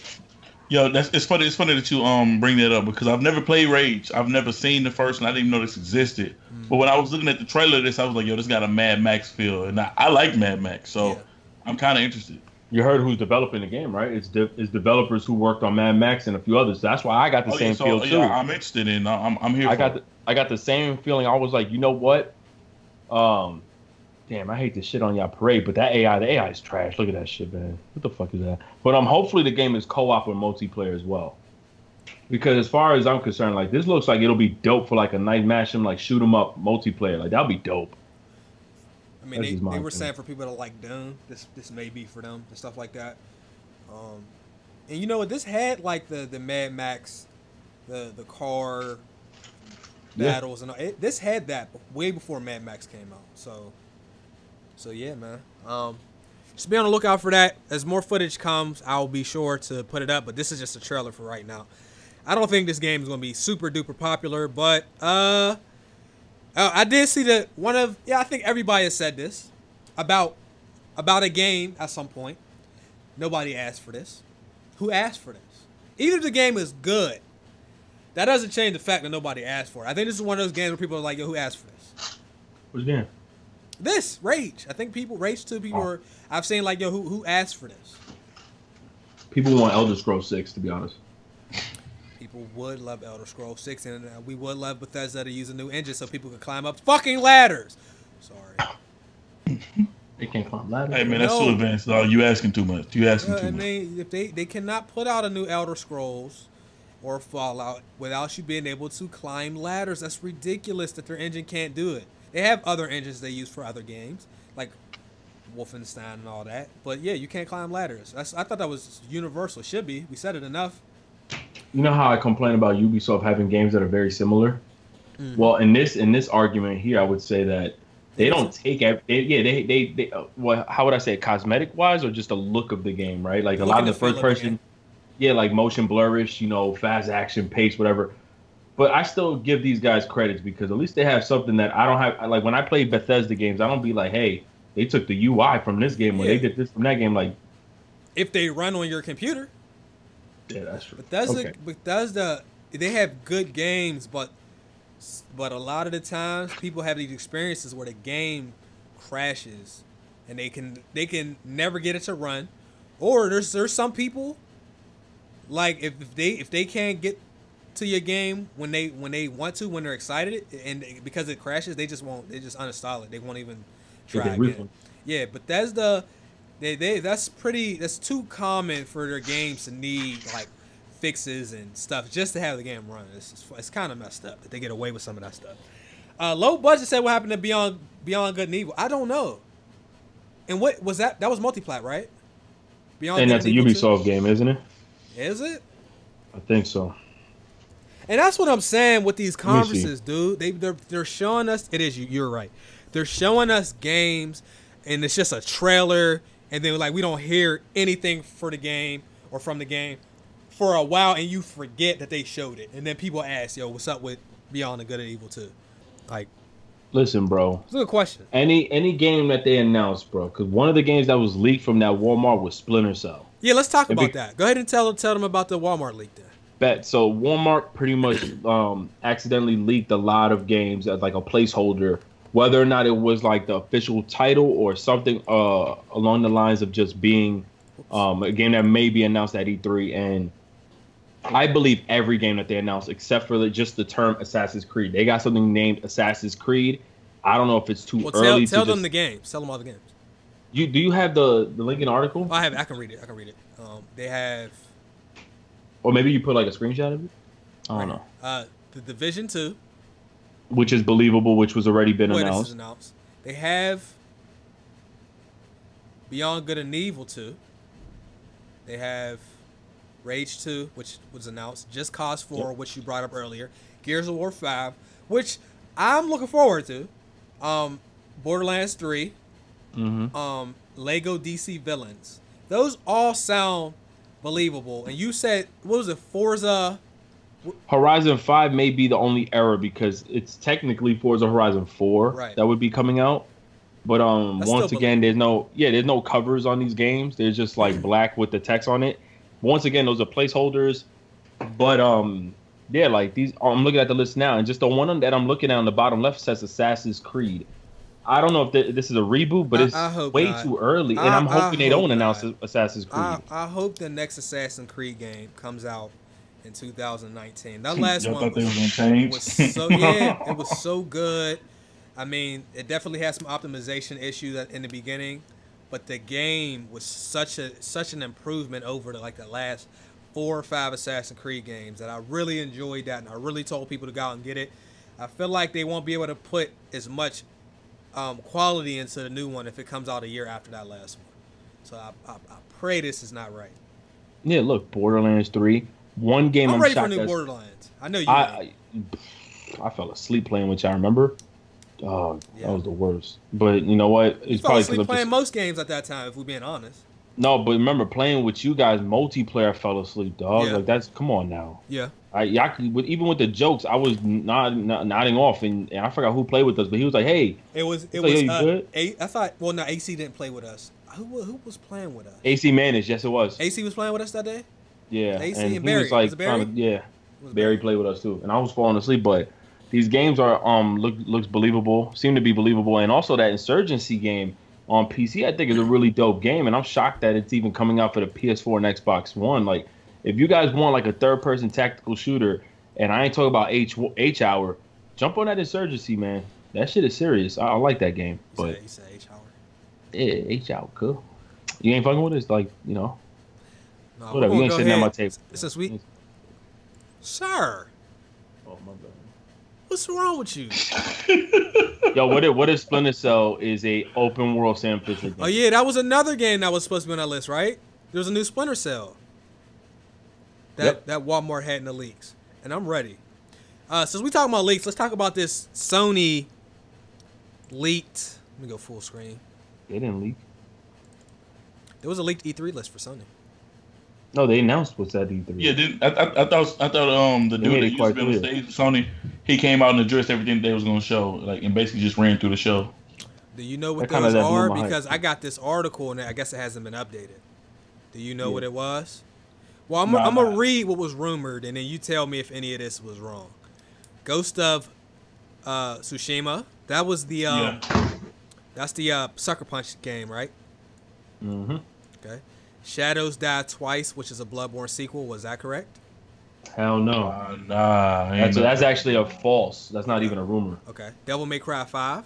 Yo, it's funny. It's funny that you bring that up because I've never played Rage. I've never seen the first, and I didn't even know this existed. But when I was looking at the trailer of this, I was like, yo, this got a Mad Max feel, and I like Mad Max, so I'm kind of interested. You heard who's developing the game, right? It's developers who worked on Mad Max and a few others. That's why I got the same feel too. Yeah, I'm interested in. I'm here. I got the same feeling. I was like, you know what? Damn, I hate this shit on y'all parade, but the AI is trash. Look at that shit, man. What the fuck is that? But hopefully the game is co-op or multiplayer as well. Because as far as I'm concerned, like this looks like it'll be dope for like a night match and like shoot 'em up multiplayer. Like that'll be dope. I mean, they were saying for people that like Doom, this may be for them and stuff like that. And you know what? This had like the Mad Max, the car battles and all. This had that way before Mad Max came out. So yeah, man. Just be on the lookout for that. As more footage comes, I'll be sure to put it up. But this is just a trailer for right now. I don't think this game is going to be super duper popular, but I did see that I think everybody has said this about a game at some point. Nobody asked for this. Who asked for this? Even if the game is good, that doesn't change the fact that nobody asked for it. I think this is one of those games where people are like, yo, who asked for this? Which game? This, Rage. I think Rage 2 are, I've seen like, yo, who asked for this? People want Elder Scrolls 6, to be honest. People would love Elder Scrolls 6, and we would love Bethesda to use a new engine so people could climb up fucking ladders. Sorry. They can't climb ladders. Hey, man, that's too advanced. You asking too much. You asking too much. If they cannot put out a new Elder Scrolls or Fallout without you being able to climb ladders, that's ridiculous that their engine can't do it. They have other engines they use for other games, like Wolfenstein and all that. But yeah, you can't climb ladders. I thought that was universal. Should be. We said it enough. You know how I complain about Ubisoft having games that are very similar? Mm-hmm. Well, in this argument here, I would say that they don't take well, how would I say it, cosmetic wise or just the look of the game, right? Like a lot of the first person, like motion blurish, fast action, pace, whatever. But I still give these guys credits because at least they have something that I don't have. Like when I play Bethesda games, I don't be like, hey, they took the UI from this game or they did this from that game. Like, if they run on your computer. Yeah, that's true. Bethesda, they have good games, but a lot of the times people have these experiences where the game crashes and they can never get it to run. Or there's some people like if they can't get to your game when they want to, when they're excited, and because it crashes, they just uninstall it. They won't even try again. Yeah, Bethesda, that's too common for their games to need like fixes and stuff just to have the game run. It's kind of messed up that they get away with some of that stuff. Low budget said what happened to Beyond Good and Evil. I don't know. And what was that? That was multiplat, right? Beyond and Good that's and a Ubisoft game, isn't it? Is it? I think so. And that's what I'm saying with these conferences, dude. They're showing us. It is you're right. They're showing us games, and it's just a trailer, and then like we don't hear anything for the game or from the game for a while, and you forget that they showed it, and then people ask, "Yo, what's up with Beyond the Good and Evil 2?" Like, listen, bro. It's a good question. Any game that they announced, bro, because one of the games that was leaked from that Walmart was Splinter Cell. Yeah, let's talk about that. Go ahead and tell them about the Walmart leak then. So Walmart pretty much accidentally leaked a lot of games as like a placeholder, whether or not it was like the official title or something along the lines of just being a game that may be announced at E3. And I believe every game that they announced, except for just the term Assassin's Creed. They got something named Assassin's Creed. I don't know if it's too early. Tell them the games. Tell them all the games. Do you have the link in the article? I have. I can read it. They have. Or maybe you put like a screenshot of it. I don't know. The Division 2, which is believable, which was already been announced. They have Beyond Good and Evil 2. They have Rage 2, which was announced. Just Cause 4, which you brought up earlier. Gears of War 5, which I'm looking forward to. Borderlands 3. Mm-hmm. Lego DC Villains. Those all sound believable. And you said, what was it, Forza? Horizon 5 may be the only error because it's technically Forza Horizon 4 that would be coming out. But once again, there's no covers on these games. They're just like black with the text on it. Once again, those are placeholders. But yeah, like these. I'm looking at the list now, and just the one that I'm looking at on the bottom left says Assassin's Creed. I don't know if this is a reboot, but it's way too early, and I'm hoping they don't announce Assassin's Creed. I hope the next Assassin's Creed game comes out in 2019. That last one was so it was so good. I mean, it definitely had some optimization issues in the beginning, but the game was such an improvement over the last 4 or 5 Assassin's Creed games that I really enjoyed that, and I really told people to go out and get it. I feel like they won't be able to put as much quality into the new one if it comes out a year after that last one. So I pray this is not right. Yeah, look, Borderlands 3. One game I'm ready shocked for new Borderlands. I know you. I fell asleep playing, which I remember. Oh, yeah. That was the worst. But you know what? It's probably because playing most games at that time, if we're being honest. No, but remember playing with you guys, multiplayer, fell asleep, dog. Yeah. Like that's come on now. Yeah. Even with the jokes, I was nodding off, and I forgot who played with us, but he was like, "Hey, it was good?" I thought. Well, no, AC didn't play with us. Who was playing with us? AC Manish, yes, it was. AC was playing with us that day. Yeah, AC and and Barry. He was Barry? Barry played with us too, and I was falling asleep. But these games are looks believable, seem to be believable, and also that Insurgency game on PC, I think is a really dope game, and I'm shocked that it's even coming out for the PS4 and Xbox One. Like, if you guys want like a third-person tactical shooter, and I ain't talking about H hour, jump on that Insurgency, man. That shit is serious. I like that game. You said H hour. Yeah, H hour, cool. You ain't fucking with us, like No, whatever. You ain't sitting at my table. Since we, sir. Oh my God. What's wrong with you? Yo, what if Splinter Cell is a open world Sam Fisher game? Oh yeah, that was another game that was supposed to be on that list, right? There was a new Splinter Cell that Walmart had in the leaks, and I'm ready. Since we talking about leaks, let's talk about this Sony leaked. Let me go full screen. They didn't leak. There was a leaked E3 list for Sony. No, they announced what's that E3. Yeah, I thought the dude that used to be on the stage with Sony, he came out and addressed everything they was gonna show, like, and basically just ran through the show. Do you know what those are? Because I got this article and I guess it hasn't been updated. Do you know what it was? Well, I'm gonna read what was rumored, and then you tell me if any of this was wrong. Ghost of Tsushima. That was the that's the Sucker Punch game, right? Mm-hmm. Okay. Shadows Die Twice, which is a Bloodborne sequel. Was that correct? Hell no. That's actually a false. That's not even a rumor. Okay. Devil May Cry 5.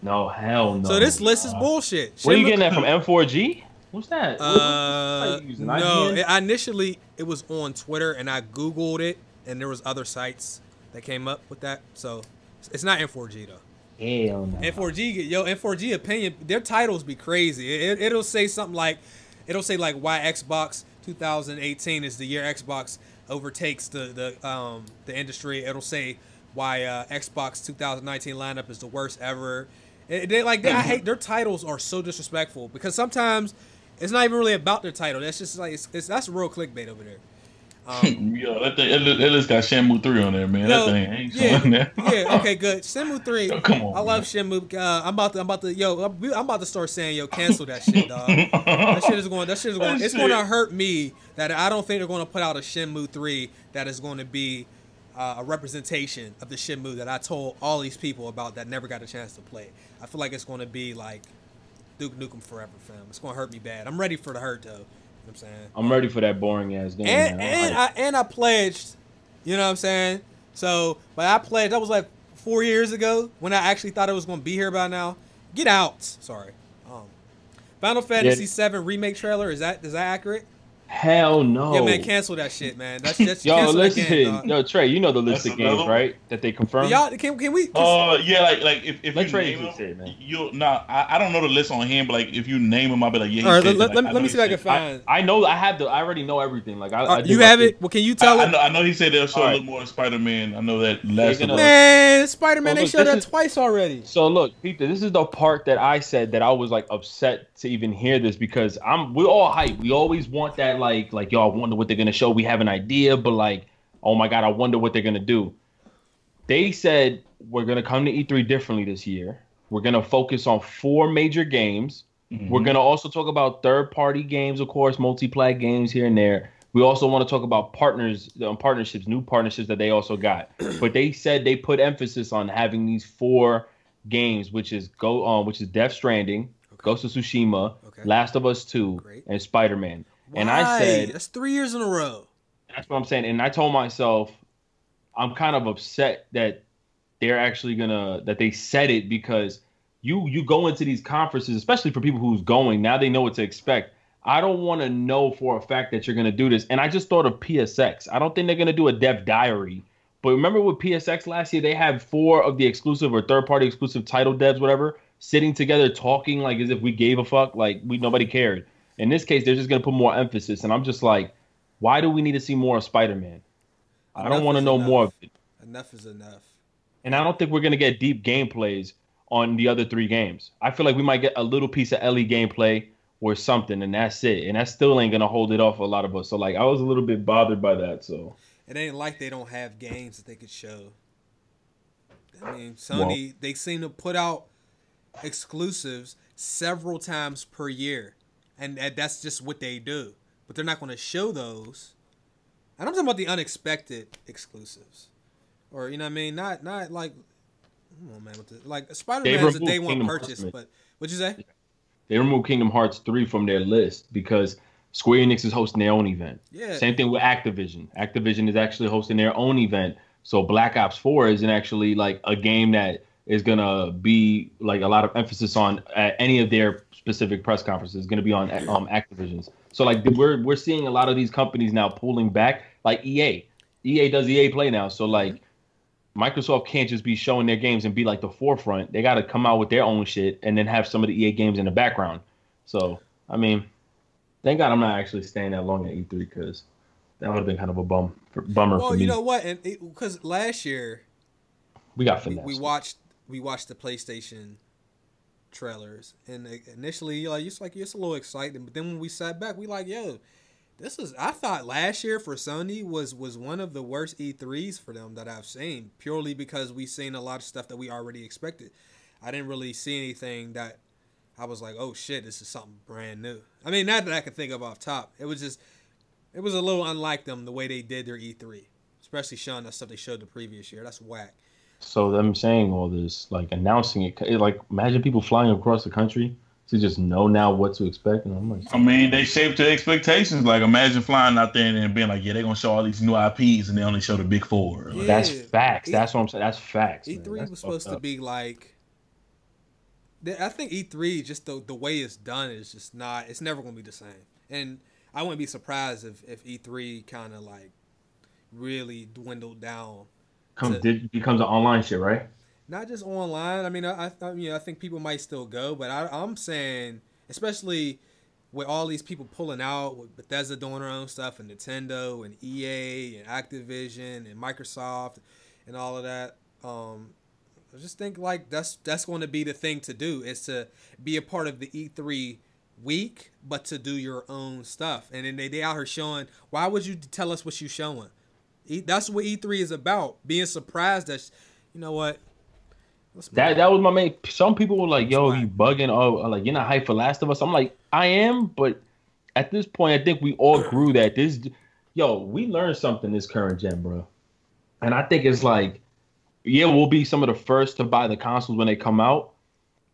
No, hell no. So this list is bullshit. Where are you getting that from? M4G? What's that? No. Initially, it was on Twitter, and I Googled it, and there was other sites that came up with that. So it's not M4G, though. Hell no. M4G opinion, their titles be crazy. It'll say something like, why Xbox 2018 is the year Xbox overtakes the industry. It'll say why Xbox 2019 lineup is the worst ever. I hate their titles are so disrespectful because sometimes it's not even really about their title. That's just like that's real clickbait over there. Yo, that list got Shenmue 3 on there, man. That thing ain't on there. Yeah, okay, good. Shenmue 3. Yo, come on, I love Shenmue. I'm about to start saying, cancel that shit, dog. It's going to hurt me that I don't think they're going to put out a Shenmue 3 that is going to be a representation of the Shenmue that I told all these people about that never got a chance to play. I feel like it's going to be like Duke Nukem Forever, fam. It's going to hurt me bad. I'm ready for the hurt, though. You know what I'm saying? I'm ready for that boring ass game. And I pledged, you know what I'm saying? So, but I pledged, that was like 4 years ago when I actually thought it was going to be here by now. Get out. Sorry. Final Fantasy VII remake trailer, is that accurate? Hell no. Yeah, man, cancel that shit, man. That's yo, listen. Yo, Trey, you know the list of games, right? That they confirmed? Y'all, can we? Yeah, like if you Trey name say, man. I don't know the list on hand, but like if you name them, I'll be like, yeah. All right, let me see if I can find. I already know everything. Like you have it. Well, can you tell it? I know he said they'll show a little more of Spider-Man. I know that last one. Man, Spider-Man, they showed that twice already. So look, Peter, this is the part that I said that I was like upset to even hear this because we're all hyped. We always want that like y'all wonder what they're gonna show. We have an idea, but like, oh my God, I wonder what they're gonna do. They said we're gonna come to E3 differently this year. We're gonna focus on 4 major games. Mm-hmm. We're gonna also talk about third-party games, of course, multiplayer games here and there. We also want to talk about partnerships, new partnerships that they also got. But they said they put emphasis on having these 4 games, which is Death Stranding, Ghost of Tsushima, Last of Us 2, and Spider-Man. Why? And I said that's 3 years in a row. That's what I'm saying. And I told myself I'm kind of upset that they're actually that they said it, because you go into these conferences, especially for people who's going, now they know what to expect. I don't want to know for a fact that you're going to do this. And I just thought of PSX. I don't think they're going to do a dev diary. But remember with PSX last year, they had 4 of the exclusive or third-party exclusive title devs, whatever, sitting together talking like as if we gave a fuck, like nobody cared. In this case, they're just going to put more emphasis. And I'm just like, why do we need to see more of Spider-Man? I don't want to know more of it. Enough is enough. And I don't think we're going to get deep gameplays on the other 3 games. I feel like we might get a little piece of Ellie gameplay or something, and that's it. And that still ain't going to hold it off a lot of us. So, like, I was a little bit bothered by that, so. It ain't like they don't have games that they could show. I mean, Sony, they seem to put out exclusives several times per year. And that's just what they do. But they're not going to show those. And I'm talking about the unexpected exclusives. Or, you know what I mean? Not like, come on, man. Like, Spider-Man is a day one purchase. But what'd you say? They removed Kingdom Hearts 3 from their list because Square Enix is hosting their own event. Yeah. Same thing with Activision. Activision is actually hosting their own event. So Black Ops 4 isn't actually like a game that is going to be like a lot of emphasis on at any of their specific press conferences. It's going to be on Activision's. So like we're seeing a lot of these companies now pulling back, like EA. EA does EA Play now. So like Microsoft can't just be showing their games and be like the forefront. They got to come out with their own shit and then have some of the EA games in the background. So, I mean, thank God I'm not actually staying that long at E3 because that would have been kind of a bummer for me. Well, you know what? And because last year we got finesse. We watched the PlayStation trailers, and initially it's a little exciting, but then when we sat back, we like, yo, I thought last year for Sony was one of the worst E3s for them that I've seen, purely because we've seen a lot of stuff that we already expected. I didn't really see anything that I was like, oh shit, this is something brand new. I mean, not that I could think of off top. It was a little unlike them the way they did their E3, especially showing that stuff they showed the previous year. That's whack. So them saying all this, like announcing it, like imagine people flying across the country to just know now what to expect. And I'm like, I mean, they shaped their expectations. Like, imagine flying out there and being like, yeah, they're going to show all these new IPs and they only show the big 4. Like, Yeah. That's facts. That's what I'm saying. That's facts. E3 was supposed to be like, I think E3, just the way it's done is just not, it's never going to be the same. And I wouldn't be surprised if E3 kind of like really dwindled down. Becomes an online shit, right? Not just online. I mean, I think people might still go, but I'm saying, especially with all these people pulling out, with Bethesda doing their own stuff, and Nintendo, and EA, and Activision, and Microsoft, and all of that. I just think like that's going to be the thing to do, is to be a part of the E3 week, but to do your own stuff. And then they out here showing. Why would you tell us what you showing? That's what E3 is about. Being surprised that, you know what. That was my main. Some people were like, "Yo, you bugging? Oh, like you're not hyped for Last of Us." I'm like, I am, but at this point, I think we all grew that we learned something this current gen, bro. And I think it's like, yeah, we'll be some of the first to buy the consoles when they come out,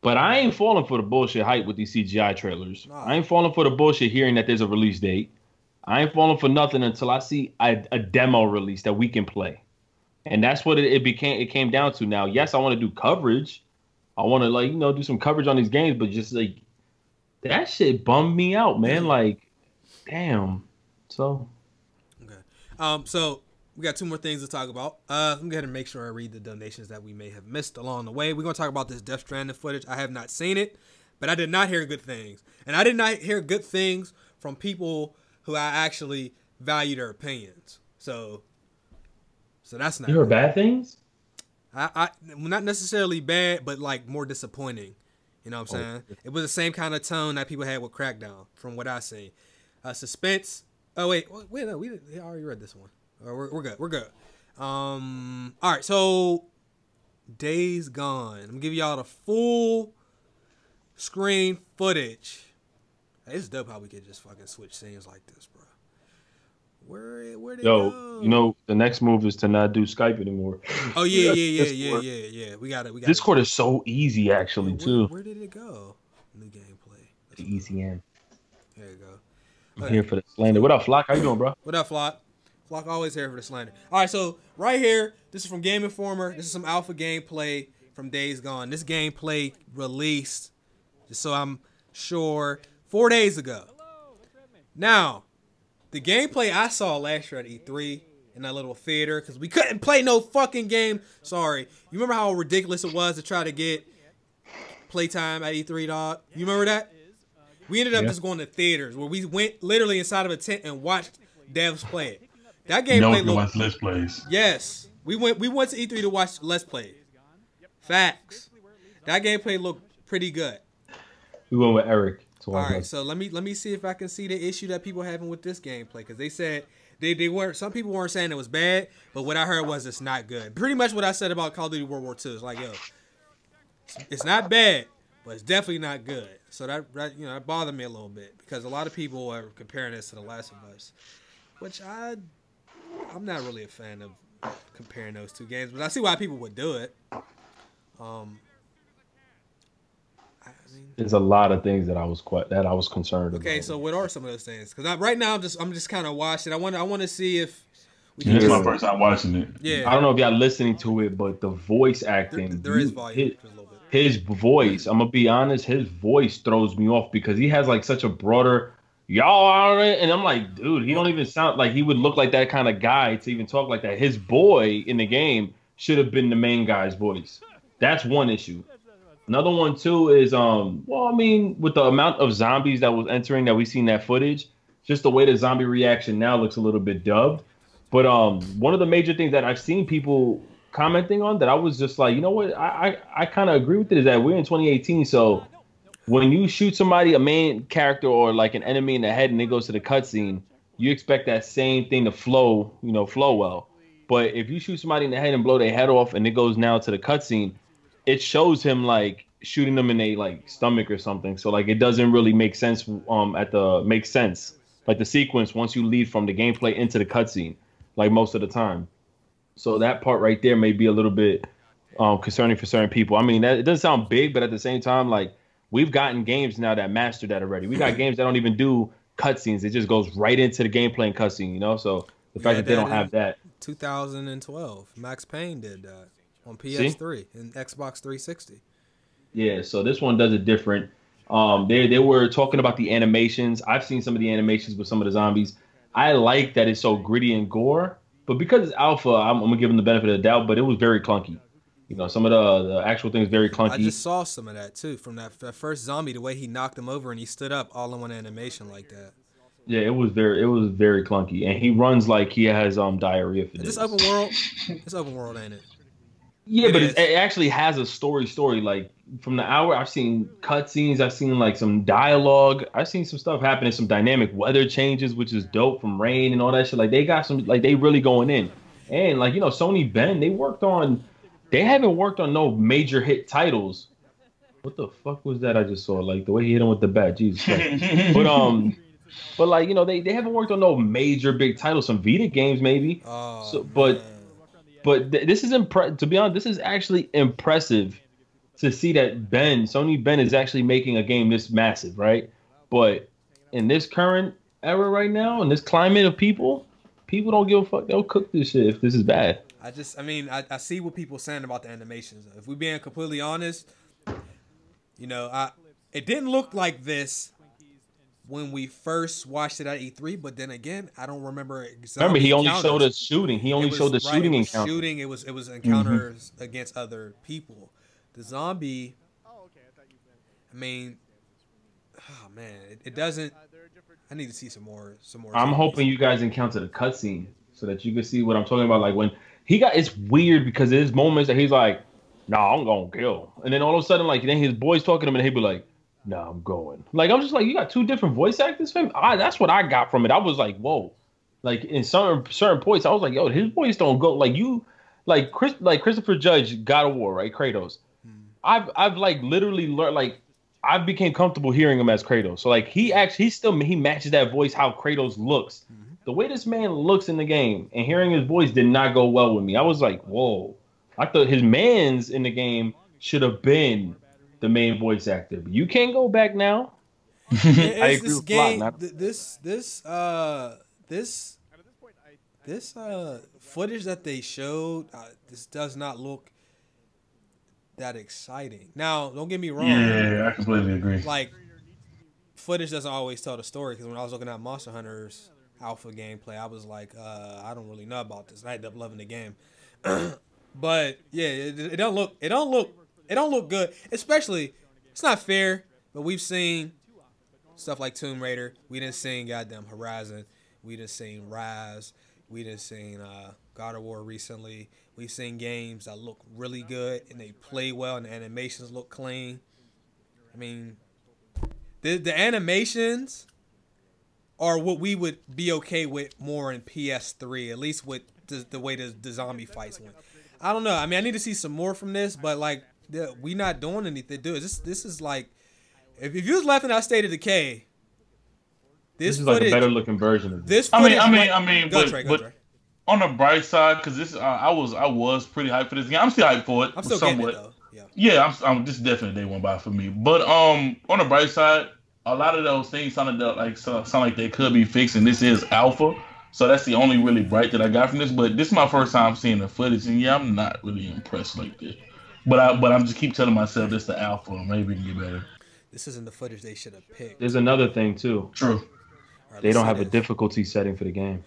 but I ain't falling for the bullshit hype with these CGI trailers. Nah. I ain't falling for the bullshit hearing that there's a release date. I ain't falling for nothing until I see a demo release that we can play. And that's what it came down to. Now, yes, I want to do coverage. I want to do some coverage on these games, but just like that shit bummed me out, man. Like, damn. So, okay. So we got 2 more things to talk about. Let me go ahead and make sure I read the donations that we may have missed along the way. We're gonna talk about this Death Stranding footage. I have not seen it, but I did not hear good things, and I did not hear good things from people who I actually value their opinions. So that's not. You heard bad things? I not necessarily bad, but like more disappointing. You know what I'm saying? It was the same kind of tone that people had with Crackdown, from what I seen. Suspense. Oh wait, no, we already read this one. We're good. We're good. All right, so Days Gone. I'm gonna give y'all the full screen footage. Hey, it's dope how we could just fucking switch scenes like this, bro. Where did it Yo, go? you know, the next move is to not do Skype anymore. Oh yeah. We got it. Discord is so easy, actually, too. Where did it go? New gameplay. The easy end. There you go. I'm here for the slander. What up, Flock? How you doing, bro? What up, Flock? Flock always here for the slander. All right, so right here, this is from Game Informer. This is some alpha gameplay from Days Gone. This gameplay released, just so I'm sure, 4 days ago. Now, the gameplay I saw last year at E3 in that little theater, because we couldn't play no fucking game. Sorry. You remember how ridiculous it was to try to get playtime at E3, dog? You remember that? We ended up just going to theaters where we went literally inside of a tent and watched devs play it. That gameplay watch Let's Plays. Yes. We went to E3 to watch Let's Play. Facts. That gameplay looked pretty good. We went with Eric. All right, so let me see if I can see the issue that people having with this gameplay, because they said they weren't. Some people weren't saying it was bad, but what I heard was it's not good. Pretty much what I said about Call of Duty World War II. It's like, yo, it's not bad, but it's definitely not good. So that bothered me a little bit, because a lot of people are comparing this to The Last of Us, which I'm not really a fan of comparing those two games, but I see why people would do it. There's a lot of things that I was concerned about. Okay, so what are some of those things? Because right now I'm just kind of watching. I want to see if we can. This is my first time watching it. Yeah, I don't know if y'all listening to it, but the voice acting, there is volume. His voice, I'm gonna be honest, his voice throws me off because he has like such a broader y'all, and I'm like, dude, he don't even sound like he would look like that kind of guy to even talk like that. His boy in the game should have been the main guy's voice. That's one issue. Another one too is with the amount of zombies that was entering that we seen that footage, just the way the zombie reaction now looks a little bit dubbed. But one of the major things that I've seen people commenting on that I was just like, you know what, I kind of agree with it, is that we're in 2018, so when you shoot somebody, a main character or like an enemy in the head, and it goes to the cutscene, you expect that same thing to flow well. But if you shoot somebody in the head and blow their head off, and it goes now to the cutscene, it shows him like shooting them in a like stomach or something. So like it doesn't really make sense like the sequence once you lead from the gameplay into the cutscene, like most of the time. So that part right there may be a little bit concerning for certain people. I mean, it doesn't sound big, but at the same time, like we've gotten games now that master that already. We got games that don't even do cutscenes. It just goes right into the gameplay and cutscene, you know? So the fact that they don't have that. 2012, Max Payne did that on PS3 and Xbox 360. Yeah, so this one does it different. They were talking about the animations. I've seen some of the animations with some of the zombies. I like that it's so gritty and gore, but because it's alpha, I'm gonna give them the benefit of the doubt. But it was very clunky. You know, some of the actual things very clunky. I just saw some of that too from that first zombie. The way he knocked him over and he stood up all in one animation like that. Yeah, it was very clunky, and he runs like he has diarrhea. Is this open world? It's open world, ain't it? Yeah, but it actually has a story. Like from the hour, I've seen cutscenes, I've seen like some dialogue, I've seen some stuff happening, some dynamic weather changes, which is dope, from rain and all that shit. Like they got some, like they really going in, and like Sony Ben, they haven't worked on no major hit titles. What the fuck was that I just saw? Like the way he hit him with the bat, Jesus Christ. But like they haven't worked on no major big titles. Some Vita games maybe. But this is to be honest, this is actually impressive to see that Sony Ben is actually making a game this massive, right? But in this current era right now, in this climate of people don't give a fuck. They'll cook this shit if this is bad. I see what people are saying about the animations. If we're being completely honest, it didn't look like this when we first watched it at E3, but then again, I don't remember exactly. Remember, he only showed us shooting. He only showed the shooting encounter. It was encounters against other people. The zombie, I mean, oh man, it doesn't. I need to see some more. I'm hoping you guys encounter the cutscene so that you can see what I'm talking about. Like when it's weird because there's moments that he's like, "Nah, I'm gonna kill," and then all of a sudden, like then his boy's talking to him, and he'd be like, "Nah, I'm going." Like I'm just like, you got two different voice actors, fam. That's what I got from it. I was like, whoa. Like in certain points, I was like, yo, his voice don't go like you, like Christopher Judge, God of War, right? Kratos. I've like literally learned, like I became comfortable hearing him as Kratos. So like he matches that voice how Kratos looks. the way this man looks in the game and hearing his voice did not go well with me. I was like, whoa. I thought his mans in the game should have been the main voice actor. But you can't go back now. I agree with Flock. This footage that they showed, this does not look that exciting. Now, don't get me wrong. Yeah, I completely agree. Like, footage doesn't always tell the story, because when I was looking at Monster Hunter's alpha gameplay, I was like, I don't really know about this. And I ended up loving the game. But yeah, it don't look good. Especially, it's not fair, but we've seen stuff like Tomb Raider. We didn't see goddamn Horizon. We didn't see Rise. We didn't see God of War recently. We've seen games that look really good and they play well and the animations look clean. I mean, the animations are what we would be okay with more in PS3, at least with the way the zombie fights went. I don't know. I mean, I need to see some more from this, but like, we not doing anything. Dude, this is like, if you was laughing at State of Decay, this is footage, like a better looking version of this. This. But on the bright side, because this, I was pretty hyped for this game. I'm still hyped for it. I'm still somewhat. getting it though. Yeah, I'm this is definitely day one buy for me. But on the bright side, a lot of those things sound like they could be fixed, and this is alpha. So that's the only really bright that I got from this. But this is my first time seeing the footage, and yeah, I'm not really impressed like this. But I'm just keep telling myself this the alpha. Maybe it can get better. This isn't the footage they should have picked. There's another thing too. True. Right, they don't have a difficulty setting for the game.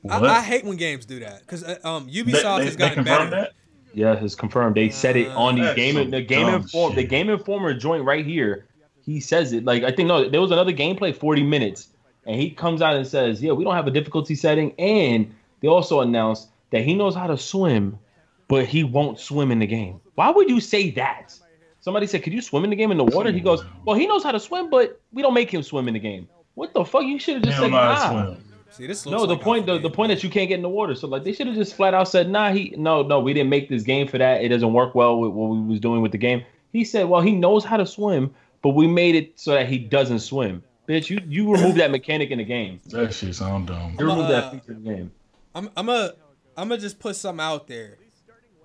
I hate when games do that, because Ubisoft has gotten better. That? Yeah, it's confirmed. They said it on the Game Informer joint right here. He says it. Like, I think, no, there was another gameplay, 40 minutes, and he comes out and says, yeah, we don't have a difficulty setting, and they also announced that he knows how to swim, but he won't swim in the game. Why would you say that? Somebody said, could you swim in the game in the water? He goes, well, he knows how to swim, but we don't make him swim in the game. What the fuck? You should have just said, nah. See, this no, the point that you can't get in the water. So like they should have just flat out said, nah, no, we didn't make this game for that. It doesn't work well with what we was doing with the game. He said, well, he knows how to swim, but we made it so that he doesn't swim. Bitch, you removed that mechanic in the game. That shit sound dumb. You removed that feature in the game. I'm gonna just put something out there.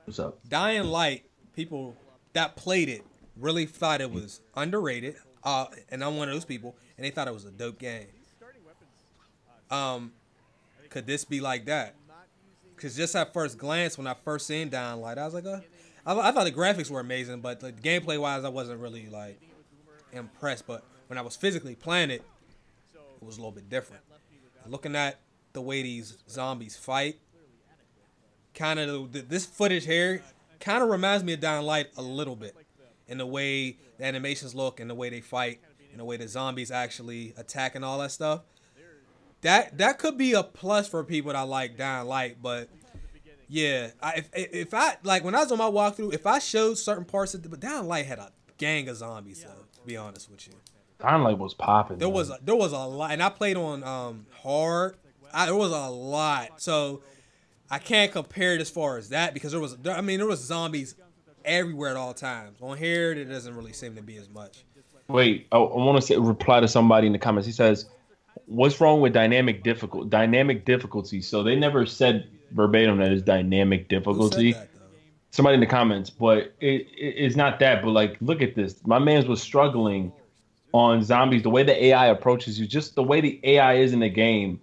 What's up? Dying Light, people that played it really thought it was underrated. And I'm one of those people, and they thought it was a dope game. Could this be like that? Because just at first glance, when I first seen Dying Light, I was like, I thought the graphics were amazing, but like, gameplay wise, I wasn't really like impressed. But when I was physically playing it, it was a little bit different. Looking at the way these zombies fight, kind of this footage here kind of reminds me of Dying Light a little bit, in the way the animations look, and the way they fight, and the way the zombies actually attack and all that stuff. That could be a plus for people that like Dying Light, but yeah, if I like when I was on my walkthrough, if I showed certain parts of but Dying Light had a gang of zombies, though, to be honest with you. Dying Light was popping. There was a lot, and I played on hard. There was a lot, so I can't compare it as far as that, because there was zombies everywhere at all times. On here, it doesn't really seem to be as much. Wait, I want to reply to somebody in the comments. He says, what's wrong with dynamic difficulty? So they never said verbatim that it's dynamic difficulty. Who said that, though? Somebody in the comments, but it's not that. But like, look at this. My man's was struggling on zombies. The way the AI approaches you, just the way the AI is in the game.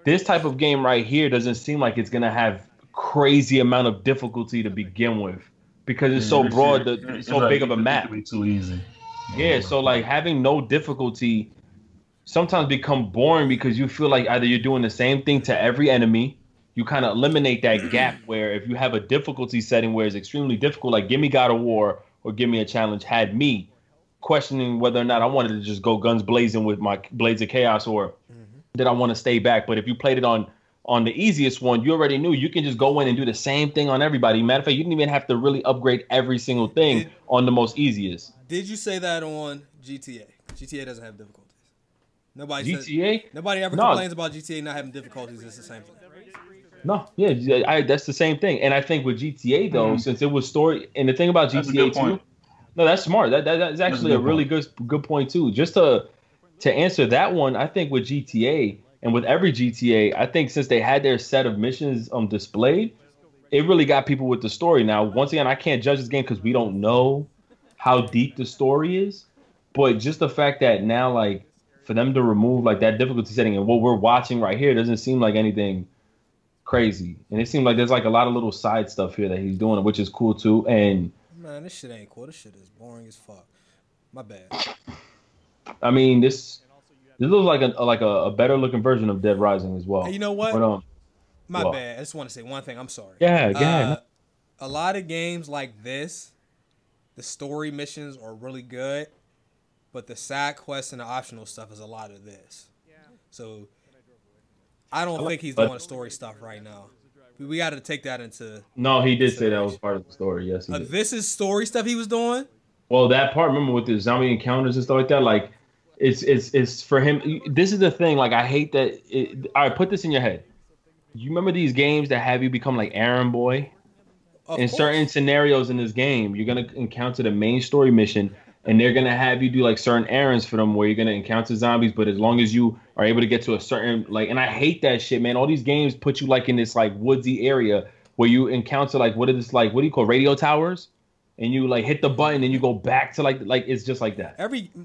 This type of game right here doesn't seem like it's gonna have crazy amount of difficulty to begin with, because it's so broad, it's so big of a map. It'd be too easy. Yeah, so like having no difficulty sometimes become boring, because you feel like either you're doing the same thing to every enemy. You kind of eliminate that gap where if you have a difficulty setting where it's extremely difficult, like give me God of War or give me a challenge, had me questioning whether or not I wanted to just go guns blazing with my Blades of Chaos, or did I want to stay back. But if you played it on the easiest one, you already knew you can just go in and do the same thing on everybody. Matter of fact, you didn't even have to really upgrade every single thing on the most easiest. Did you say that on GTA? GTA doesn't have difficulties. Nobody ever complains about GTA not having difficulties. It's the same thing. No, yeah, that's the same thing. And I think with GTA though, since it was story, and the thing about GTA too, no, that's smart. That's actually a really good point too. Just to answer that one, I think with GTA, And with every GTA, I think since they had their set of missions displayed, it really got people with the story. Now, once again, I can't judge this game because we don't know how deep the story is. But just the fact that now, like, for them to remove like that difficulty setting and what we're watching right here doesn't seem like anything crazy. And it seems like there's like a lot of little side stuff here that he's doing, which is cool too. And man, this shit ain't cool. This shit is boring as fuck. My bad. I mean, this looks like a better looking version of Dead Rising as well. Hey, you know what? But, my bad. I just want to say one thing. I'm sorry. Yeah. A lot of games like this, the story missions are really good, but the side quests and the optional stuff is a lot of this. So I don't think he's doing the story stuff right now. We got to take that into. No, he did say that was part of the story. Yes, he did. This is story stuff he was doing. Well, that part, remember with the zombie encounters and stuff like that, like it's for him. This is the thing. Like I hate that. All right, put this in your head. You remember these games that have you become like Aaron Boy? In certain scenarios in this game, you're gonna encounter the main story mission, and they're gonna have you do like certain errands for them where you're gonna encounter zombies. But as long as you are able to get to a certain like, and I hate that shit, man. All these games put you like in this like woodsy area where you encounter like what do you call radio towers, and you like hit the button and you go back to like it's just like that.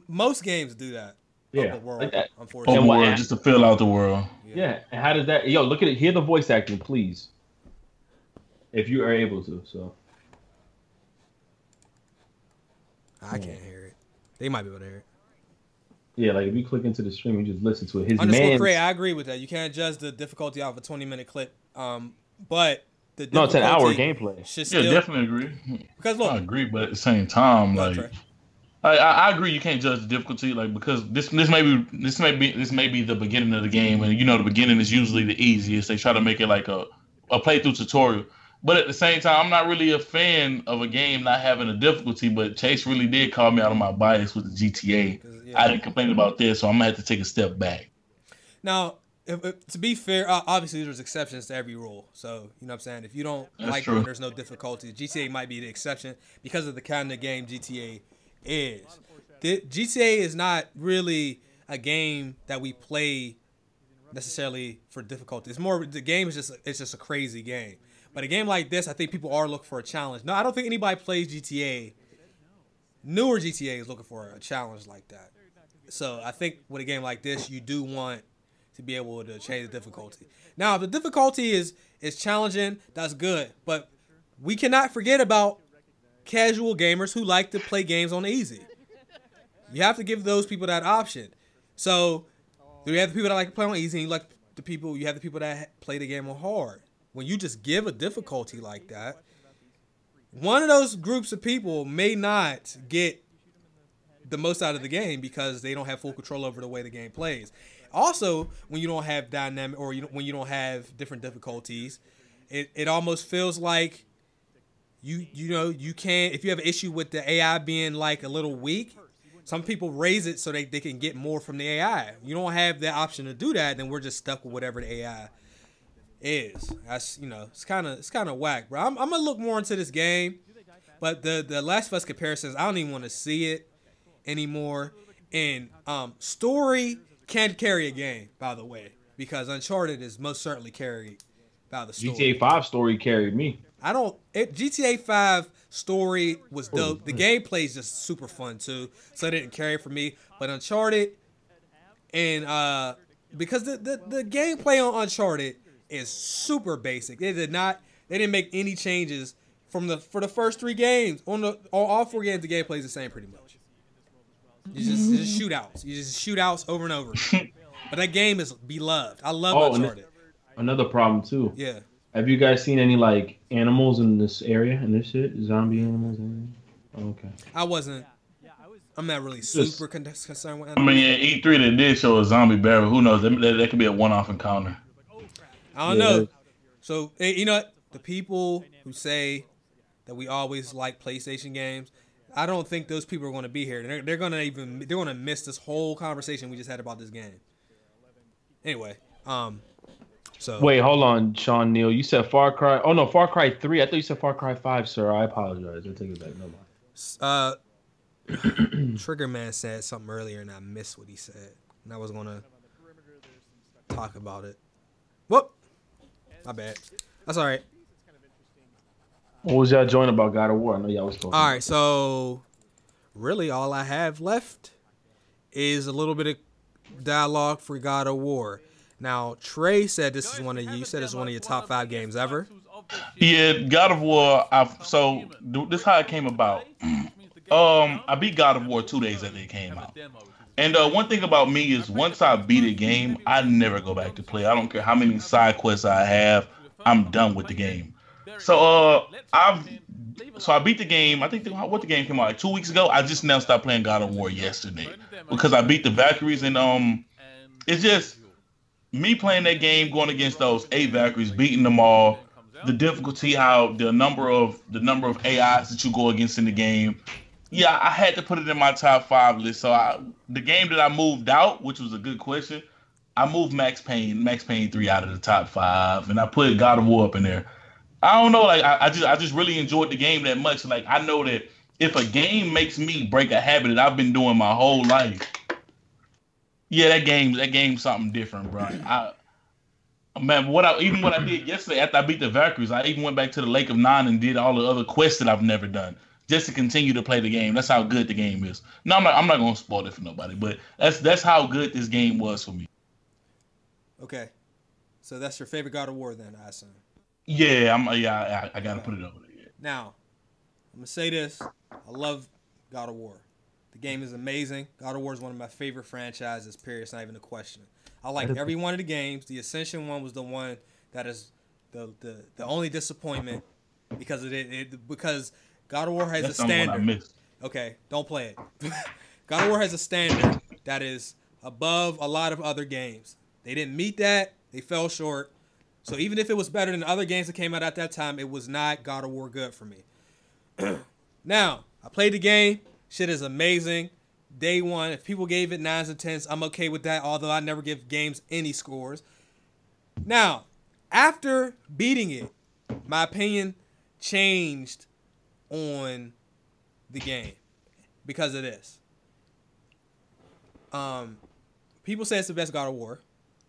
Most games do that. Yeah, world, like that. Unfortunately, just to fill out the world. Yeah, and how does that? Yo, look at it. Hear the voice acting, please. If you are able to, so. I can't hear it. They might be able to hear it. Yeah, like if you click into the stream, you just listen to it. Create, I agree with that. You can't judge the difficulty off a 20-minute clip. But the no, it's an hour gameplay. Still, definitely agree. Because look, I agree, but at the same time, like I agree, you can't judge the difficulty, like because this may be the beginning of the game, and you know the beginning is usually the easiest. They try to make it like a playthrough tutorial. But at the same time, I'm not really a fan of a game not having a difficulty, but Chase really did call me out of my bias with the GTA. Yeah. I didn't complain about this, so I'm going to have to take a step back. Now, to be fair, obviously there's exceptions to every rule. So, you know what I'm saying? If you don't like when there's no difficulty, GTA might be the exception because of the kind of game GTA is. GTA is not really a game that we play necessarily for difficulty. It's more, the game is just a crazy game. But a game like this, I think people are looking for a challenge. No, I don't think anybody plays GTA. Newer GTA is looking for a challenge like that. So I think with a game like this, you do want to be able to change the difficulty. Now, if the difficulty is challenging, that's good. But we cannot forget about casual gamers who like to play games on easy. You have to give those people that option. So you have the people that like to play on easy, and you have the people that play the game on hard. When you just give a difficulty like that, one of those groups of people may not get the most out of the game because they don't have full control over the way the game plays. Also, when you don't have dynamic or when you don't have different difficulties, it almost feels like you can't, if you have an issue with the AI being like a little weak, some people raise it so they can get more from the AI. You don't have the option to do that, then we're just stuck with whatever the AI is. That's, it's kind of whack, bro. I'm gonna look more into this game, but the Last of Us comparisons, I don't even want to see it anymore. And story can't carry a game, by the way, because Uncharted is most certainly carried by the story. GTA 5 story carried me. GTA 5 story was dope. The gameplay is just super fun too, so it didn't carry for me. But Uncharted, and because the gameplay on Uncharted is super basic. They didn't make any changes for the first 3 games. On all 4 games, the gameplay is the same pretty much. You just shootouts. You just shootouts over and over. But that game is beloved. I love Uncharted. Another problem too. Yeah. Have you guys seen any like animals in this area and this shit? Zombie animals? Okay. I'm not really super concerned with animals. I mean, E3 they did show a zombie barrel. Who knows? That could be a one-off encounter. I don't know. So, the people who say that we always like PlayStation games, I don't think those people are going to be here. They're going to miss this whole conversation we just had about this game. Anyway, so wait, hold on, Sean Neal. You said Far Cry. Oh no, Far Cry 3. I thought you said Far Cry 5, sir. I apologize. I take it back. No mind. Trigger Man said something earlier, and I missed what he said. And I was gonna. talk about it. Whoop. My bad. That's all right. What was y'all joint about God of War? I know y'all was talking. All right, so really all I have left is a little bit of dialogue for God of War. Now, Trey said this is one of you said it's one of your top 5 games ever. Yeah, God of War. So this is how it came about. I beat God of War 2 days after it came out. And one thing about me is once I beat a game, I never go back to play. I don't care how many side quests I have. I'm done with the game. So I beat the game. I think what the game came out like 2 weeks ago. I just now stopped playing God of War yesterday because I beat the Valkyries, and it's just me playing that game, going against those 8 Valkyries, beating them all. The difficulty, how the number of AIs that you go against in the game. Yeah, I had to put it in my top 5 list. So the game that I moved out, which was a good question, I moved Max Payne 3 out of the top 5, and I put God of War up in there. I don't know, like I just really enjoyed the game that much. Like I know that if a game makes me break a habit that I've been doing my whole life, yeah, that game's something different, bro. Man, what I did yesterday after I beat the Valkyries, I even went back to the Lake of Nine and did all the other quests that I've never done just to continue to play the game. That's how good the game is. No, I'm not gonna spoil it for nobody, but that's how good this game was for me. Okay, so that's your favorite God of War then, I assume. Yeah, I gotta put it over there. Yeah. Now, I'm gonna say this: I love God of War. The game is amazing. God of War is one of my favorite franchises. Period. It's not even a question. I like every one of the games. The Ascension one was the one that is the only disappointment because because God of War has a standard. Okay, don't play it. God of War has a standard that is above a lot of other games. They didn't meet that. They fell short. So even if it was better than the other games that came out at that time, it was not God of War good for me. Now, I played the game. Shit is amazing. Day one, if people gave it 9s and 10s, I'm okay with that, although I never give games any scores. Now, after beating it, my opinion changed on the game because of this. People say it's the best God of War.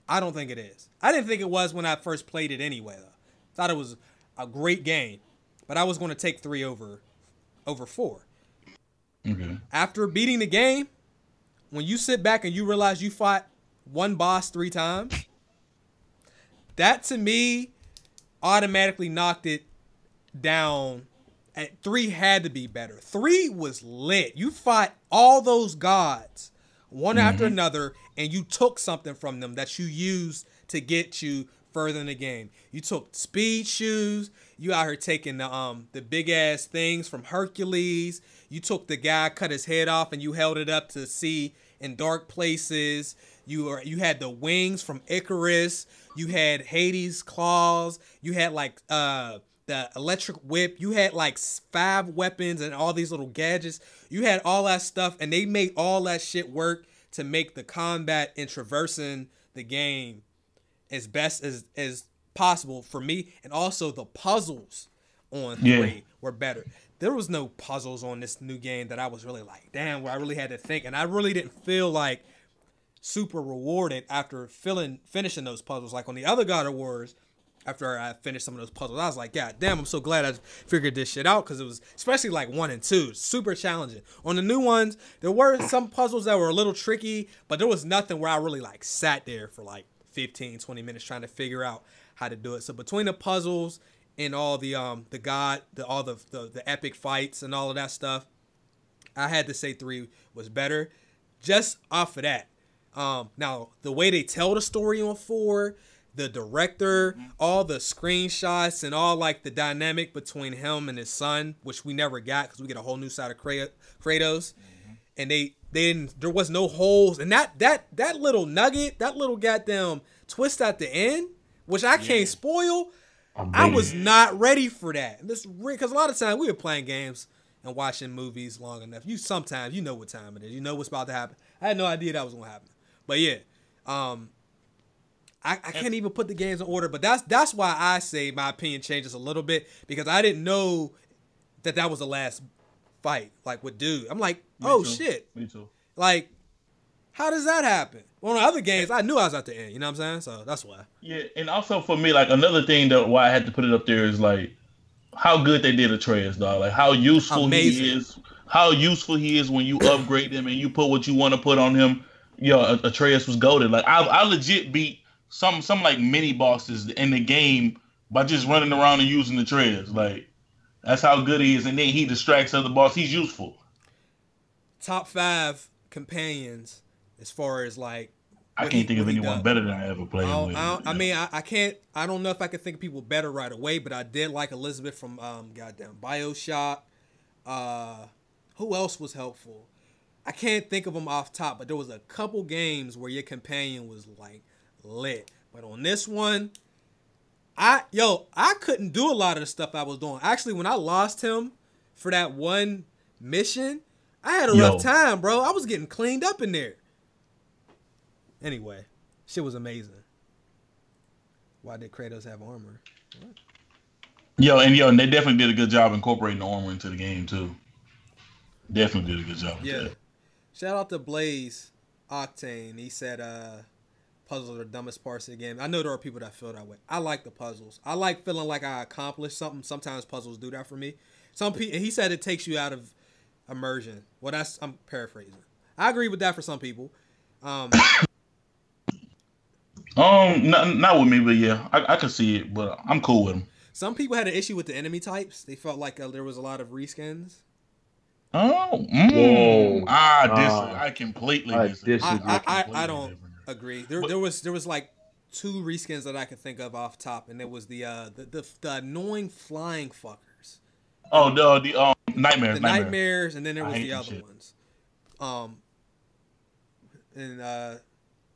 I don't think it is. I didn't think it was when I first played it anyway, though. Thought it was a great game, but I was going to take 3 over 4. Okay. After beating the game, when you sit back and you realize you fought one boss 3 times, that to me automatically knocked it down. At 3 had to be better. 3 was lit. You fought all those gods one after another, and you took something from them that you used to get you further in the game. You took speed shoes. You out here taking the big ass things from Hercules. You took the guy, cut his head off, and you held it up to see in dark places. You had the wings from Icarus. You had Hades' claws. You had like the electric whip. You had like 5 weapons and all these little gadgets. You had all that stuff, and they made all that shit work to make the combat and traversing the game as best as possible for me. And also the puzzles on 3 were better. There was no puzzles on this new game that I was really like, damn, where I really had to think. And I really didn't feel like super rewarded after finishing those puzzles. Like on the other God of Wars, after I finished some of those puzzles, I was like, God damn, I'm so glad I figured this shit out, because it was, especially like 1 and 2, super challenging. On the new ones, there were some puzzles that were a little tricky, but there was nothing where I really like sat there for like 15, 20 minutes trying to figure out how to do it. So between the puzzles and all the epic fights and all of that stuff, I had to say 3 was better just off of that. Now, the way they tell the story on 4, the director, all the screenshots, and all like the dynamic between him and his son, which we never got because we get a whole new side of Kratos, and there was no holes, and that little nugget, that little goddamn twist at the end, which I can't spoil. I was not ready for that. This because a lot of times we were playing games and watching movies long enough. Sometimes you know what time it is. You know what's about to happen. I had no idea that was gonna happen. But yeah, I can't even put the games in order. But that's why I say my opinion changes a little bit, because I didn't know that was the last fight. Like with dude, I'm like, oh shit. Me too. Like How does that happen? Well, in other games, I knew I was at the end. You know what I'm saying? So that's why. Yeah, and also for me, like another thing that why I had to put it up there is like how good they did Atreus, dog. Like how useful Amazing. he is. How useful he is when you upgrade him and you put what you want to put on him. Yo, Atreus was goated. Like I legit beat some like mini bosses in the game by just running around and using Atreus. Like that's how good he is. And then he distracts other bosses. He's useful. Top 5 companions as far as like. I can't think of anyone better than I ever played with. I can't. I don't know if I could think of people better right away, but I did like Elizabeth from goddamn BioShock. Who else was helpful? I can't think of them off top, but there was a couple games where your companion was like lit. But on this one, I couldn't do a lot of the stuff I was doing. Actually, when I lost him for that one mission, I had a rough time, bro. I was getting cleaned up in there. Anyway, shit was amazing. Why did Kratos have armor? What? And they definitely did a good job incorporating the armor into the game too. Definitely did a good job. Yeah. Shout out to Blaze Octane. He said puzzles are the dumbest parts of the game. I know there are people that feel that way. I like the puzzles. I like feeling like I accomplished something. Sometimes puzzles do that for me. He said it takes you out of immersion. Well, I'm paraphrasing. I agree with that for some people. Not with me, but yeah, I can see it, but I'm cool with them. Some people had an issue with the enemy types. They felt like there was a lot of reskins. I completely disagree. I don't agree. There was like 2 reskins that I could think of off top, and it was the annoying flying fuckers. Oh, the nightmares. The nightmares, and then there was the other ones.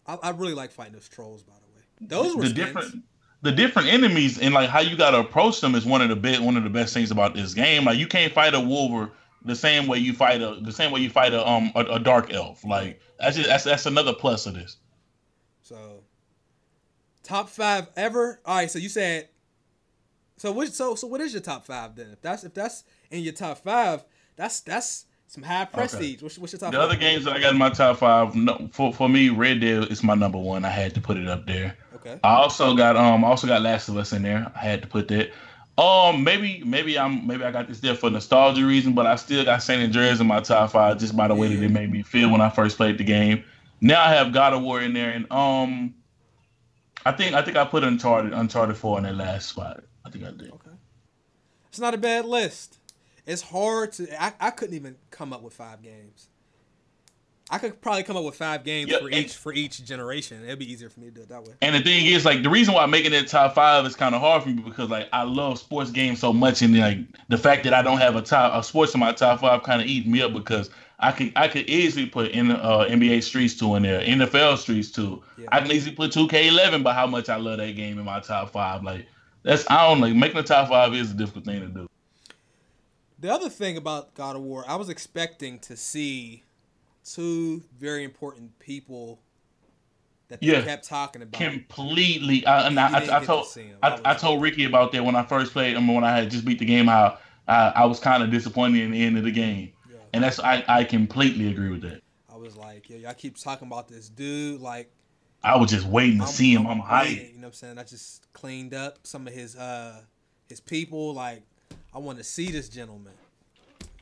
I really like fighting those trolls, by the way. Those were the different enemies and like how you gotta approach them is one of the best things about this game. Like you can't fight a wolver the same way you fight a dark elf. Like that's another plus of this. So top 5 ever. All right, so you said so what is your top 5 then? If that's in your top 5, that's some high prestige. Okay. What's your top 5? The other games that I got in my top 5, for me, Red Dead is my number 1. I had to put it up there. Okay. I also got Last of Us in there. I had to put that. Maybe I got this there for nostalgia reason, but I still got San Andreas in my top 5 just by the way that it made me feel when I first played the game. Now I have God of War in there, and I think I put Uncharted 4 in that last spot. I think I did. Okay. It's not a bad list. It's hard to. I couldn't even come up with 5 games. I could probably come up with 5 games for each generation. It'd be easier for me to do it that way. And the thing is, like, the reason why I'm making it top 5 is kind of hard for me because, like, I love sports games so much, and like the fact that I don't have a sports in my top 5 kind of eats me up because I could easily put in NBA Streets 2 in there, NFL Streets 2. Yeah. I can easily put 2K11, but how much I love that game in my top 5, like making the top 5 is a difficult thing to do. The other thing about God of War, I was expecting to see 2 very important people that they kept talking about. Completely. I told Ricky about that when I first played. When I had just beat the game, how I was kind of disappointed in the end of the game, and I completely agree with that. I was like, y'all keep talking about this dude. Like, I was just waiting to see him. I'm hyped. You know what I'm saying? I just cleaned up some of his people. Like, I want to see this gentleman.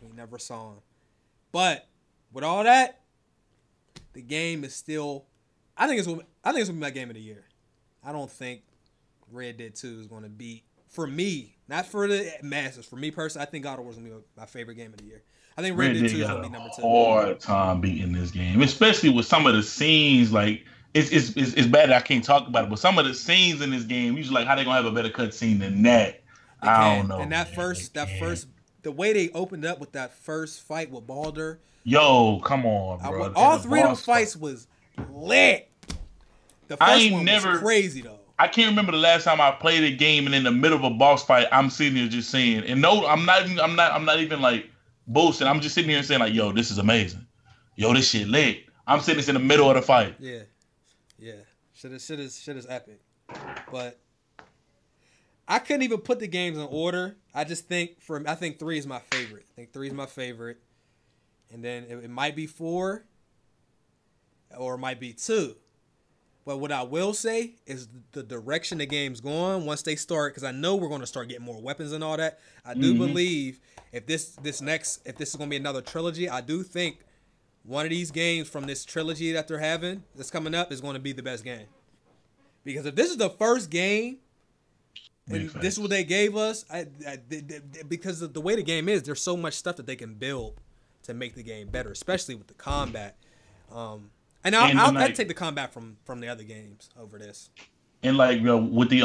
We never saw him, but with all that, the game is still. I think it's gonna be my game of the year. I don't think Red Dead 2 is gonna beat, for me, not for the masses. For me personally, I think God of War is gonna be my favorite game of the year. I think Red Dead 2 is gonna be number 2. Hard time beating this game, especially with some of the scenes. Like it's bad that I can't talk about it, but some of the scenes in this game, usually like how they gonna have a better cutscene than that. I don't know. And that first, the way they opened up with that first fight with Baldur. Yo, come on, bro. All 3 of them fights was lit. The first one was crazy though. I can't remember the last time I played a game and in the middle of a boss fight, I'm sitting here just saying, and no, I'm not even like boasting. I'm just sitting here and saying like, yo, this is amazing. Yo, this shit lit. I'm sitting in the middle of the fight. Yeah. Shit is epic. But I couldn't even put the games in order. I just think 3 is my favorite. I think 3 is my favorite. And then it might be 4. or it might be 2. But what I will say is the direction the game's going once they start, because I know we're going to start getting more weapons and all that. I do believe if this is going to be another trilogy, I do think one of these games from this trilogy that they're having that's coming up is going to be the best game. Because if this is the first game, and this is what they gave us, because of the way the game is, there's so much stuff that they can build to make the game better, especially with the combat. And I'd take the combat from the other games over this. And like with the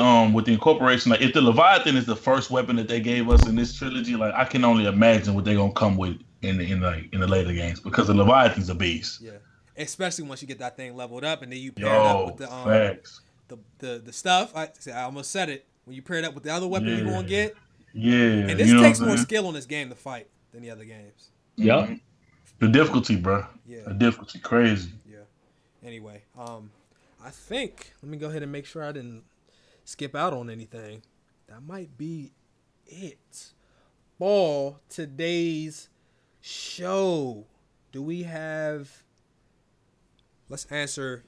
incorporation, like if the Leviathan is the first weapon that they gave us in this trilogy, like I can only imagine what they're gonna come with in the later games, because the Leviathan's a beast. Yeah, especially once you get that thing leveled up and then you pair it up with the stuff. I almost said it. When you pair it up with the other weapon you're gonna get. Yeah. And this takes more skill on this game to fight than the other games. Yeah. The difficulty, bro. Yeah. The difficulty, crazy. Yeah. Anyway, I think, let me go ahead and make sure I didn't skip out on anything. That might be it for today's show. Do we have, let's answer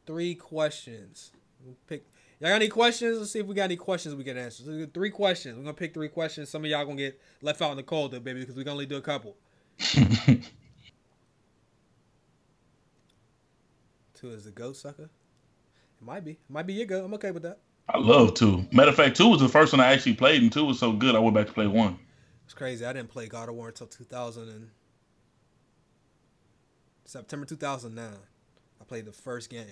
3 questions. We'll pick. Y'all got any questions? Let's see if we got any questions we can answer. So 3 questions. We're going to pick 3 questions. Some of y'all going to get left out in the cold, though, baby, because we can only do a couple. 2 is the goat sucker. It might be. It might be your goat. I'm okay with that. I love 2. Matter of fact, 2 was the first one I actually played, and 2 was so good I went back to play 1. It's crazy. I didn't play God of War until September 2009. I played the first game.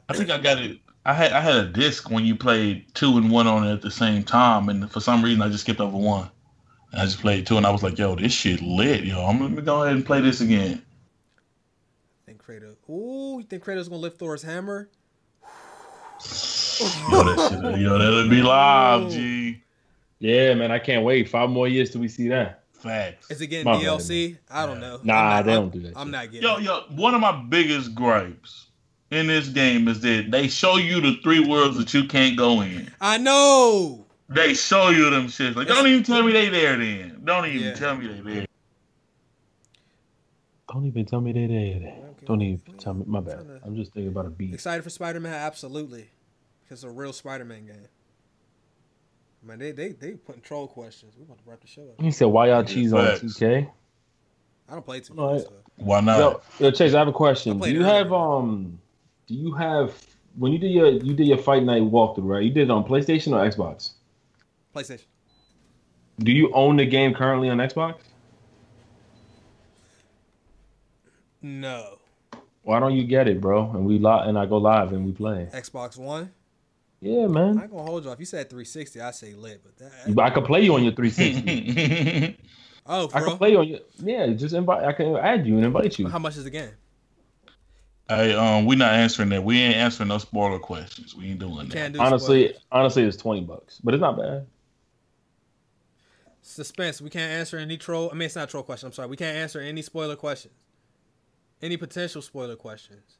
I think I got it. I had a disc when you played 2 and 1 on it at the same time, and for some reason I just skipped over 1. And I just played 2, and I was like, "Yo, this shit lit, yo! I'm gonna go ahead and play this again." I think Kratos. Ooh, you think Kratos gonna lift Thor's hammer? That'll be live, G. Yeah, man, I can't wait. 5 more years till we see that. Facts. Is it getting DLC? I don't know. Nah, they don't do that. I'm not getting it. Yo, one of my biggest gripes in this game is that they show you the 3 worlds that you can't go in. I know. They show you them shit. Like, don't even tell me they there then. Don't even tell me they there. Don't even tell me they there. Don't even tell me. My bad. I'm just thinking about a beat. Excited for Spider-Man? Absolutely. Because it's a real Spider-Man game. Man, they putting troll questions. We're about to wrap the show up. He said, "Why y'all cheese on 2K?" I don't play 2K. Right. So. Why not? Yo, Chase, I have a question. Do you have when you did your Fight Night walkthrough, right? You did it on PlayStation or Xbox? PlayStation. Do you own the game currently on Xbox? No. Why don't you get it, bro? And I go live and we play. Xbox One? Yeah, man. I ain't gonna hold you. If you said 360, I say lit, but I could play you on your 360. Oh, I can play on your. Yeah, just invite. I can add you and invite you. How much is the game? Hey, we're not answering that. We ain't answering no spoiler questions. We ain't doing that. Honestly, it's $20, but it's not bad. Suspense. We can't answer any troll. I mean, it's not a troll question. I'm sorry. We can't answer any spoiler questions. Any potential spoiler questions.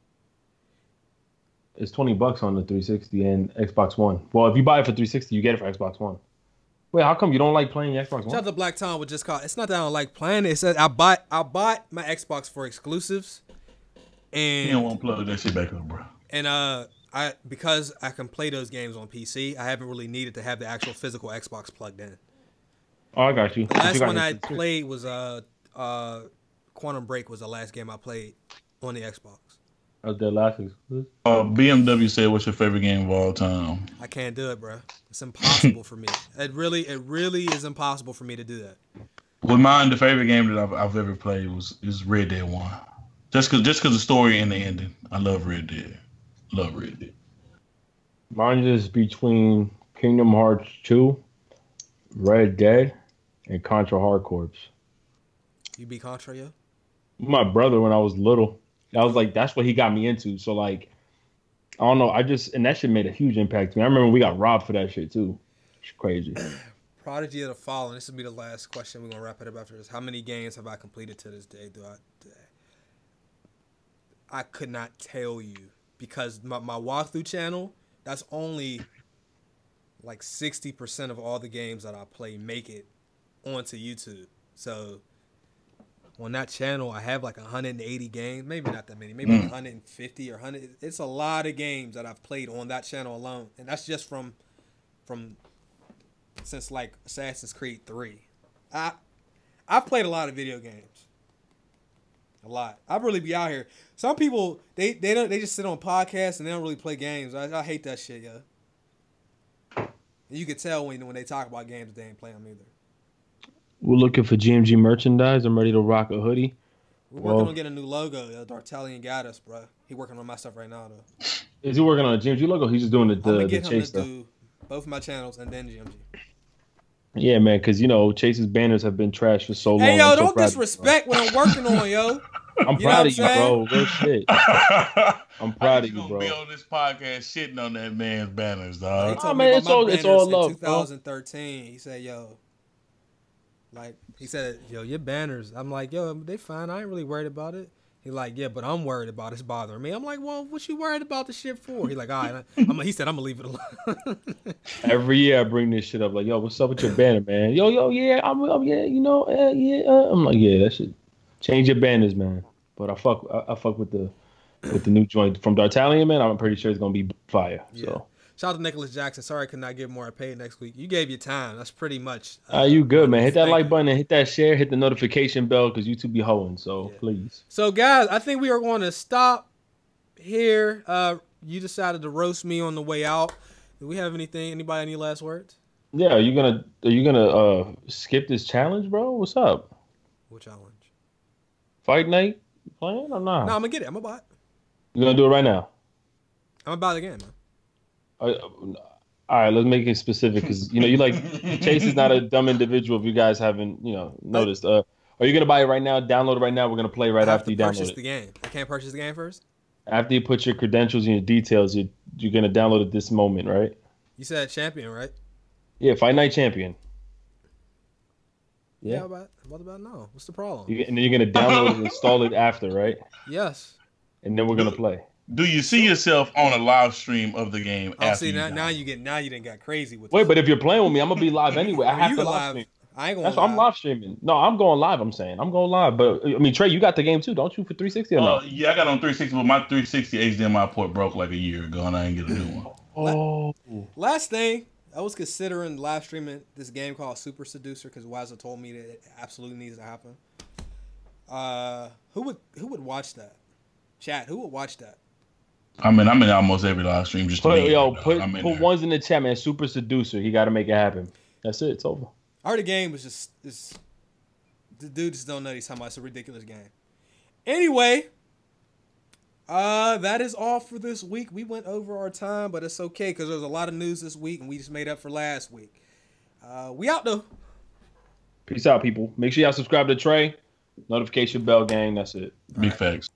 It's $20 on the 360 and Xbox One. Well, if you buy it for 360, you get it for Xbox One. Wait, how come you don't like playing Xbox One? Shout out to Black Tom with just call. It's not that I don't like playing it. It says I bought my Xbox for exclusives. And you don't want to plug that shit back up, bro. And because I can play those games on PC, I haven't really needed to have the actual physical Xbox plugged in. Oh, I got you. The last one I played was Quantum Break was the last game I played on the Xbox. The last exclusive? BMW said, "What's your favorite game of all time?" I can't do it, bro. It's impossible for me. It really is impossible for me to do that. With mine, the favorite game that I've ever played is Red Dead 1. Just cause the story and the ending. I love Red Dead. Love Red Dead. Mine is between Kingdom Hearts 2, Red Dead, and Contra Hard Corps. You beat Contra, yo? My brother, when I was little, I was like, that's what he got me into. So like, I don't know. And that shit made a huge impact to me. I remember we got robbed for that shit too. It's crazy. Prodigy of the Fallen. This will be the last question. We're gonna wrap it up after this. How many games have I completed to this day? I could not tell you because my walkthrough channel, that's only like 60% of all the games that I play make it onto YouTube. So on that channel, I have like 180 games. Maybe not that many. Maybe 150 or 100. It's a lot of games that I've played on that channel alone, and that's just from since like Assassin's Creed 3. I've played a lot of video games. A lot. I really be out here. Some people they just sit on podcasts and they don't really play games. I hate that shit, yo. You can tell when they talk about games, they ain't playing them either. We're looking for GMG merchandise. I'm ready to rock a hoodie. We're working on getting a new logo. Dartalian got us, bro. He working on my stuff right now, though. Is he working on a GMG logo? He's just doing the Chase stuff. Do both my channels and then GMG. Yeah, man, because, Chase's banners have been trashed for so long. Hey, yo, don't disrespect what I'm working on, yo. I'm proud of you, bro. Real shit. I'm proud of you, bro. Be on this podcast shitting on that man's banners, dog. Oh, man, it's all love. In 2013, he said, your banners. I'm like, yo, they fine. I ain't really worried about it. He like, yeah, but I'm worried about it. It's bothering me. I'm like, well, what you worried about the shit for? He like, all right. He said, I'm gonna leave it alone. Every year I bring this shit up, like, yo, what's up with your banner, man? Yo, yeah, I'm yeah, yeah. I'm like, yeah, that shit. Change your banners, man. But I fuck with the new joint from Dartalian, man. I'm pretty sure it's gonna be fire. Yeah. So. Shout out to Nicholas Jackson. Sorry I could not give more. I paid next week. You gave your time. That's pretty much. You good, man. Hit that like button and hit that share. Hit the notification bell because YouTube be hoeing. So please. So guys, I think we are going to stop here. You decided to roast me on the way out. Do we have anything? Anybody any last words? Yeah. Are you gonna skip this challenge, bro? What's up? What challenge? Fight night. You playing or not? No, I'm gonna get it. I'm gonna buy it. You gonna do it right now? I'm gonna buy the game, man. All right, let's make it specific because you like Chase is not a dumb individual. If you guys haven't noticed, are you gonna buy it right now? Download it right now. We're gonna play right after you download it. Purchase the game. I can't purchase the game first. After you put your credentials and your details, you're gonna download it this moment, right? You said champion, right? Yeah, Fight Night Champion. Yeah, about no. What's the problem? And then you're gonna download it and install it after, right? Yes. And then we're gonna play. Do you see yourself on a live stream of the game? Oh, see, now you didn't got crazy with. Wait, but if you're playing with me, I'm gonna be live anyway. I have to live stream. I ain't going. That's why I'm live streaming. No, I'm going live. I'm saying I'm going live. But I mean, Trey, you got the game too, don't you? For 360 or no? Yeah, I got on 360, but my 360 HDMI port broke like a year ago, and I didn't get a new one. Oh. Last thing, I was considering live streaming this game called Super Seducer because Wazza told me that it absolutely needs to happen. Who would watch that? Chat, who would watch that? I'm in almost every live stream. Just put ones in the chat, man. Super Seducer. He got to make it happen. That's it. It's over. I heard the game was just the dude just don't know he's talking about. It's a ridiculous game. Anyway, that is all for this week. We went over our time, but it's okay because there was a lot of news this week, and we just made up for last week. We out though. Peace out, people. Make sure y'all subscribe to Trey. Notification bell, gang. That's it. Big facts.